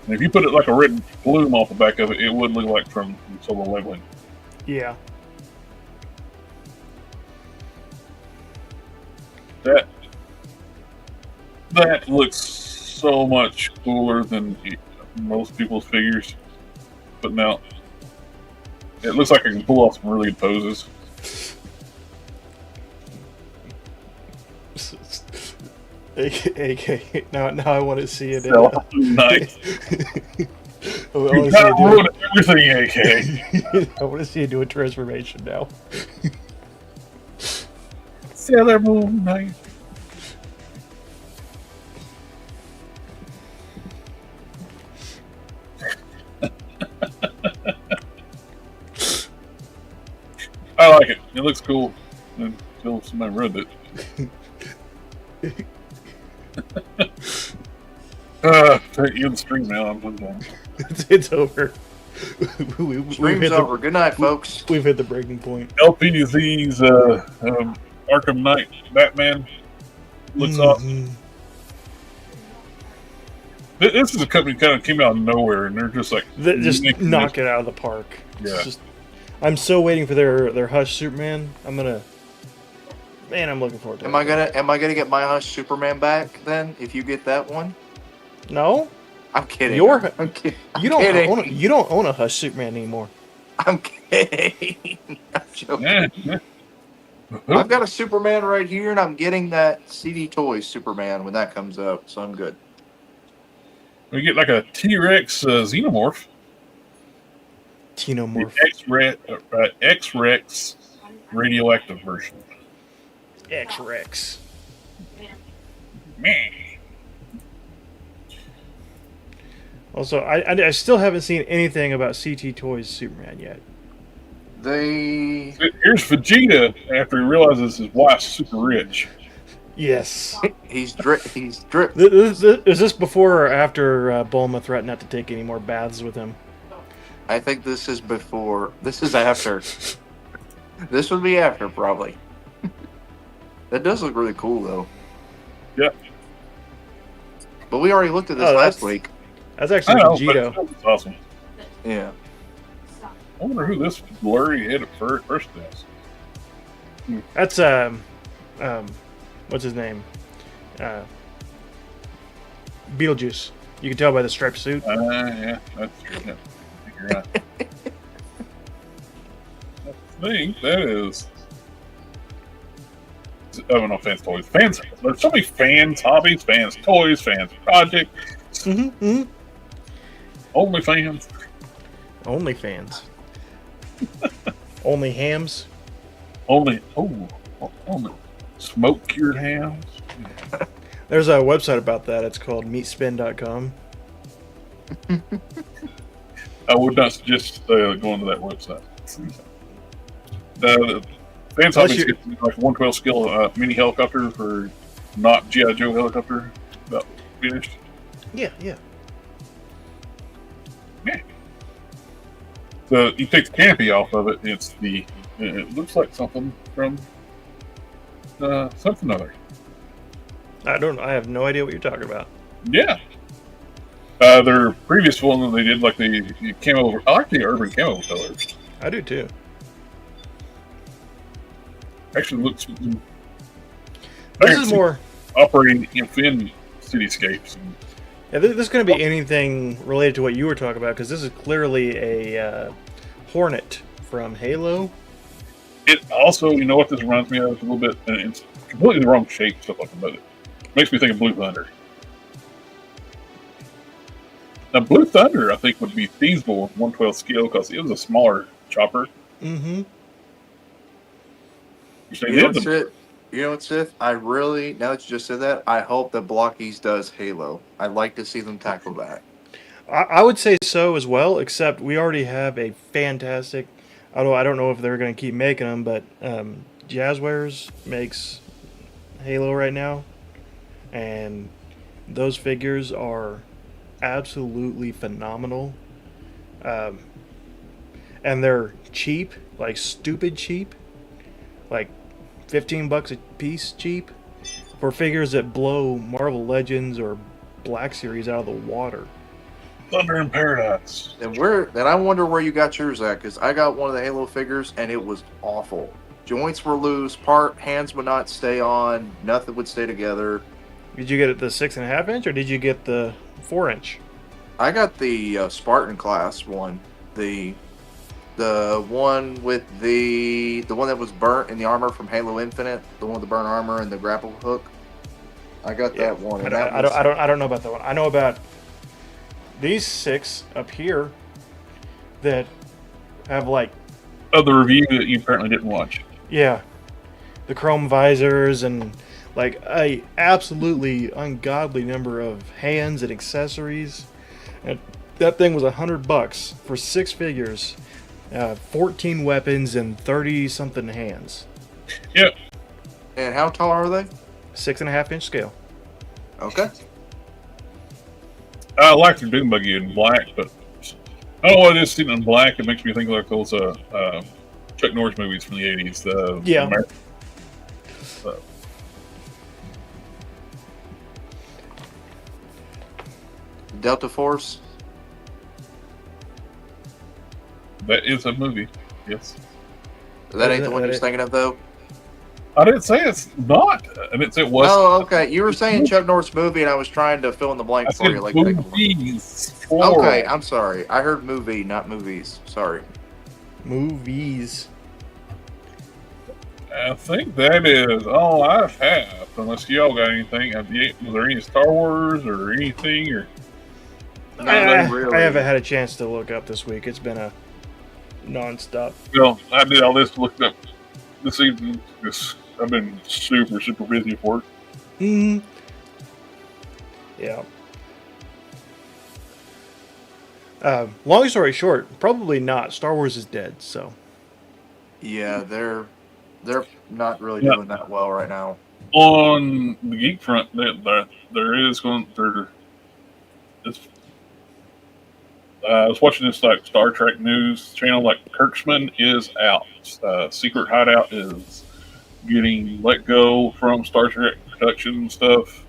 And if you put it like a red bloom off the back of it, it would look like from Solo Leveling. Yeah. That looks so much cooler than most people's figures. But now, it looks like I can pull off some really good poses. AK, now I want to see it. Nice. You gotta ruin everything, AK. I want to see it do a transformation now. Sailor Moon Knight. I like it. It looks cool. Until somebody ruined it. You're in the stream now. I'm done. It's over. Stream's over. Good night, folks. We've hit the breaking point. LPDZ's Arkham Knight Batman looks awesome. This is a company that kind of came out of nowhere, and they're just like just knock it out of the park. Yeah. I'm so waiting for their Hush Superman. I'm looking forward to it. Am I gonna get my Hush Superman back then if you get that one? No. I'm kidding. You don't own a Hush Superman anymore. I'm kidding. I'm joking. Yeah. I've got a Superman right here, and I'm getting that CD Toys Superman when that comes out, so I'm good. We get like a T-Rex xenomorph. Tenomorph. The X-Rex radioactive version. X-Rex. Man. Also, I still haven't seen anything about CT Toys Superman yet. Here's Vegeta after he realizes his wife's super rich. Yes. He's drip. He's drip. Is this before or after Bulma threatened not to take any more baths with him? I think this is before. This is after. This would be after, probably. That does look really cool, though. Yeah. But we already looked at this last week. That's actually Vegito. That's awesome. Yeah. I wonder who this blurry head first is. That's what's his name? Beetlejuice. You can tell by the striped suit. Yeah, that's true. Yeah. You're right. I think that is. Oh no, fans toys. Fans. There's so many fans hobbies, fans toys, fans projects. Only fans. Only fans. Only hams. Only smoke cured hams. There's a website about that. It's called meatspin.com. I would not suggest going to that website. The fans hobbies get like 112 scale mini helicopter for not G.I. Joe helicopter about finished. Yeah. So you take the canopy off of it, and it looks like something from something other. I have no idea what you're talking about. Yeah. Their previous one, they did like the camo. I like the urban camo colors. I do too. Actually, looks. This is more operating within cityscapes. Yeah, this is going to be anything related to what you were talking about, because this is clearly a Hornet from Halo. It also, you know what this reminds me of a little bit? And it's completely the wrong shape, stuff like that, but it makes me think of Blue Thunder. Now, Blue Thunder, I think, would be feasible with 112 scale because it was a smaller chopper. Mm-hmm. You know what, Sith? I really, now that you just said that, I hope that Blockies does Halo. I'd like to see them tackle that. I would say so as well, except we already have a fantastic, although I don't know if they're going to keep making them, but Jazzwares makes Halo right now, and those figures are absolutely phenomenal. And they're cheap, like stupid cheap, like $15 a piece cheap for figures that blow Marvel Legends or Black Series out of the water. Thunder in Paradise. And I wonder where you got yours at, because I got one of the Halo figures and it was awful. Joints were loose, hands would not stay on, nothing would stay together. Did you get it the 6.5 inch or did you get the 4 inch? I got the Spartan class one, the one with the one that was burnt in the armor from Halo Infinite, the one with the burnt armor and the grapple hook. I got that one. I don't know about that one. I know about these 6 up here that have like the review that you apparently didn't watch. Yeah, the chrome visors and like a absolutely ungodly number of hands and accessories. And that thing was $100 for 6 figures. 14 weapons and 30 something hands. Yep. And how tall are they? 6.5 inch scale. Okay. I like the Doom Buggy in black, but I don't know what it is sitting in black. It makes me think like those Chuck Norris movies from the 80s. Yeah. Delta Force. That is a movie, yes. That ain't the one you're thinking of, though? I didn't say it's not. I didn't say it was. Oh, okay. You were saying Chuck Norris movie, and I was trying to fill in the blank for you. Like movies. Okay, I'm sorry. I heard movie, not movies. Sorry. Movies. I think that is all I have. Unless y'all got anything. Was there any Star Wars or anything? Or I really. haven't had a chance to look up this week. It's been a non-stop. well, I did all this to look up this evening. I've been super busy for work. Hmm. Yeah. Long story short, probably not. Star Wars is dead. So. Yeah, they're not really Yeah. doing that well right now. On the geek front, I was watching this like Star Trek news channel. Like Kirkman is out. Secret Hideout is getting let go from Star Trek production and stuff.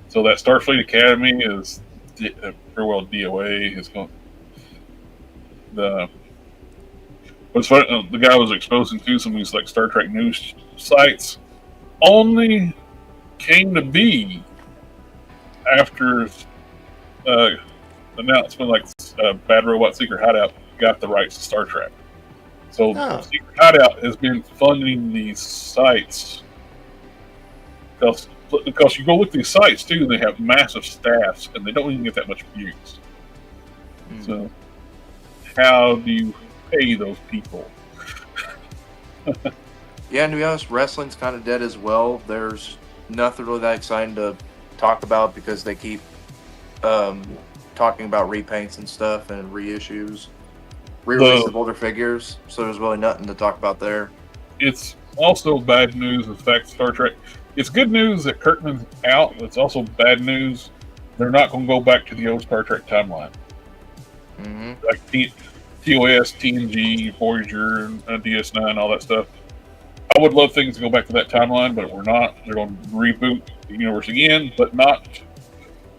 So that Starfleet Academy is very well DOA. Is going what's funny, the guy was exposing to some of these like Star Trek news sites only came to be after announcement like Bad Robot Secret Hideout got the rights to Star Trek. So Secret Hideout has been funding these sites because you go look at these sites too, they have massive staffs and they don't even get that much views. So how do you pay those people? Yeah, and to be honest, wrestling's kind of dead as well. There's nothing really that exciting to talk about because they keep talking about repaints and stuff and reissues, re-release of older figures. So there's really nothing to talk about there. It's also bad news the fact Star Trek. It's good news that Kirkman's out. It's also bad news they're not going to go back to the old Star Trek timeline. Like TOS, TNG, Voyager, and DS9, all that stuff. I would love things to go back to that timeline, but we're not. They're going to reboot the universe again, but not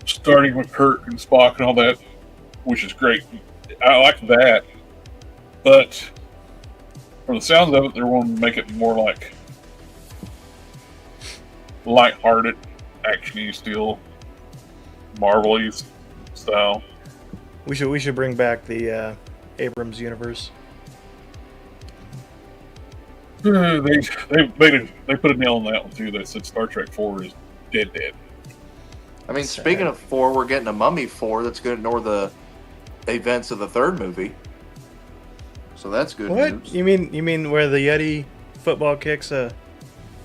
starting with Kirk and Spock and all that, which is great. I like that, but for the sounds of it, they're going to make it more like lighthearted, actiony, still Marvel-y style. We should bring back the Abrams universe. They put a nail on that one too. They said Star Trek 4 is dead. I mean, speaking of 4, we're getting a Mummy 4 that's going to ignore the events of the third movie. So that's good news. You mean where the Yeti football kicks a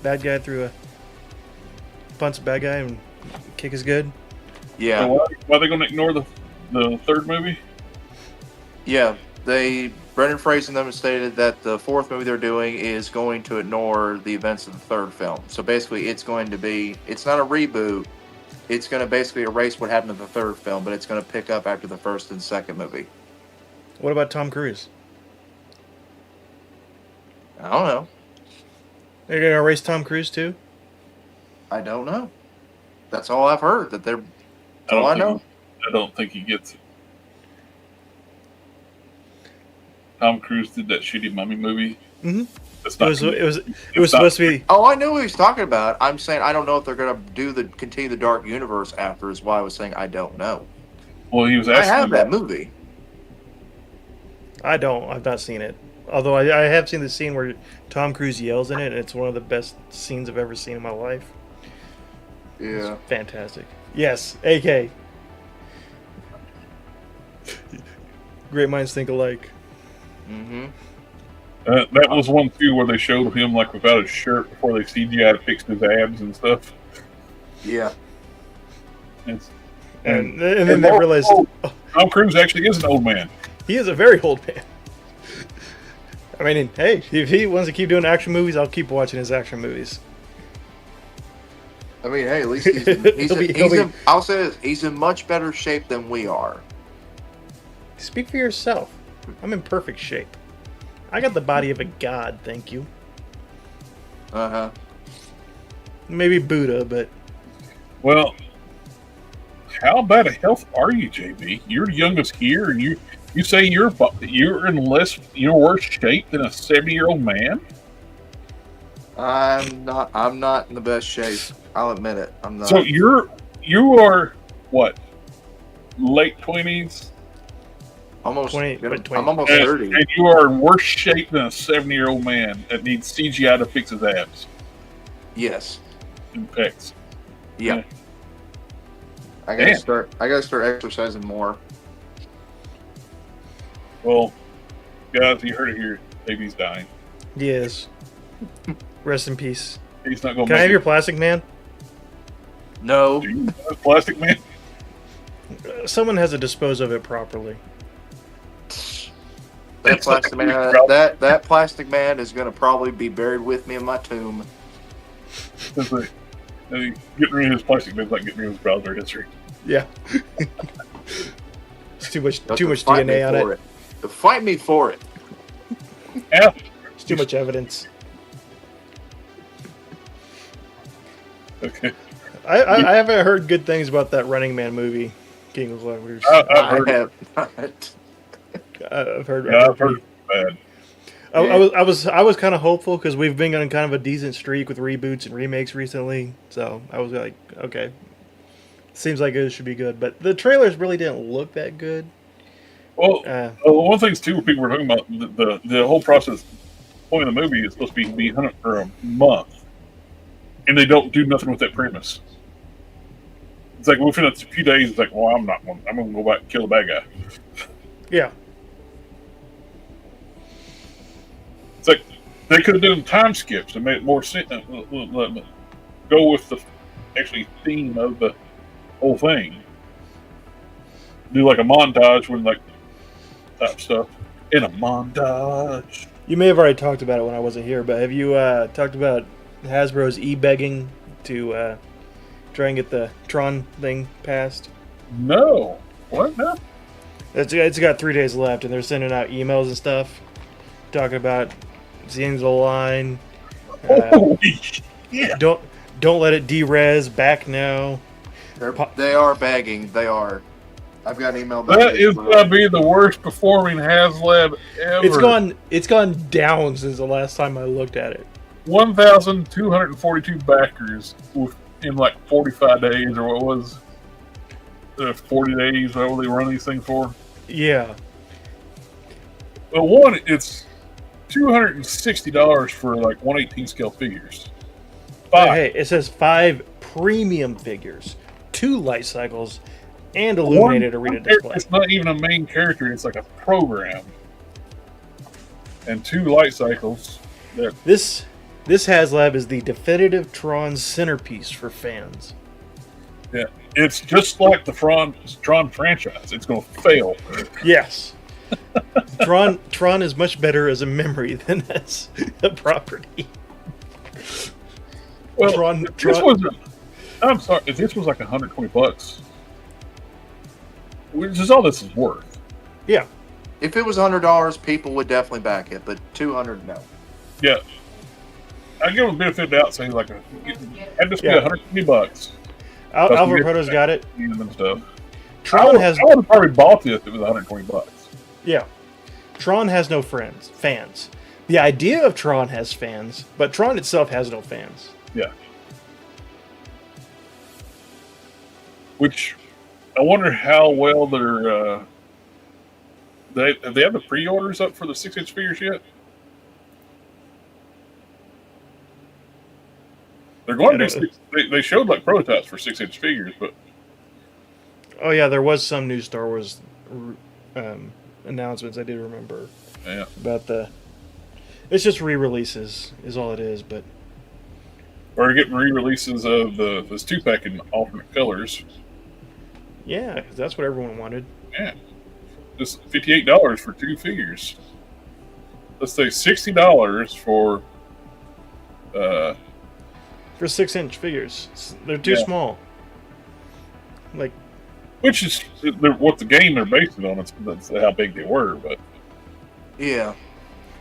bad guy through a punch a bad guy and kick is good? Yeah. So why are they going to ignore the third movie? Yeah, Brendan Fraser and them stated that the fourth movie they're doing is going to ignore the events of the third film. So basically, it's not a reboot. It's going to basically erase what happened in the third film, but it's going to pick up after the first and second movie. What about Tom Cruise? I don't know. They're going to erase Tom Cruise too? I don't know. That's all I've heard. That's all I know. I don't think he gets it. Tom Cruise did that shitty Mummy movie. Mm-hmm. It was supposed to be. Oh, I know what he's talking about. I'm saying I don't know if they're going to continue the Dark Universe after. Is why I was saying I don't know. Well, he was asking. I have that movie. I don't. I've not seen it. Although I have seen the scene where Tom Cruise yells in it, and it's one of the best scenes I've ever seen in my life. Yeah. It's fantastic. Yes, AK. Great minds think alike. Mm-hmm. That was one too where they showed him like without his shirt before they CGI'd fixed his abs and stuff. Yeah. And then they realized Tom Cruise actually is an old man. He is a very old man. I mean, hey, if he wants to keep doing action movies, I'll keep watching his action movies. I mean, hey, at least I'll say this: he's in much better shape than we are. Speak for yourself. I'm in perfect shape. I got the body of a god, thank you. Uh-huh. Maybe Buddha, but... Well, how bad a health are you, JB? You're the youngest here, and you say you're in worse shape than a 70-year-old man? I'm not in the best shape. I'll admit it. I'm not. So you are what? Late 20s? Almost. 20, but 20. I'm almost And, 30. and you are in worse shape than a 70-year-old man that needs CGI to fix his abs Yes. and pecs. Yeah. Yeah. I gotta Damn. start. I gotta start exercising more. Well, guys, you heard it here. Baby's dying. Yes. Rest in peace. He's not going to Can I make have it. your plastic man? No. Do you have Plastic Man? Someone has to dispose of it properly. That It's like plastic a man. huge That plastic man is gonna probably be buried with me in my tomb. It's like, getting rid of his plastic man's like getting rid of his browser history. Yeah. It's too much They'll fight me DNA on for it. They'll fight me for it. Yeah. It's too much evidence. Okay. I haven't heard good things about that Running Man movie, King of Letters. I've I heard. have not. I've heard. Yeah, I've heard bad. I was kind of hopeful because we've been on kind of a decent streak with reboots and remakes recently. So I was like, okay, seems like it should be good. But the trailers really didn't look that good. Well, one of the things too, people were talking about the whole process. Point of the movie is supposed to be hunted for a month, and they don't do nothing with that premise. It's like within a few days, it's like, well, I'm going to go back and kill the bad guy. Yeah. It's like they could have done time skips and made it more sense. Go with the actually theme of the whole thing. Do like a montage with like type stuff in a montage. You may have already talked about it when I wasn't here, but have you talked about Hasbro's e-begging to try and get the Tron thing passed? No, what? No. It's got 3 days left, and they're sending out emails and stuff talking about it's the end of the line. Holy shit! Don't let it derez back now. They are begging. They are. I've got an email back. That is gonna be the worst performing HasLab ever. It's gone down since the last time I looked at it. 1,242 backers in like 45 days, or what was 40 days, whatever they run these things for. Yeah. But one, it's $260 for like 1/18 scale figures. Hey, it says 5 premium figures, 2 light cycles, and illuminated arena display. It's not even a main character; it's like a program, and 2 light cycles. This HasLab is the definitive Tron centerpiece for fans. Yeah, it's just like the Tron franchise. It's going to fail. Yes. Tron is much better as a memory than as a property. Well, I'm sorry, if this was like $120, which is all this is worth. Yeah. If it was $100, people would definitely back it, but $200, no. Yeah, I give them a benefit of the doubt, saying like, I'd just be $120. Alvaro Proto's got it. And stuff. Tron I would have probably bought this if it was $120. Yeah. Tron has no fans. The idea of Tron has fans, but Tron itself has no fans. Yeah. Which I wonder how well they're. Have they have the pre-orders up for the 6-inch figures yet? They're going to be. They showed like prototypes for 6-inch figures, but. Oh yeah, there was some new Star Wars announcements. I did remember. Yeah. About the. It's just re-releases, is all it is, but. Or getting re-releases of this 2-pack in alternate colors. Yeah, because that's what everyone wanted. Yeah. Just $58 for 2 figures. Let's say $60 for. For 6-inch figures, they're too small. Like. Which is what the game they're based it on. That's how big they were, but. Yeah.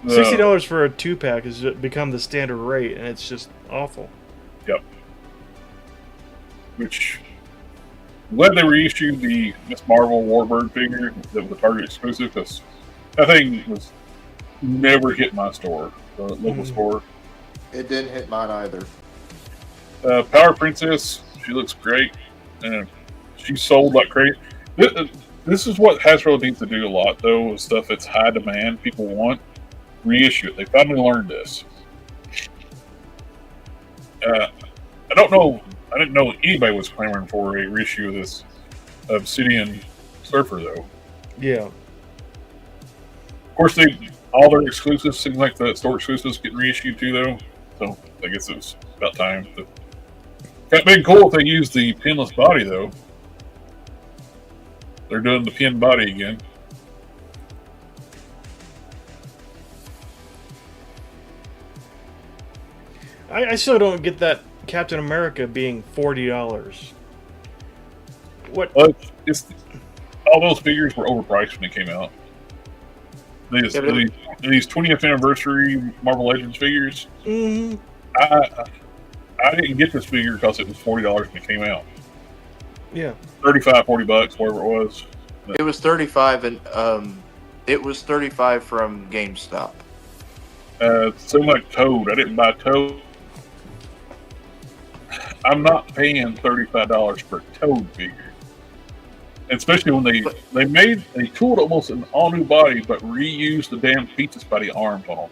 $60 for a 2-pack has become the standard rate, and it's just awful. Yep. Which, I'm glad they reissued the Miss Marvel Warbird figure that was a Target exclusive, because that thing was never hit my store, the local store. It didn't hit mine either. Power Princess, she looks great, and she sold like crazy. This is what Hasbro needs to do a lot, though, with stuff that's high demand, people want, reissue it. They finally learned this. I don't know. I didn't know anybody was clamoring for a reissue of this Obsidian Surfer, though. Yeah. Of course, all their exclusives seem like the store exclusives getting reissued too, though. So I guess it was about time. Got been cool if they used the pinless body, though. They're doing the pin body again. I still don't get that Captain America being $40. What? It's all those figures were overpriced when they came out. These 20th anniversary Marvel Legends figures. Mm-hmm. I didn't get this figure because it was $40 when it came out. Yeah. $35, $40, whatever it was. It was 35, and it was 35 from GameStop. So like Toad. I didn't buy Toad. I'm not paying $35 for a Toad figure. Especially when they tooled almost an all new body, but reused the damn Pizza Spidey arms on them.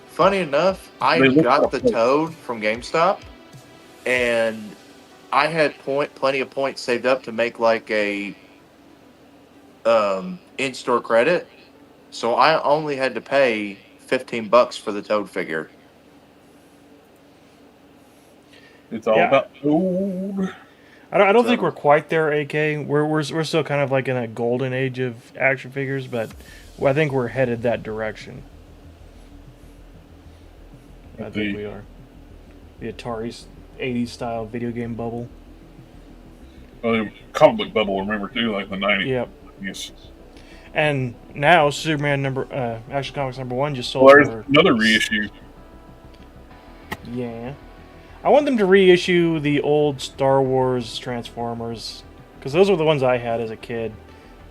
Funny enough, I got the Toad from GameStop, and I had plenty of points saved up to make like a in-store credit, so I only had to pay $15 for the Toad figure. It's all about Toad. I don't think we're quite there, AK. We're still kind of like in a golden age of action figures, but I think we're headed that direction. I think we are. The Atari's 80s style video game bubble. The comic book bubble, remember too, like the 90s. Yep. Yes. And now Superman Action Comics #1 just sold. Well, there's another reissue. Yeah. I want them to reissue the old Star Wars Transformers, because those were the ones I had as a kid.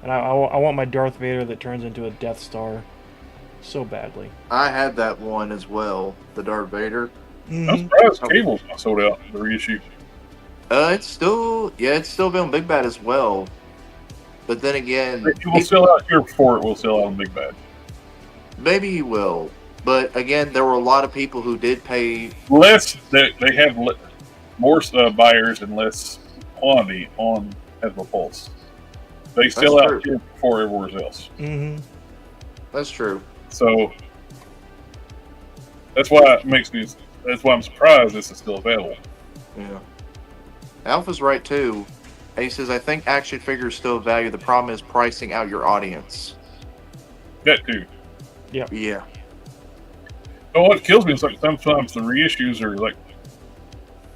And I want my Darth Vader that turns into a Death Star so badly. I had that one as well, the Darth Vader. Mm-hmm. I'm surprised Cable's not sold out, the reissue. It's still been Big Bad as well. But then again, It will sell out here before it will sell out on Big Bad. Maybe he will. But again, there were a lot of people who did pay less. They have more buyers and less quantity on Hasbro Pulse. They sell out here before everywhere else. Mm-hmm. That's true. So that's why it makes me. That's why I'm surprised this is still available. Yeah. Alpha's right too. He says, "I think action figures still value. The problem is pricing out your audience." That too. Yeah. Yeah. But what kills me is like sometimes the reissues are like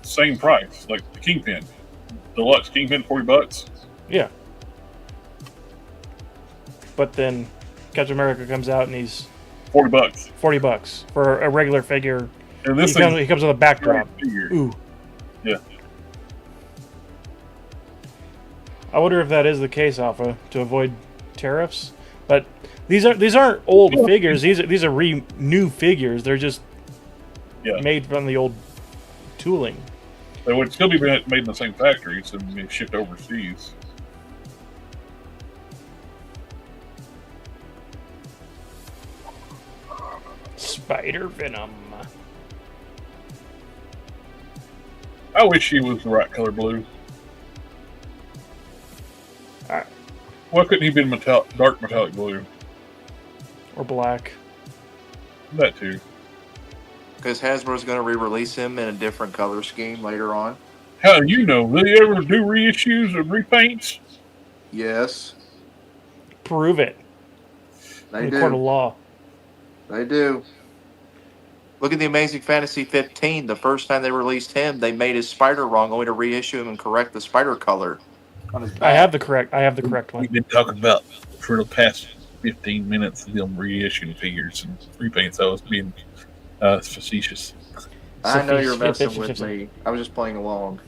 same price, like the Kingpin, Deluxe Kingpin, $40. Yeah. But then Captain America comes out and he's $40. $40 for a regular figure. And this he comes with a backdrop. Ooh. Yeah. I wonder if that is the case, Alpha, to avoid tariffs. But these aren't old figures. These are new figures. They're just made from the old tooling. They would still be made in the same factories and be shipped overseas. Spider Venom. I wish he was the right color blue. Why couldn't he be dark metallic blue? Or black. That too. Because Hasbro's going to re-release him in a different color scheme later on. How do you know? Do they ever do reissues or repaints? Yes. Prove it. They in do. the court of law. They do. Look at the Amazing Fantasy 15. The first time they released him, they made his spider wrong, only to reissue him and correct the spider color on his back. I have the correct one. We've been talking about for the past 15 minutes of them reissuing figures and repaints. I was being facetious. I know you're messing with me. I was just playing along.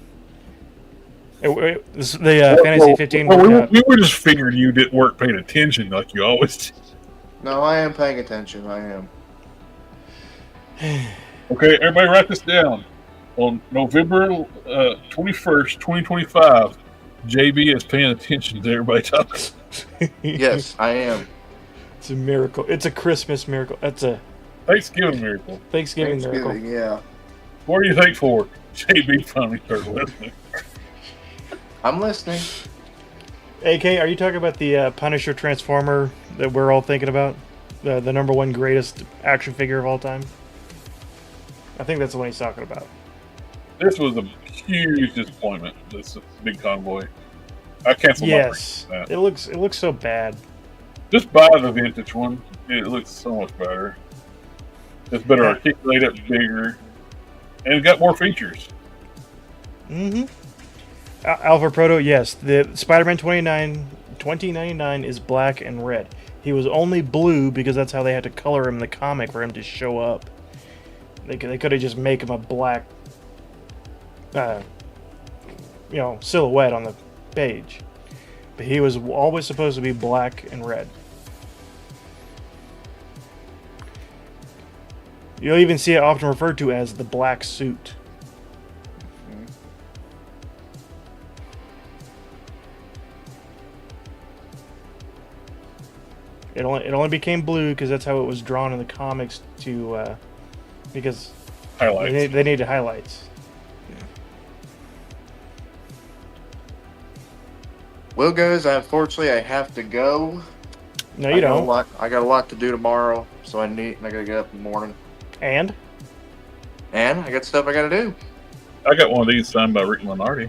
The Fantasy 15. We were just figuring you didn't work paying attention like you always do. No, I am paying attention. I am. Okay, everybody write this down. On November 21st, 2025, JB is paying attention to everybody talking. Yes, I am. It's a miracle. It's a Christmas miracle. That's a Thanksgiving miracle. Thanksgiving miracle. Thanksgiving, yeah. What are you thankful for? JB finally started listening. I'm listening. AK, are you talking about the Punisher Transformer that we're all thinking about? The number one greatest action figure of all time? I think that's the one he's talking about. This was a huge disappointment. This big convoy. I canceled Yes. my that. It looks so bad. Just buy the vintage one. It looks so much better. It's better articulated, bigger, and it got more features. Mm-hmm. Alpha Proto, yes. The Spider-Man 2099 is black and red. He was only blue because that's how they had to color him in the comic for him to show up. They could have just make him a black, silhouette on the page. But he was always supposed to be black and red. You'll even see it often referred to as the black suit. It only became blue because that's how it was drawn in the comics because Highlights. they needed highlights. Well, guys, unfortunately, I have to go. No, you don't. I got a lot to do tomorrow, so I gotta get up in the morning. And I got stuff I gotta do. I got one of these signed by Rick Minardi.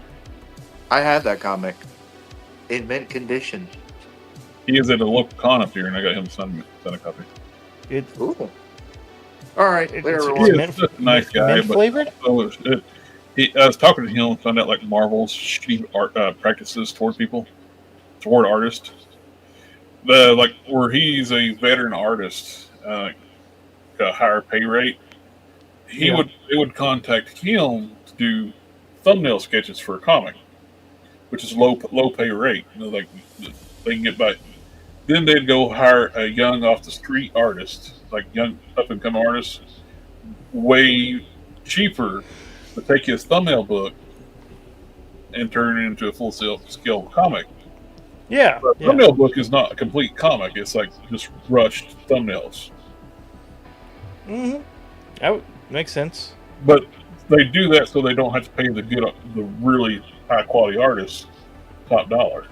I had that comic in mint condition. He is at a local con up here, and I got him to sign a copy. Ooh. All right, later, it's He everyone. is just a nice guy, mint but flavored. I was talking to him and found out like Marvel's shitty art practices toward artists. Where he's a veteran artist, got a higher pay rate. They would contact him to do thumbnail sketches for a comic, which is low pay rate. Like they can get by. Then they'd go hire a young off the street artist, like young up and coming artist, way cheaper to take his thumbnail book and turn it into a full scale comic. Yeah. But thumbnail book is not a complete comic. It's like just rushed thumbnails. Mm-hmm. That makes sense. But they do that so they don't have to pay the really high quality artists top dollar.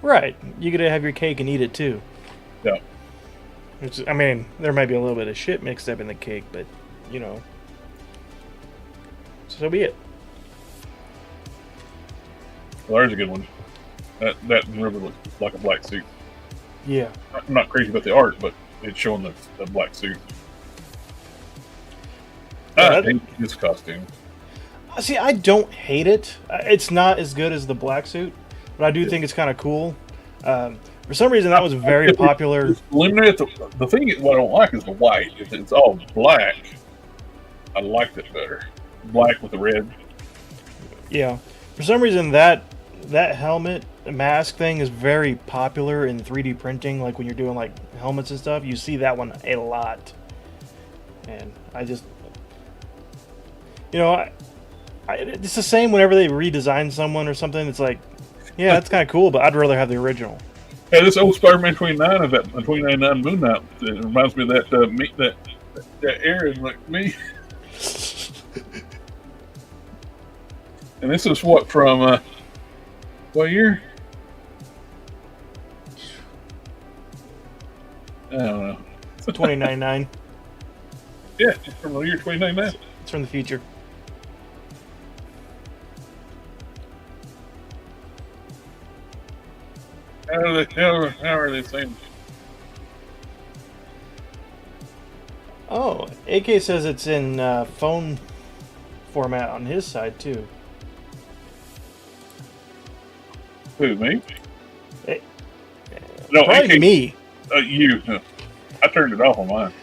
Right. You gotta have your cake and eat it too. Yeah. I mean, there might be a little bit of shit mixed up in the cake, but so be it. Well, there's a good one. That really looks like a black suit. Yeah. I'm not crazy about the art, but it's showing the black suit. I hate his costume. See, I don't hate it. It's not as good as the black suit, but I do think it's kind of cool. For some reason, that was very popular. Eliminate the thing. What I don't like is the white. If it's all black, I liked it better. Black with the red. Yeah. For some reason, that helmet mask thing is very popular in 3D printing. Like when you're doing like helmets and stuff, you see that one a lot. And I just, it's the same whenever they redesign someone or something. It's like, yeah, that's kind of cool, but I'd rather have the original. Hey, this old Spider-Man 29 of that 2099 Moon Knight. It reminds me of that Aaron like me. And this is what from what year? I don't know. 2099. Yeah, it's from the year 2099. It's from the future. How are they saying? Oh, AK says it's in phone format on his side too. Who, me? Probably me. You. I turned it off on mine.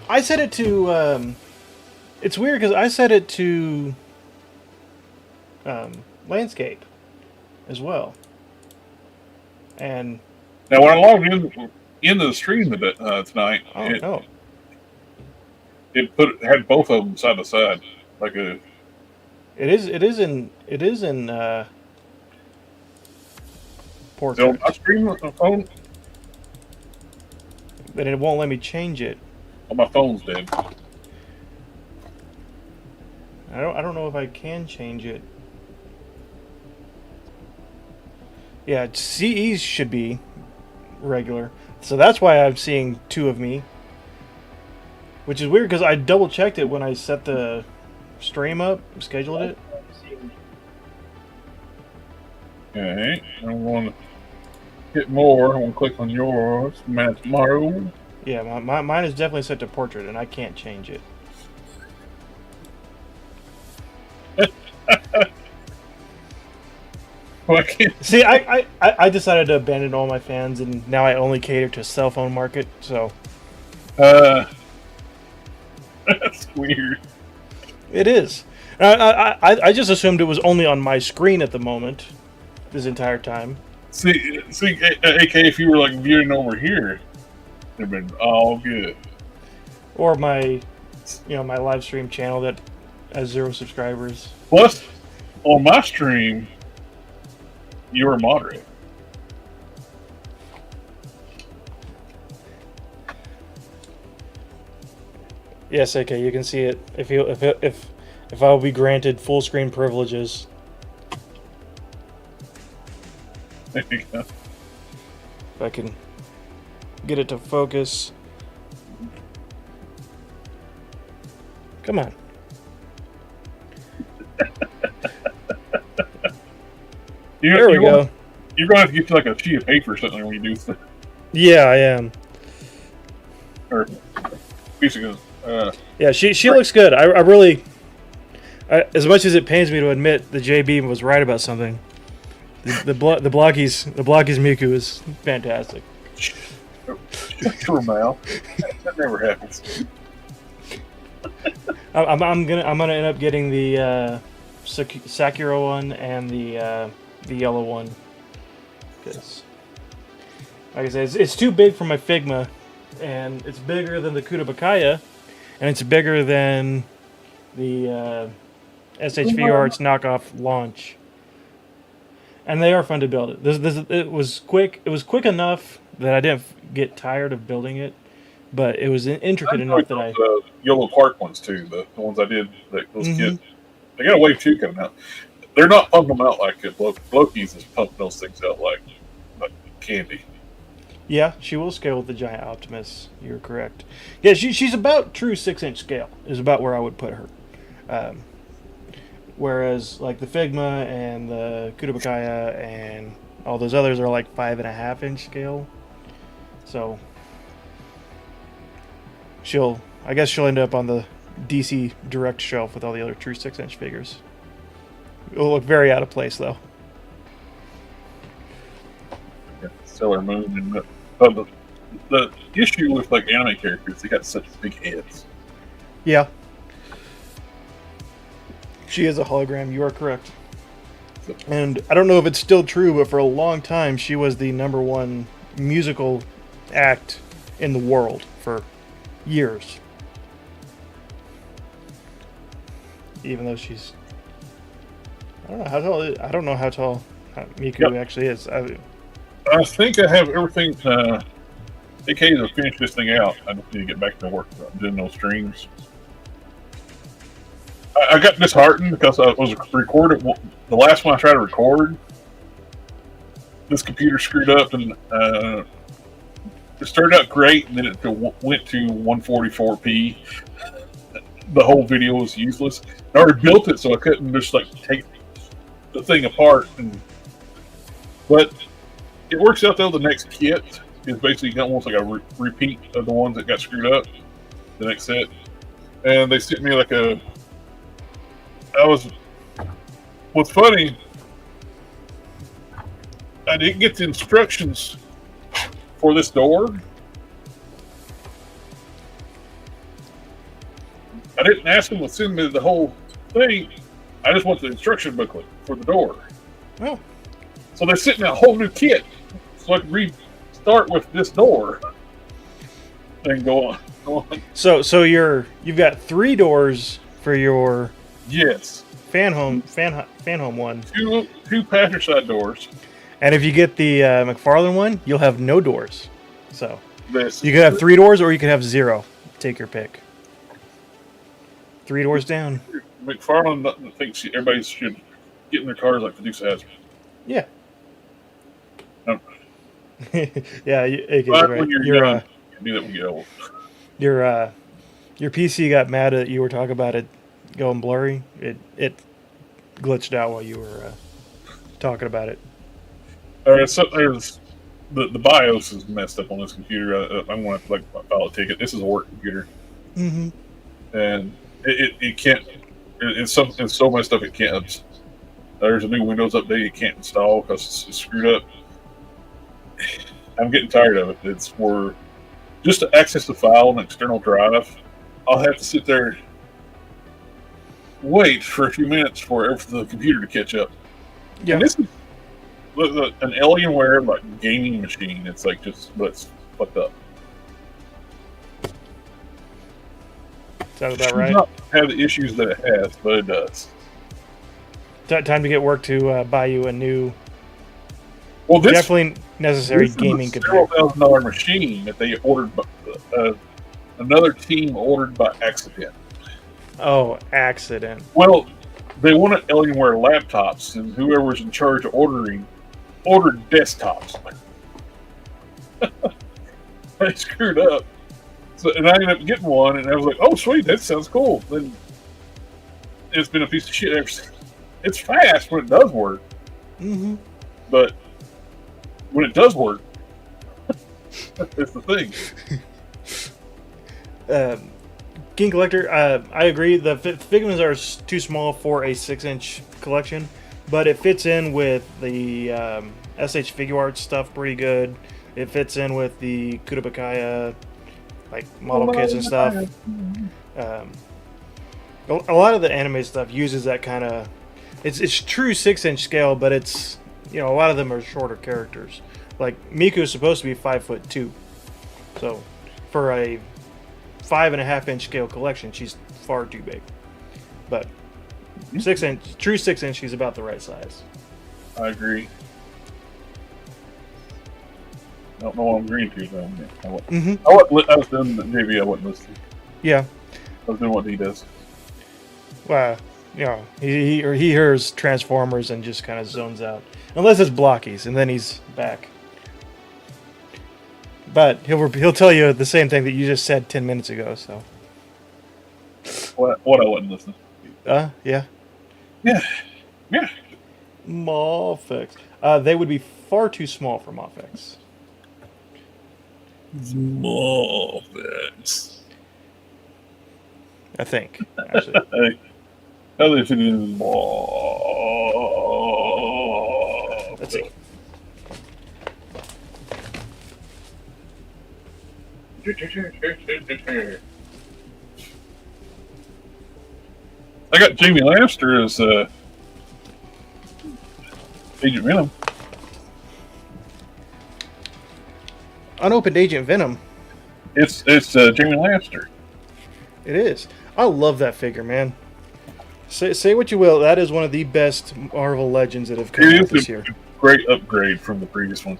I set it to. It's weird because I set it to landscape as well. And now, when I logged into the stream tonight, it had both of them side by side, like a. It is in portrait. I stream on my phone. But it won't let me change it. Oh, my phone's dead. I don't know if I can change it. Yeah, CEs should be regular. So that's why I'm seeing 2 of me. Which is weird because I double checked it when I set the stream up, scheduled it. Okay, I want to hit more. I want to click on yours. Matt tomorrow. Yeah, mine is definitely set to portrait and I can't change it. Well, I can't. See, I decided to abandon all my fans and now I only cater to cell phone market, so. That's weird. It is. I just assumed it was only on my screen at the moment, this entire time. See, AK, if you were like viewing over here, it'd been all good. Or my live stream channel that has 0 subscribers. Plus, on my stream, you're a moderator. Yes, AK, you can see it. If I will be granted full screen privileges. There you go. If I can get it to focus. Come on. There we go. You're going to have to get you like a sheet of paper or something when you do stuff. Yeah, I am. Or piece of yeah, she looks good. I really, as much as it pains me to admit, the JB was right about something. The Blockies Miku is fantastic. Shut your mouth. That never happens. I'm gonna end up getting the Sakura one and the yellow one. Because, like I said, it's too big for my Figma, and it's bigger than the Kutabakaya, and it's bigger than the SHV Arts knockoff launch. And they are fun to build. It was quick. It was quick enough that I didn't get tired of building it, but it was intricate enough that I. The Yellow Park ones too. The ones I did. Those kids. They got a wave 2 coming out. They're not pumping them out like Loki's is pumping those things out like candy. Yeah, she will scale with the Giant Optimus. You're correct. Yeah, she's about true 6-inch scale. Is about where I would put her. Whereas like the Figma and the Kutabakaya and all those others are like 5.5-inch scale. So I guess she'll end up on the DC Direct shelf with all the other true 6-inch figures. It'll look very out of place though. Yeah, Sailor Moon and the issue with like anime characters, they got such big heads. Yeah. She is a hologram, you are correct. And I don't know if it's still true, but for a long time she was the #1 musical act in the world for years. Even though she's, I don't know how tall Miku actually is. I think I have everything. AK to finish this thing out. I just need to get back to work doing those streams. I got disheartened because I was recording the last one I tried to record. This computer screwed up and it started out great, and then it went to 144p. The whole video was useless. I already built it, so I couldn't just like take the thing apart. But it works out though. The next kit is basically almost like a repeat of the ones that got screwed up. The next set, and they sent me like a. What's funny, I didn't get the instructions for this door. I didn't ask them to send me the whole thing. I just want the instruction booklet for the door. Oh. So they're sending me a whole new kit, so I can restart with this door and go on. So you've got 3 doors for your. Yes. Fan home one. Two passenger side doors. And if you get the McFarlane one, you'll have no doors. So This you could have 3 doors or you could have 0. Take your pick. 3 doors down. McFarlane thinks everybody should get in their cars like the Dukes of Hazzard. Yeah. Um, Yeah, AK, But right. when you're Your young, you do that when you get old. your PC got mad at you were talking about it going blurry. It glitched out while you were talking about it. There's the BIOS is messed up on this computer. I'm going to have to file a ticket. This is a work computer, Mm-hmm. and it can't. It's so messed up it can't. There's a new Windows update it can't install because it's screwed up. I'm getting tired of it. It's for just to access the file on an external drive. I'll have to sit there, wait for a few minutes for the computer to catch up. Yeah. And this is an Alienware gaming machine. It's it's fucked up. Sounds about right. Does not have the issues that it has, but it does. Time to get work to buy you a new, Well, this definitely necessary this gaming is a several computer. $1,000 machine that they ordered. Another team ordered by accident. Oh, accident. Well, they wanted Alienware laptops, and whoever was in charge of ordered desktops. They screwed up. So, and I ended up getting one, and I was like, "Oh, sweet, that sounds cool." Then it's been a piece of shit ever since. It's fast when it does work, Mm-hmm. but when it does work, it's the thing. King Collector, I agree. The figments are too small for a 6-inch collection, but it fits in with the SH Figure Arts stuff pretty good. It fits in with the Kudabakaya model kits and stuff. A lot of the anime stuff uses that kind of. It's true 6-inch scale, but it's a lot of them are shorter characters. Like Miku is supposed to be 5'2", so for a 5.5-inch scale collection, she's far too big. But 6-inch, true 6-inch, she's about the right size. I agree. I don't know what I'm agreeing to, though. I was doing the JV, I wasn't listening. Yeah. I was doing what he does. Well, he hears Transformers and just kind of zones out. Unless it's blockies, and then he's back. But he'll tell you the same thing that you just said 10 minutes ago. So. What I wasn't listening. Yeah. Yeah. Mofex. They would be far too small for Mofex. Small bits. I think, actually. How they fit in small. Let's see. I got Jamie Lannister as Agent Venom. Unopened Agent Venom. It's Jamie Lannister. It is. I love that figure, man. Say what you will, that is one of the best Marvel Legends that have come out this year. Great upgrade from the previous one.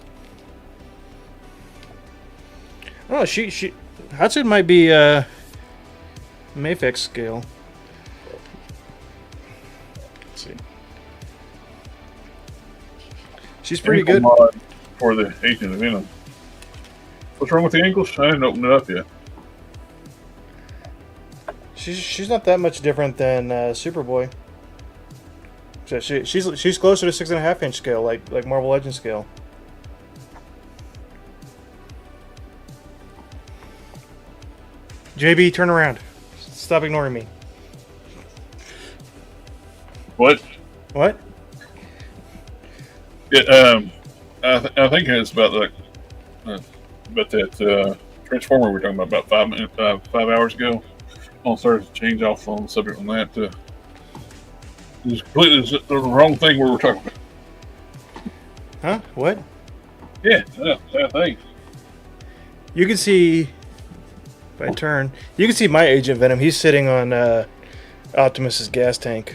Oh, she Hatsune might be Mafex scale. Let's see. She's pretty Ankle good. mod for the Agent Venom. What's wrong with the ankles? I didn't open it up yet. She's not that much different than Superboy. So she's closer to 6.5-inch scale, like Marvel Legends scale. JB, turn around. Stop ignoring me. What? What? Yeah, I think it's about that Transformer we were talking about 5 hours ago. I started to change off on the subject on that. It was completely the wrong thing we were talking about. Huh? What? Yeah, that thing. You can see, if I turn, you can see my Agent Venom. He's sitting on Optimus's gas tank.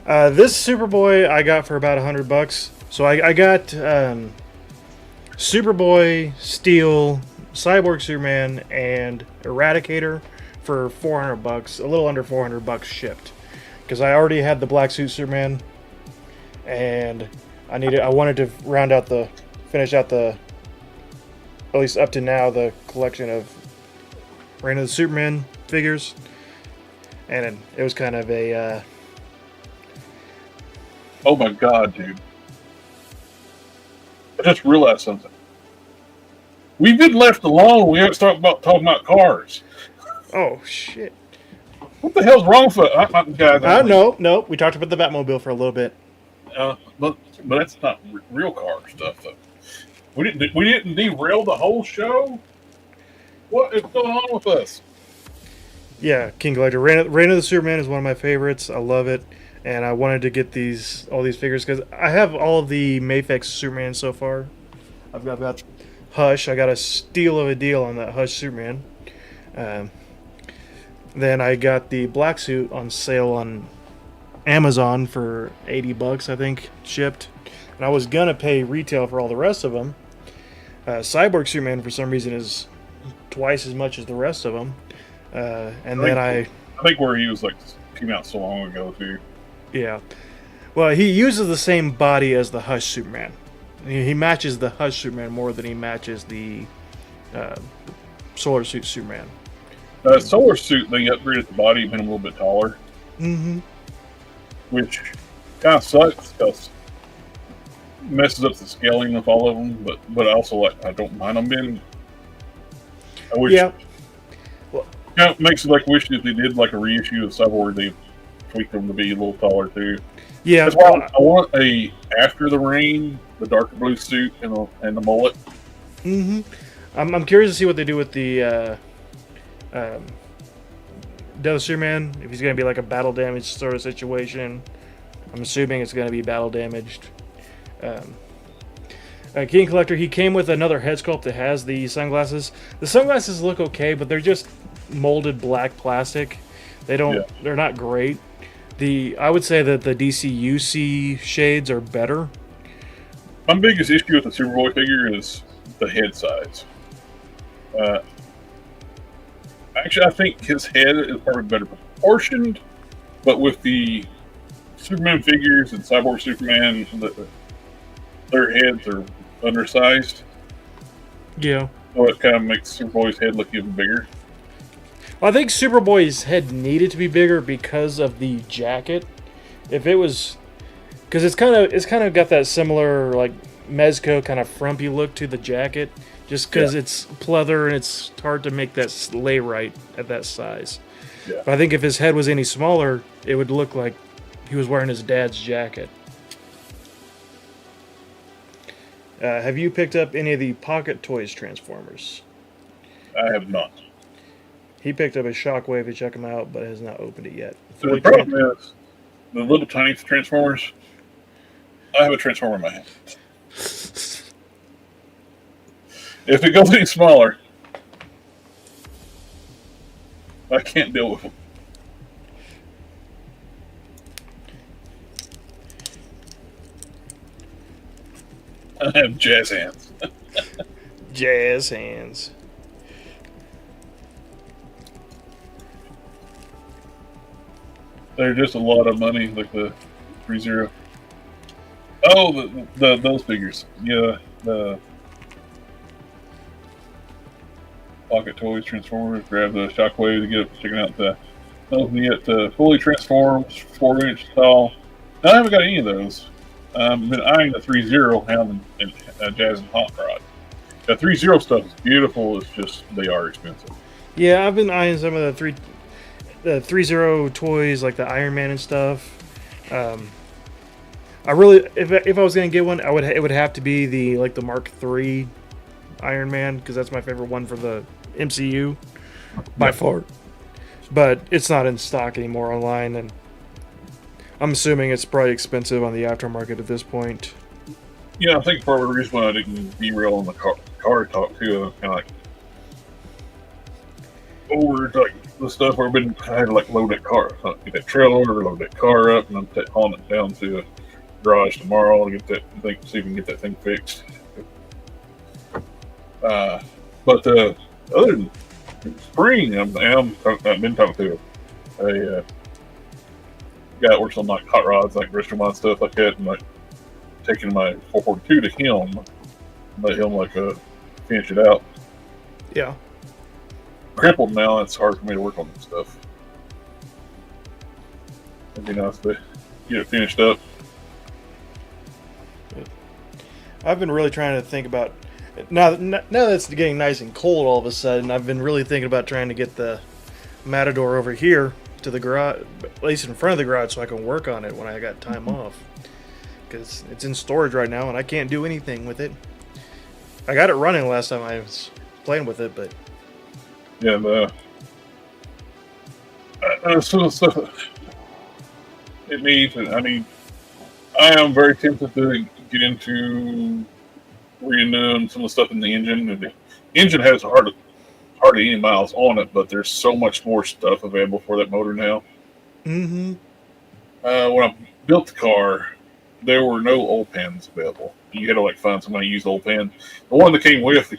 This Superboy I got for about $100. So I got Superboy, Steel, Cyborg Superman, and Eradicator for $400, a little under $400 shipped. Because I already had the Black Suit Superman, and I wanted to finish out at least up to now, the collection of Reign of the Superman figures, and it was kind of a. Oh my god, dude! I just realized something. We've been left alone. We haven't started talking about cars. Oh shit! What the hell's wrong with it? Guys? No. We talked about the Batmobile for a little bit. But that's not real car stuff, though. We didn't derail the whole show. What is going on with us? Yeah, King Collector. Reign of the Superman is one of my favorites. I love it, and I wanted to get all these figures because I have all of the Mafex Superman so far. I've got Hush. I got a steal of a deal on that Hush Superman. Then I got the Black Suit on sale on Amazon for $80, I think, shipped. And I was gonna pay retail for all the rest of them. Cyborg Superman, for some reason, is twice as much as the rest of them. I think where he was came out so long ago too. Yeah. Well, he uses the same body as the Hush Superman. He matches the Hush Superman more than he matches the Solar Suit Superman. Solar Suit, they upgraded the body, made him a little bit taller. Mm-hmm. Which kind of sucks because messes up the scaling of all of them, but also I don't mind them being. I wish. Yeah. Well, kind of makes me wish that they did a reissue of Cyborg. They tweaked them to be a little taller too. Yeah. That's why I want a After the Rain, the darker blue suit and the mullet. Mm-hmm. I'm curious to see what they do with the Death Superman. If he's going to be a battle damaged sort of situation. I'm assuming it's going to be battle damaged. King Collector, he came with another head sculpt that has the sunglasses. The sunglasses look okay, but they're just molded black plastic. They're not great. I would say that the DC-UC shades are better. My biggest issue with the Superboy figure is the head size. Actually, I think his head is probably better proportioned, but with the Superman figures and Cyborg Superman, their heads are undersized. Yeah. So it kind of makes Superboy's head look even bigger. Well, I think Superboy's head needed to be bigger because of the jacket. If it was, because it's kind of got that similar Mezco kind of frumpy look to the jacket, just because it's pleather and it's hard to make that lay right at that size. Yeah. But I think if his head was any smaller, it would look like he was wearing his dad's jacket. Have you picked up any of the Pocket Toys Transformers? I have not. He picked up a Shockwave to check him out, but has not opened it yet. So the problem is, the little tiny Transformers, I have a Transformer in my hand. If it goes any smaller, I can't deal with them. I have jazz hands. Jazz hands. They're just a lot of money, like the 3-0. Oh, those figures. Yeah, the Pocket Toys Transformers. Grab the Shockwave to get checking out the. Those can get fully transformed, 4-inch tall. I haven't got any of those. I've been eyeing the 3-0 Hound and Jazz and Hot Rod. The 3-0 stuff is beautiful. It's just they are expensive. Yeah, I've been eyeing some of the 3-0 toys, like the Iron Man and stuff. I really, if I was gonna get one, it would have to be the Mark III Iron Man, because that's my favorite one for the MCU by far. But it's not in stock anymore online, and I'm assuming it's probably expensive on the aftermarket at this point. Yeah, I think part of the reason why I didn't derail on the car talk too, kind of over the stuff where I had to like load that car, get that trailer, load that car up, and I'm hauling it down to a garage tomorrow to get that thing, see if we can get that thing fixed. But other than spring, I've been talking to a guy that works on like hot rods, like restaurant stuff like that, and like taking my 442 to him, let him like finish it out. Yeah. Crippled now, it's hard for me to work on this stuff. It'd be nice to get it finished up. I've been really trying to think about now that it's getting nice and cold all of a sudden. I've been really thinking about trying to get the Matador over here to the garage, at least in front of the garage, so I can work on it when I got time off. Because it's in storage right now and I can't do anything with it. I got it running last time I was playing with it, but Yeah, some stuff it needs. I mean, I am very tempted to get into renewing some of the stuff in the engine. The engine has hardly any miles on it, but there's so much more stuff available for that motor now. mm-hmm. When I built the car, there were no oil pans available. You had to like find somebody to use oil pan. The one that came with,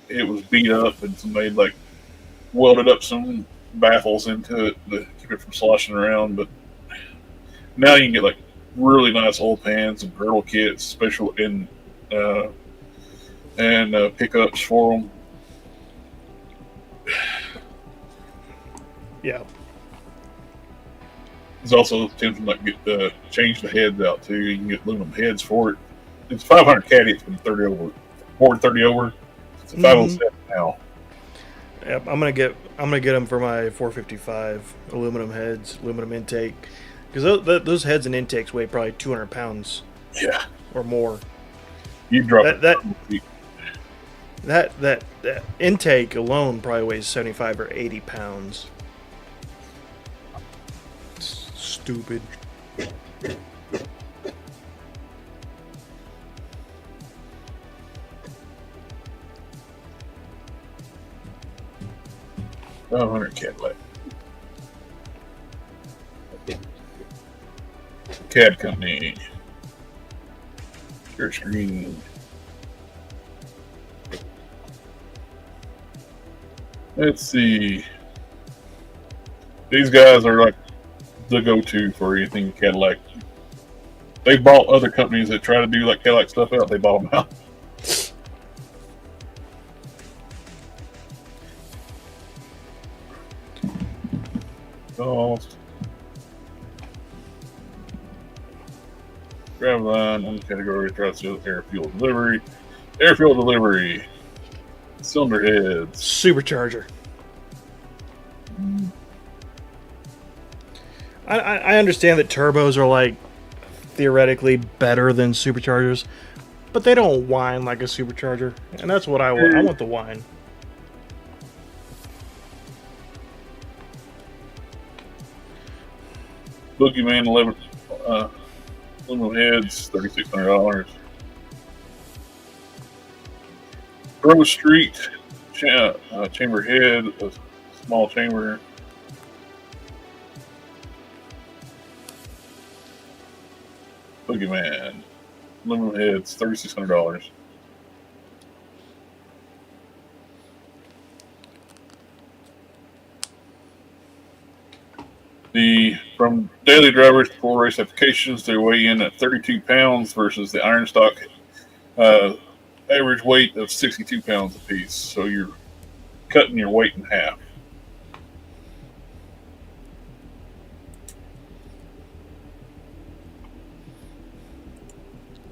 it was beat up, and somebody like welded up some baffles into it to keep it from sloshing around. But now you can get like really nice oil pans and girdle kits, special and pickups for them. Yeah. It's also tempting to get change the heads out too. You can get aluminum heads for it. It's 500 caddy. It's been 30 over. It's a 507 now. Yep, I'm gonna get them for my 455 aluminum heads, aluminum intake, because those heads and intakes weigh probably 200 pounds. Yeah, or more. You drop that intake alone probably weighs 75 or 80 pounds. It's stupid. $500 Cadillac. CAD company. Share screen. Let's see. These guys are like the go-to for anything Cadillac. They bought other companies that try to do like Cadillac stuff out. They bought them out. Almost. Grab line, one category, try to air fuel delivery. Air fuel delivery. Cylinder heads. Supercharger. I understand that turbos are like theoretically better than superchargers, but they don't whine like a supercharger, and that's what I want. I want the whine. Boogeyman 11 aluminum heads, $3,600. Grove Street chamber head, a small chamber. Boogeyman aluminum heads, $3,600. From daily drivers to full race applications, they weigh in at 32 pounds versus the iron stock average weight of 62 pounds apiece. So you're cutting your weight in half.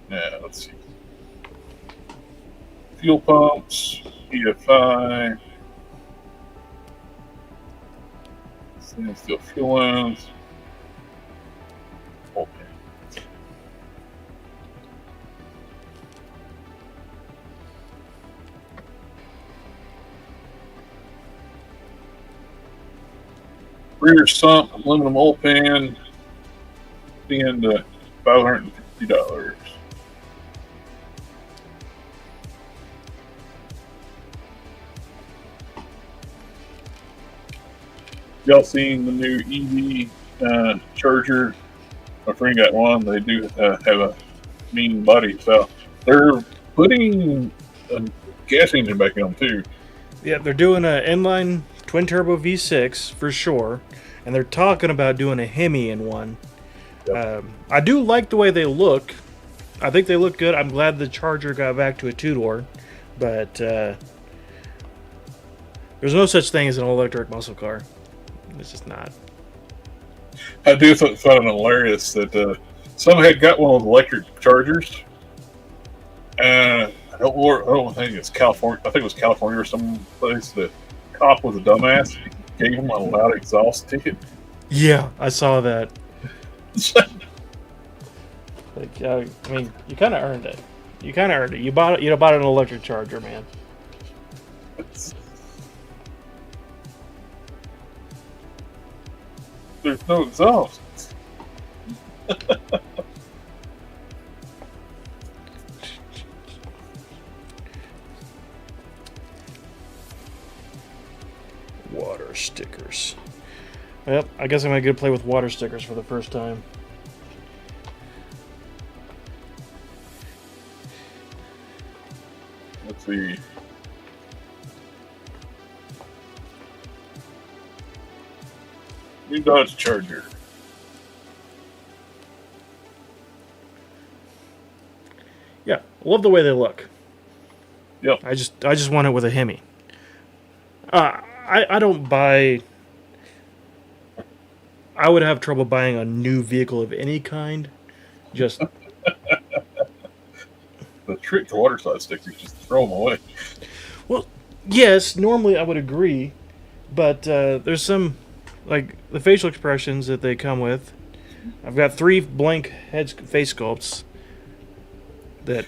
Now, let's see. Fuel pumps, EFI. Stainless steel fuel lines. Okay. Rear sump aluminum oil pan, being $550. Y'all seen the new EV charger? My friend got one. They do have a mean body, so they're putting a gas engine back in them too. Yeah, they're doing an inline twin turbo V6 for sure, and they're talking about doing a Hemi in one. Yep. I do like the way they look. I think they look good. I'm glad the Charger got back to a two-door, but there's no such thing as an electric muscle car. It's just not. I do find it hilarious that someone had got one of those electric chargers. I don't think it's California. I think it was California or some place. The cop was a dumbass. Gave him a loud exhaust ticket. Yeah, I saw that. Like, I mean, you kind of earned it. You kind of earned it. You bought it. You bought an electric Charger, man. There's no exhaust. Water stickers. Well, I guess I'm gonna get to play with water stickers for the first time. Let's see. New Dodge Charger. Yeah, love the way they look. Yep. I just want it with a Hemi. I don't buy. I would have trouble buying a new vehicle of any kind. Just The trick to water slide stickers, just throw them away. well, yes. Normally, I would agree, but there's some like the facial expressions that they come with. I've got 3 blank face sculpts. That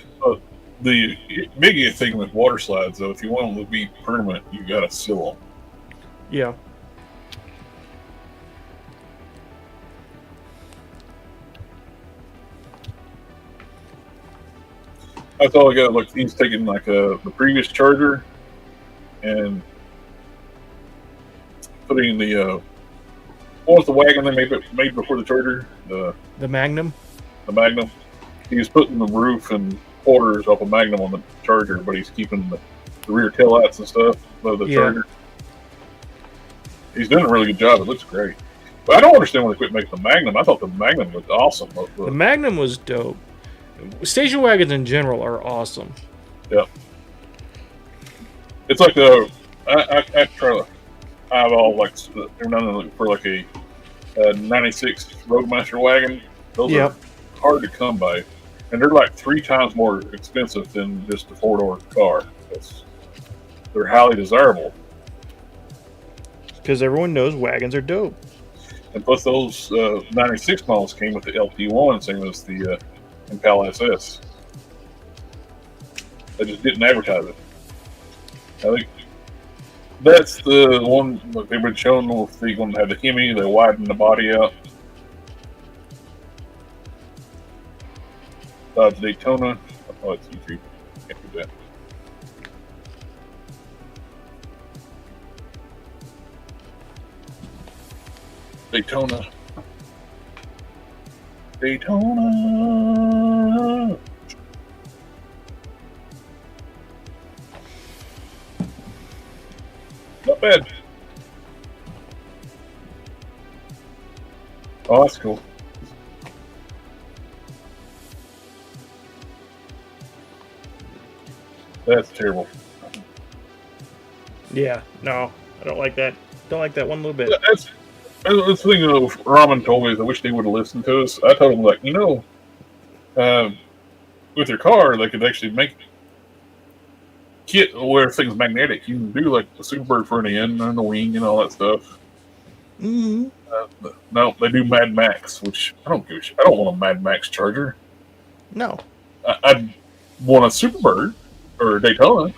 The big thing with water slides, though, if you want them to be permanent, you got to seal them. yeah. That's all I got. Like he's taking like the previous Charger and putting the what was the wagon they made before the Charger? The Magnum. The Magnum. He's putting the roof and quarters off a Magnum on the Charger, but he's keeping the rear taillights and stuff of the Charger. He's doing a really good job. It looks great. But I don't understand why they quit making the Magnum. I thought the Magnum looked awesome. The Magnum was dope. Station wagons in general are awesome. Yeah. It's like I try to have all like for like a 96 Roadmaster wagon. Those are hard to come by, and they're like 3 times more expensive than just a 4-door car. They're highly desirable. Because everyone knows wagons are dope. And plus, those 96 models came with the LT1, same as the Impala SS. They just didn't advertise it. I think that's the one that they've been showing with the one that had the Hemi. They widened the body out. Dodge Daytona. Oh, it's YouTube. Can't do that. Daytona. Not bad. Oh, that's cool. That's terrible. Yeah, no, I don't like that. Don't like that one little bit. That's the thing that Ramen told me is I wish they would have listened to us. I told him, like, with your car, they could actually make kit where things magnetic. You can do like the Superbird front end and the wing and all that stuff. Mm-hmm. No, they do Mad Max, which I don't give a shit. I don't want a Mad Max Charger. No. I want a Superbird or a Daytona.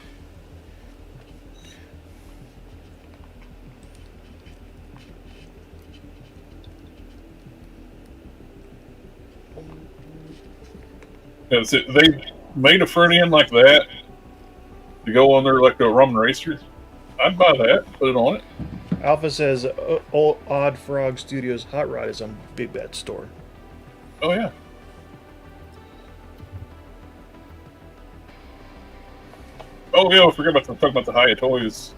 They made a front end like that to go on there like a Roman Racer. I'd buy that, put it on it. Alpha says Odd Frog Studios Hot Rod is on Big Bad Store. Oh yeah. Oh yeah, I forgot about talking about the Hiya Toys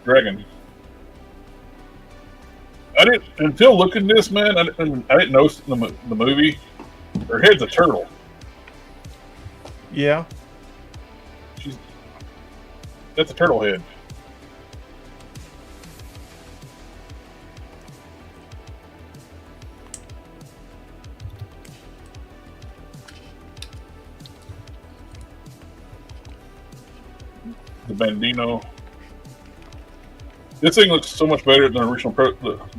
dragon. I didn't until looking at this, man. I didn't notice in the movie. Her head's a turtle. Yeah. That's a turtle head. The Bandino. This thing looks so much better than the original.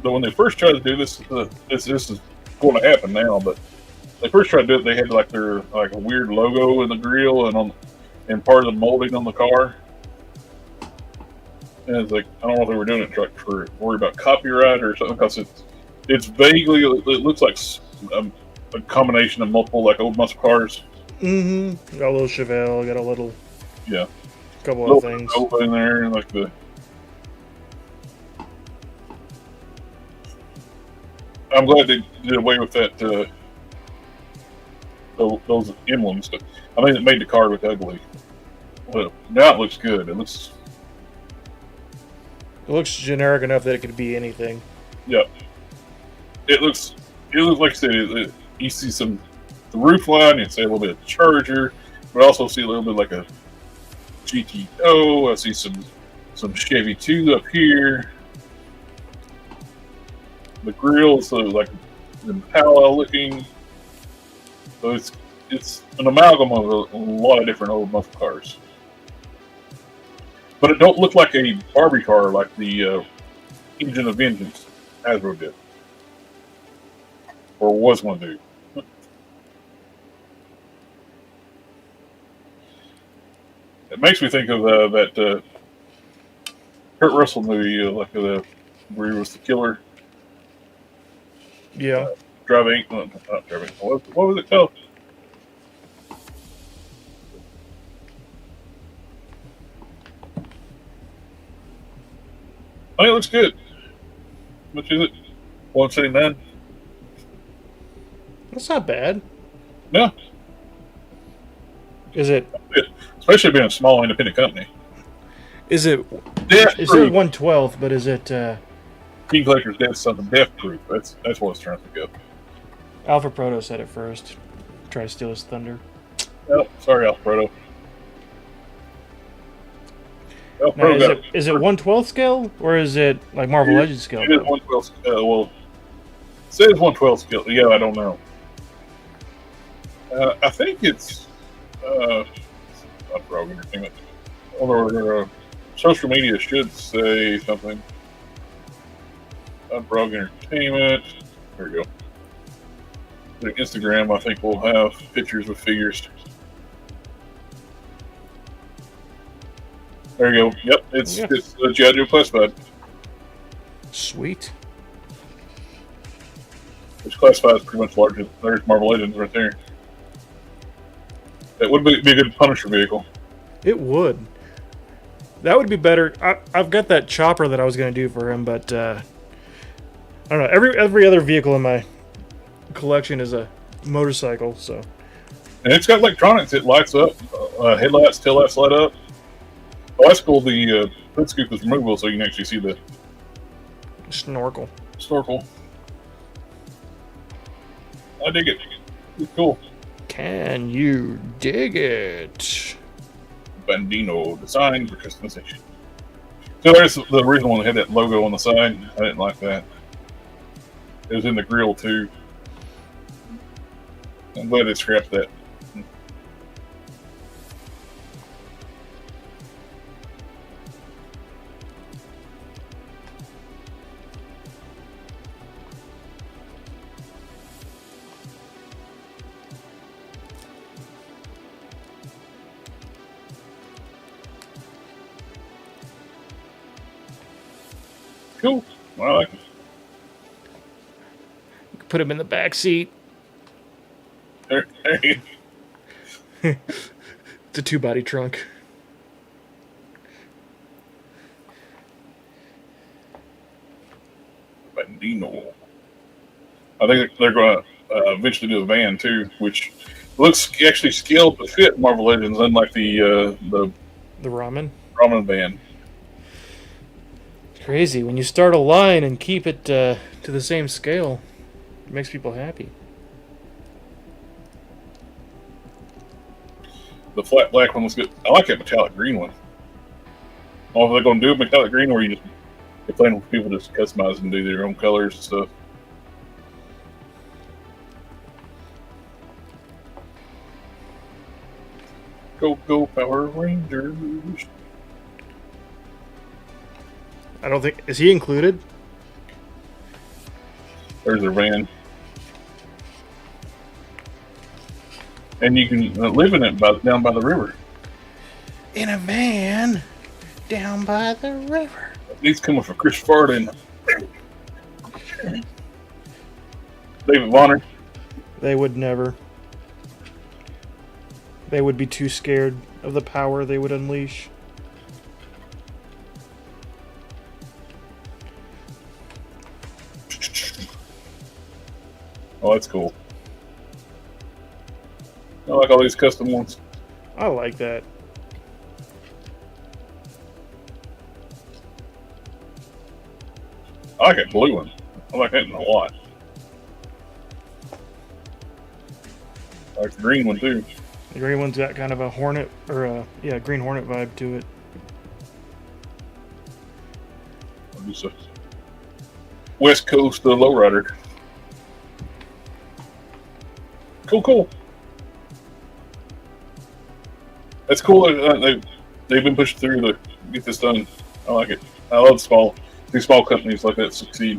When they first tried to do this, this is going to happen now. But they first tried to do it. They had like a weird logo in the grill and part of the molding on the car. And it's like, I don't know if they were doing it for worry about copyright or something, because it's vaguely, it looks like a combination of multiple like old muscle cars. Mm-hmm. Got a little Chevelle, got a little, yeah, couple of things over in there, and like the. I'm glad they did away with that. Those emblems, but I mean, it made the car look ugly. But now it looks good. It looks generic enough that it could be anything. Yep. It looks like I said. You see the roof line. You see a little bit of Charger, but also see a little bit like a GTO. I see some Chevy 2 up here. The grill is like Impala looking. So it's an amalgam of a lot of different old muscle cars. But it don't look like a Barbie car like the Engine of Vengeance Hasbro did. Or was going to do. It makes me think of that Kurt Russell movie, where he was the killer. Yeah. Driving. Not driving. What was it called? I think it looks good. How much is it? $179. That's not bad. No. Is it? Especially being a small independent company. Is it? Death Is proof. it 1/12? But is it? King Collector's Death something death proof. That's what I was trying to think of. Alpha Proto said it first. Try to steal his thunder. Oh, sorry, Alfredo. Now, is it 1/12 scale or is it like Marvel Legends scale? It is 1/12. Well, it says 1/12 scale. Yeah, I don't know. I think it's Frog Entertainment. Although social media should say something. Frog Entertainment. There we go. The Instagram, I think, will have pictures with figures. There you go. Yep, it's G.I. Classified. Sweet. Which Classified is pretty much larger. There's Marvel Legends right there. That would be a good Punisher vehicle. It would. That would be better. I've got that chopper that I was going to do for him, but I don't know. Every other vehicle in my collection is a motorcycle, so. And it's got electronics. It lights up. Headlights, taillights light up. Oh, that's cool. The hood scoop is removable, so you can actually see the Snorkel. I dig it. It's cool. Can you dig it? Bandino design for customization. So there's the original one that had that logo on the side. I didn't like that. It was in the grill too. I'm glad they scrapped that. Cool. I like it. Put him in the back seat. There you go. It's a 2-body trunk. I think they're going to eventually do a van too, which looks actually scaled to fit Marvel Legends, unlike the ramen. ramen van. It's crazy when you start a line and keep it to the same scale. It makes people happy. The flat black one looks good. I like that metallic green one. I don't know if they're going to do a metallic green, or you just you're playing with people just customize and do their own colors and stuff. Go Power Rangers! I don't think is he included. There's their van, and you can live in it down by the river. In a van down by the river. These coming from Chris Farden, David Bonner. They would never. They would be too scared of the power they would unleash. Oh, that's cool. I like all these custom ones. I like that. I like that blue one. I like that a lot. I like the green one too. The green one's got kind of a hornet, or a Green Hornet vibe to it. Just a West Coast lowrider. Cool. That's cool. They've been pushed through to get this done. I like it. I love these small companies like that succeed.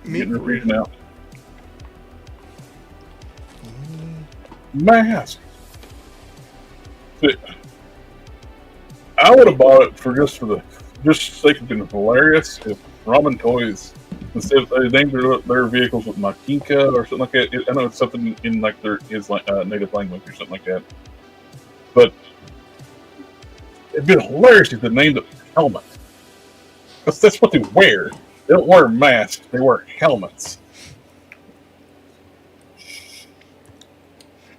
Getting their region out. Mask. But I would have bought it just for the sake of being hilarious if Ramen Toys, instead of they named their vehicles with Makinka or something like that. I know it's something in like their native language or something like that. But it'd been hilarious if they named it helmet. That's what they wear. They don't wear masks. They wear helmets.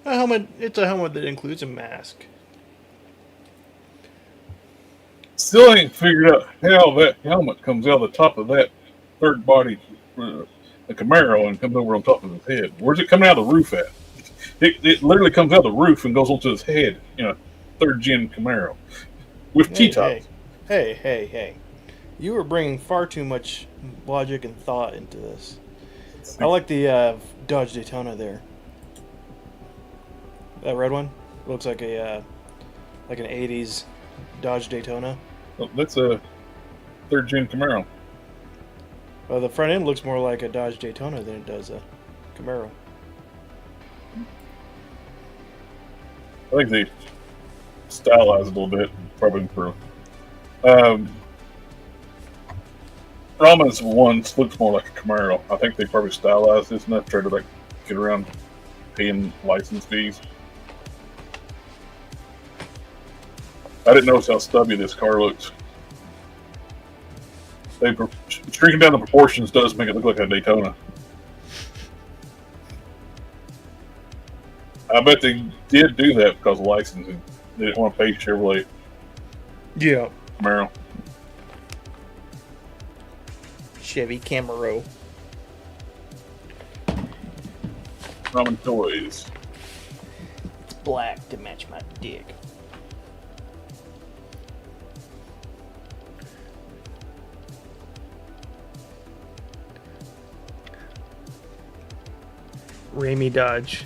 A helmet. It's a helmet that includes a mask. Still ain't figured out how that helmet comes out of the top of that third body, the Camaro, and comes over on top of his head. Where's it coming out of the roof at? It literally comes out of the roof and goes onto his head. Third gen Camaro with T-tops. Hey. You are bringing far too much logic and thought into this. I like the Dodge Daytona there. That red one looks like an '80s Dodge Daytona. Well, that's a third gen Camaro. Well, the front end looks more like a Dodge Daytona than it does a Camaro. I think they stylized a little bit, probably for. Ramen's one looks more like a Camaro. I think they probably stylized this enough to try to get around paying license fees. I didn't notice how stubby this car looks. Shrinking down the proportions does make it look like a Daytona. I bet they did do that because of licensing. They didn't want to pay Chevrolet. Yeah. Camaro. Chevy Camaro. Ramen Toys. It's black to match my dick. Ramey Dodge.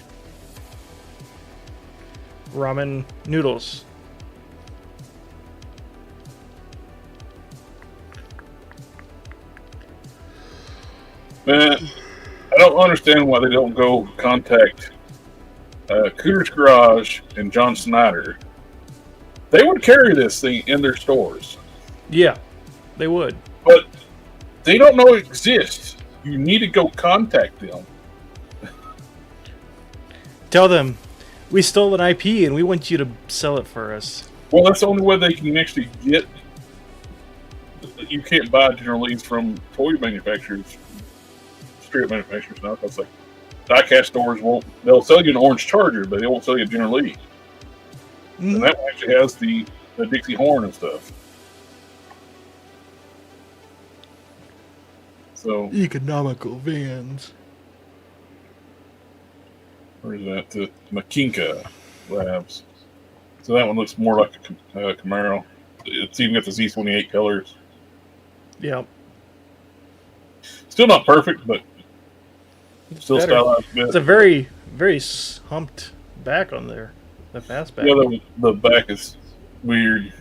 Ramen noodles. Man, I don't understand why they don't go contact Cooter's Garage and John Snyder. They would carry this thing in their stores. Yeah, they would. But they don't know it exists. You need to go contact them. Tell them, we stole an IP and we want you to sell it for us. Well, that's the only way they can actually get. You can't buy general leads from toy manufacturers strip manufacturers now. Because like die-cast stores they'll sell you an orange Charger, but they won't sell you a General Lee. And that one actually has the Dixie horn and stuff. So economical vans. Where's that? The Makinka Labs. So that one looks more like a Camaro. It's even got the Z28 colors. Yep. Still not perfect, but still better. stylized. It's a very, very humped back on there. The fastback. Yeah, the back is weird.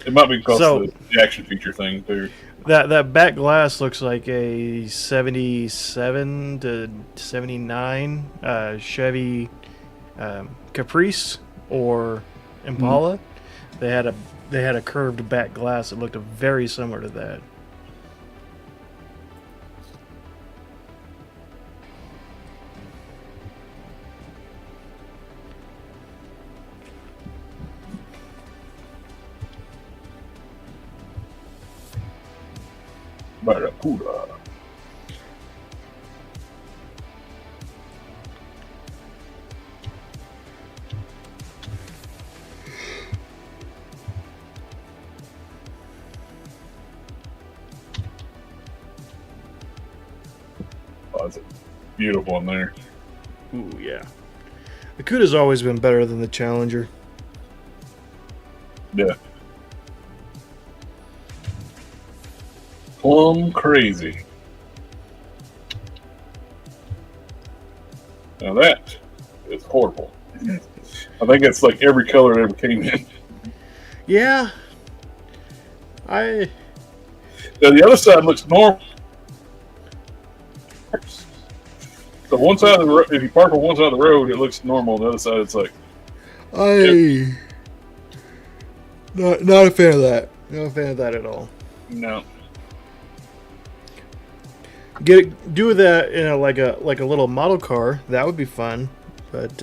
It might be because of the action feature thing too. That back glass looks like a 77 to 79 Chevy Caprice or Impala. They had a curved back glass that looked very similar to that. Barracuda. Oh, it's beautiful in there. Ooh, yeah. The Cuda's always been better than the Challenger. Yeah. Plum crazy. Now that is horrible. I think it's like every color that ever came in. Yeah. Now the other side looks normal. So one side of the road, if you park on one side of the road, it looks normal. The other side, it's like. Not a fan of that. Not a fan of that at all. No. Do that in like a little model car. That would be fun, but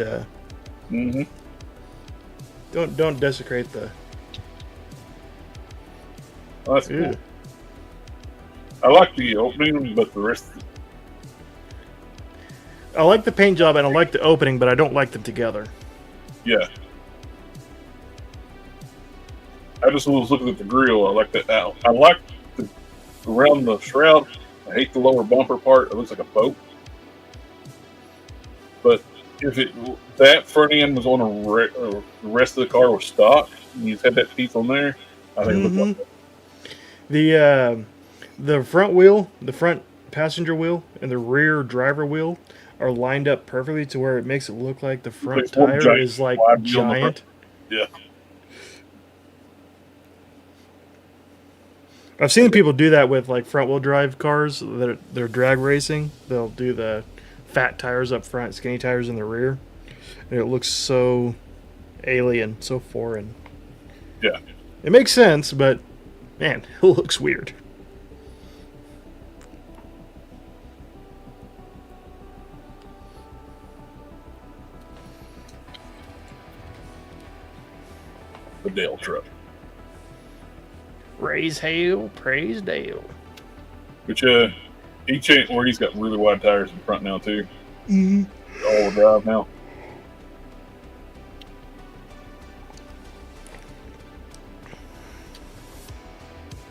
don't desecrate the. Oh, that's cool. I like the opening, but the rest. I like the paint job and I like the opening, but I don't like them together. Yeah. I just was looking at the grill. I like that. I like the around the shroud. I hate the lower bumper part. It looks like a boat. But if that front end was on the rest of the car was stock, and you had that piece on there, I think it looked like that. The front wheel, the front passenger wheel, and the rear driver wheel are lined up perfectly to where it makes it look like the front tire is like giant. Yeah. I've seen people do that with like front wheel drive cars that they're drag racing. They'll do the fat tires up front, skinny tires in the rear, and it looks so alien, so foreign. Yeah. It makes sense, but man, it looks weird. The Dale truck. Raise hail, praise Dale. Which each ain't where he's got really wide tires in front now too. All-wheel drive now.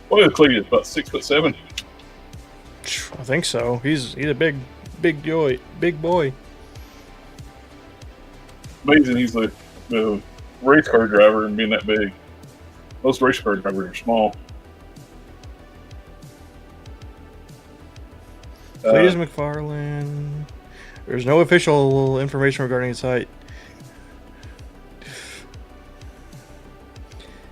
What is Cletus? About 6'7"? I think so. He's a big boy. Amazing he's the race car driver and being that big. Most race car drivers are small. Cletus McFarlane. There's no official information regarding his height.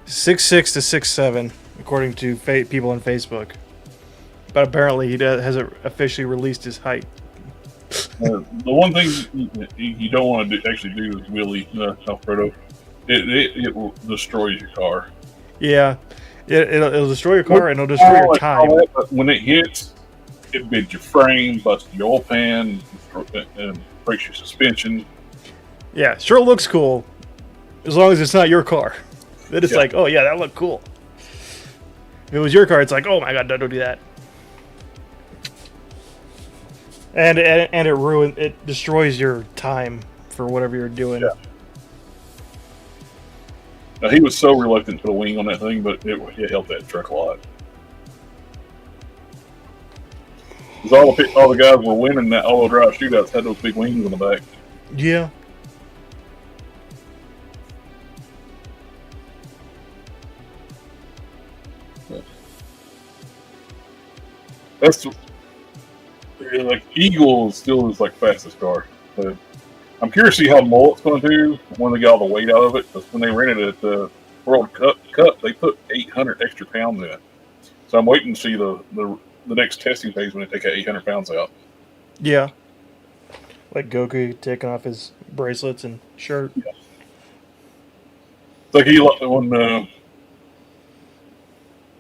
6'6" to 6'7", according to people on Facebook. But apparently he hasn't officially released his height. The one thing you don't want to actually do is wheelie Alfredo. It will destroy your car. Yeah, it'll destroy your car and it'll destroy your time. But when it hits, it bids your frame, busts your oil pan, and breaks your suspension. Yeah, sure looks cool, as long as it's not your car. Then it's like, oh yeah, that looked cool. If it was your car, it's like, oh my god, don't do that. And it destroys your time for whatever you're doing. Yeah. Now, he was so reluctant to put a wing on that thing, but it helped that truck a lot. Because all the guys were winning that all-wheel drive shootouts had those big wings on the back. Yeah. That's like Eagle still is like fastest car. But I'm curious to see how Mullet's going to do when they get all the weight out of it. Because when they ran it at the World Cup, they put 800 extra pounds in it. So I'm waiting to see the next testing phase when they take that 800 pounds out. Yeah. Like Goku taking off his bracelets and shirt. Yeah. It's like when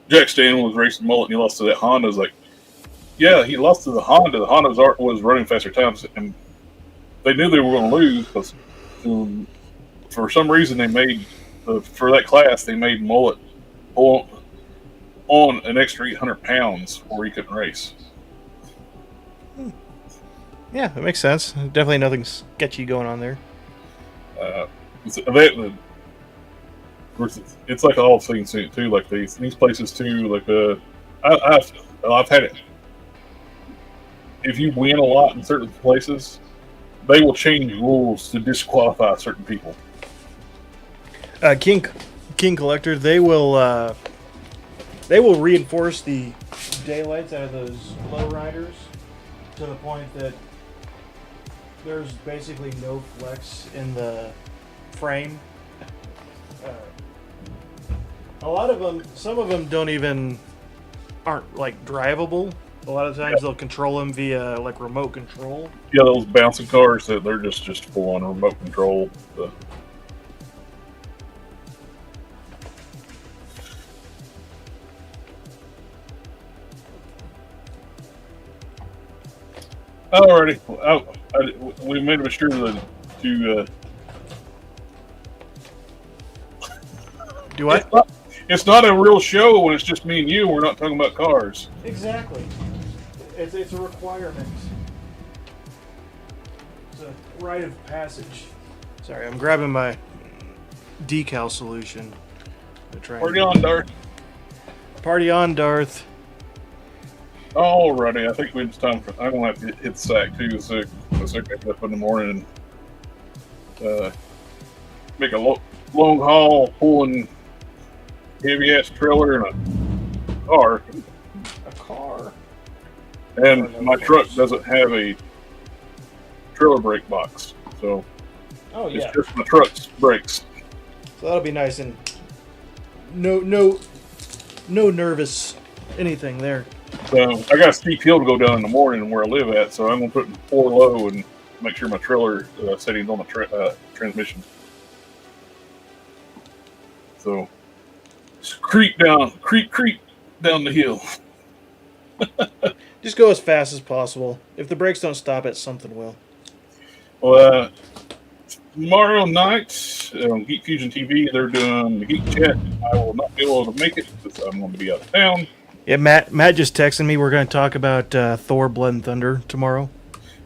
Jack Stanley was racing Mullet and he lost to that Honda. It's like, yeah, he lost to the Honda. The Honda was running faster times, and they knew they were going to lose because for some reason they made for that class they made Mullet pull on an extra 800 pounds where he couldn't race. Yeah, that makes sense. Definitely nothing sketchy going on there. It's like all things too, like these places too. Like I've had it. If you win a lot in certain places, they will change rules to disqualify certain people. King Collector, they will reinforce the daylights out of those lowriders to the point that there's basically no flex in the frame. A lot of them, some of them aren't like drivable. A lot of times they'll control them via like remote control. Yeah, those bouncing cars that they're just full on remote control. Alrighty, we made sure to do what? It's not a real show when it's just me and you. We're not talking about cars. Exactly. It's a requirement. It's a rite of passage. Sorry, I'm grabbing my decal solution. Party on, Darth. Party on, Darth. Alrighty, I think it's time for. I'm gonna have to hit sack too, so I get up in the morning and make a long haul pulling heavy ass trailer and a car. A car. And my truck doesn't have a trailer brake box, so it's just my truck's brakes. So that'll be nice and no nervous anything there. So I got a steep hill to go down in the morning where I live at, so I'm gonna put 4 low and make sure my trailer settings on the transmission. So just creep down the hill. Just go as fast as possible. If the brakes don't stop it, something will. Well, tomorrow night on GeekFusionTV, they're doing the Geek Chat. I will not be able to make it because I'm going to be out of town. Yeah, Matt just texted me. We're going to talk about Thor: Blood and Thunder tomorrow.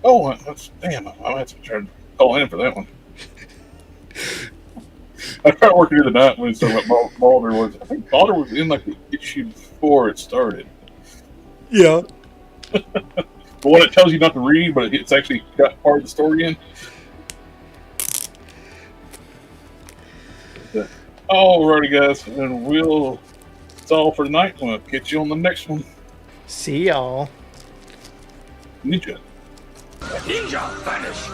Oh, damn! I'll have to try to call in for that one. I tried working through the night when we saw what Balder was. I think Balder was in like the issue before it started. Yeah. The one that tells you not to read, but it's actually got part of the story in. Alrighty, guys, and it's all for tonight. We'll catch you on the next one. See y'all. Ninja. Ninja vanish.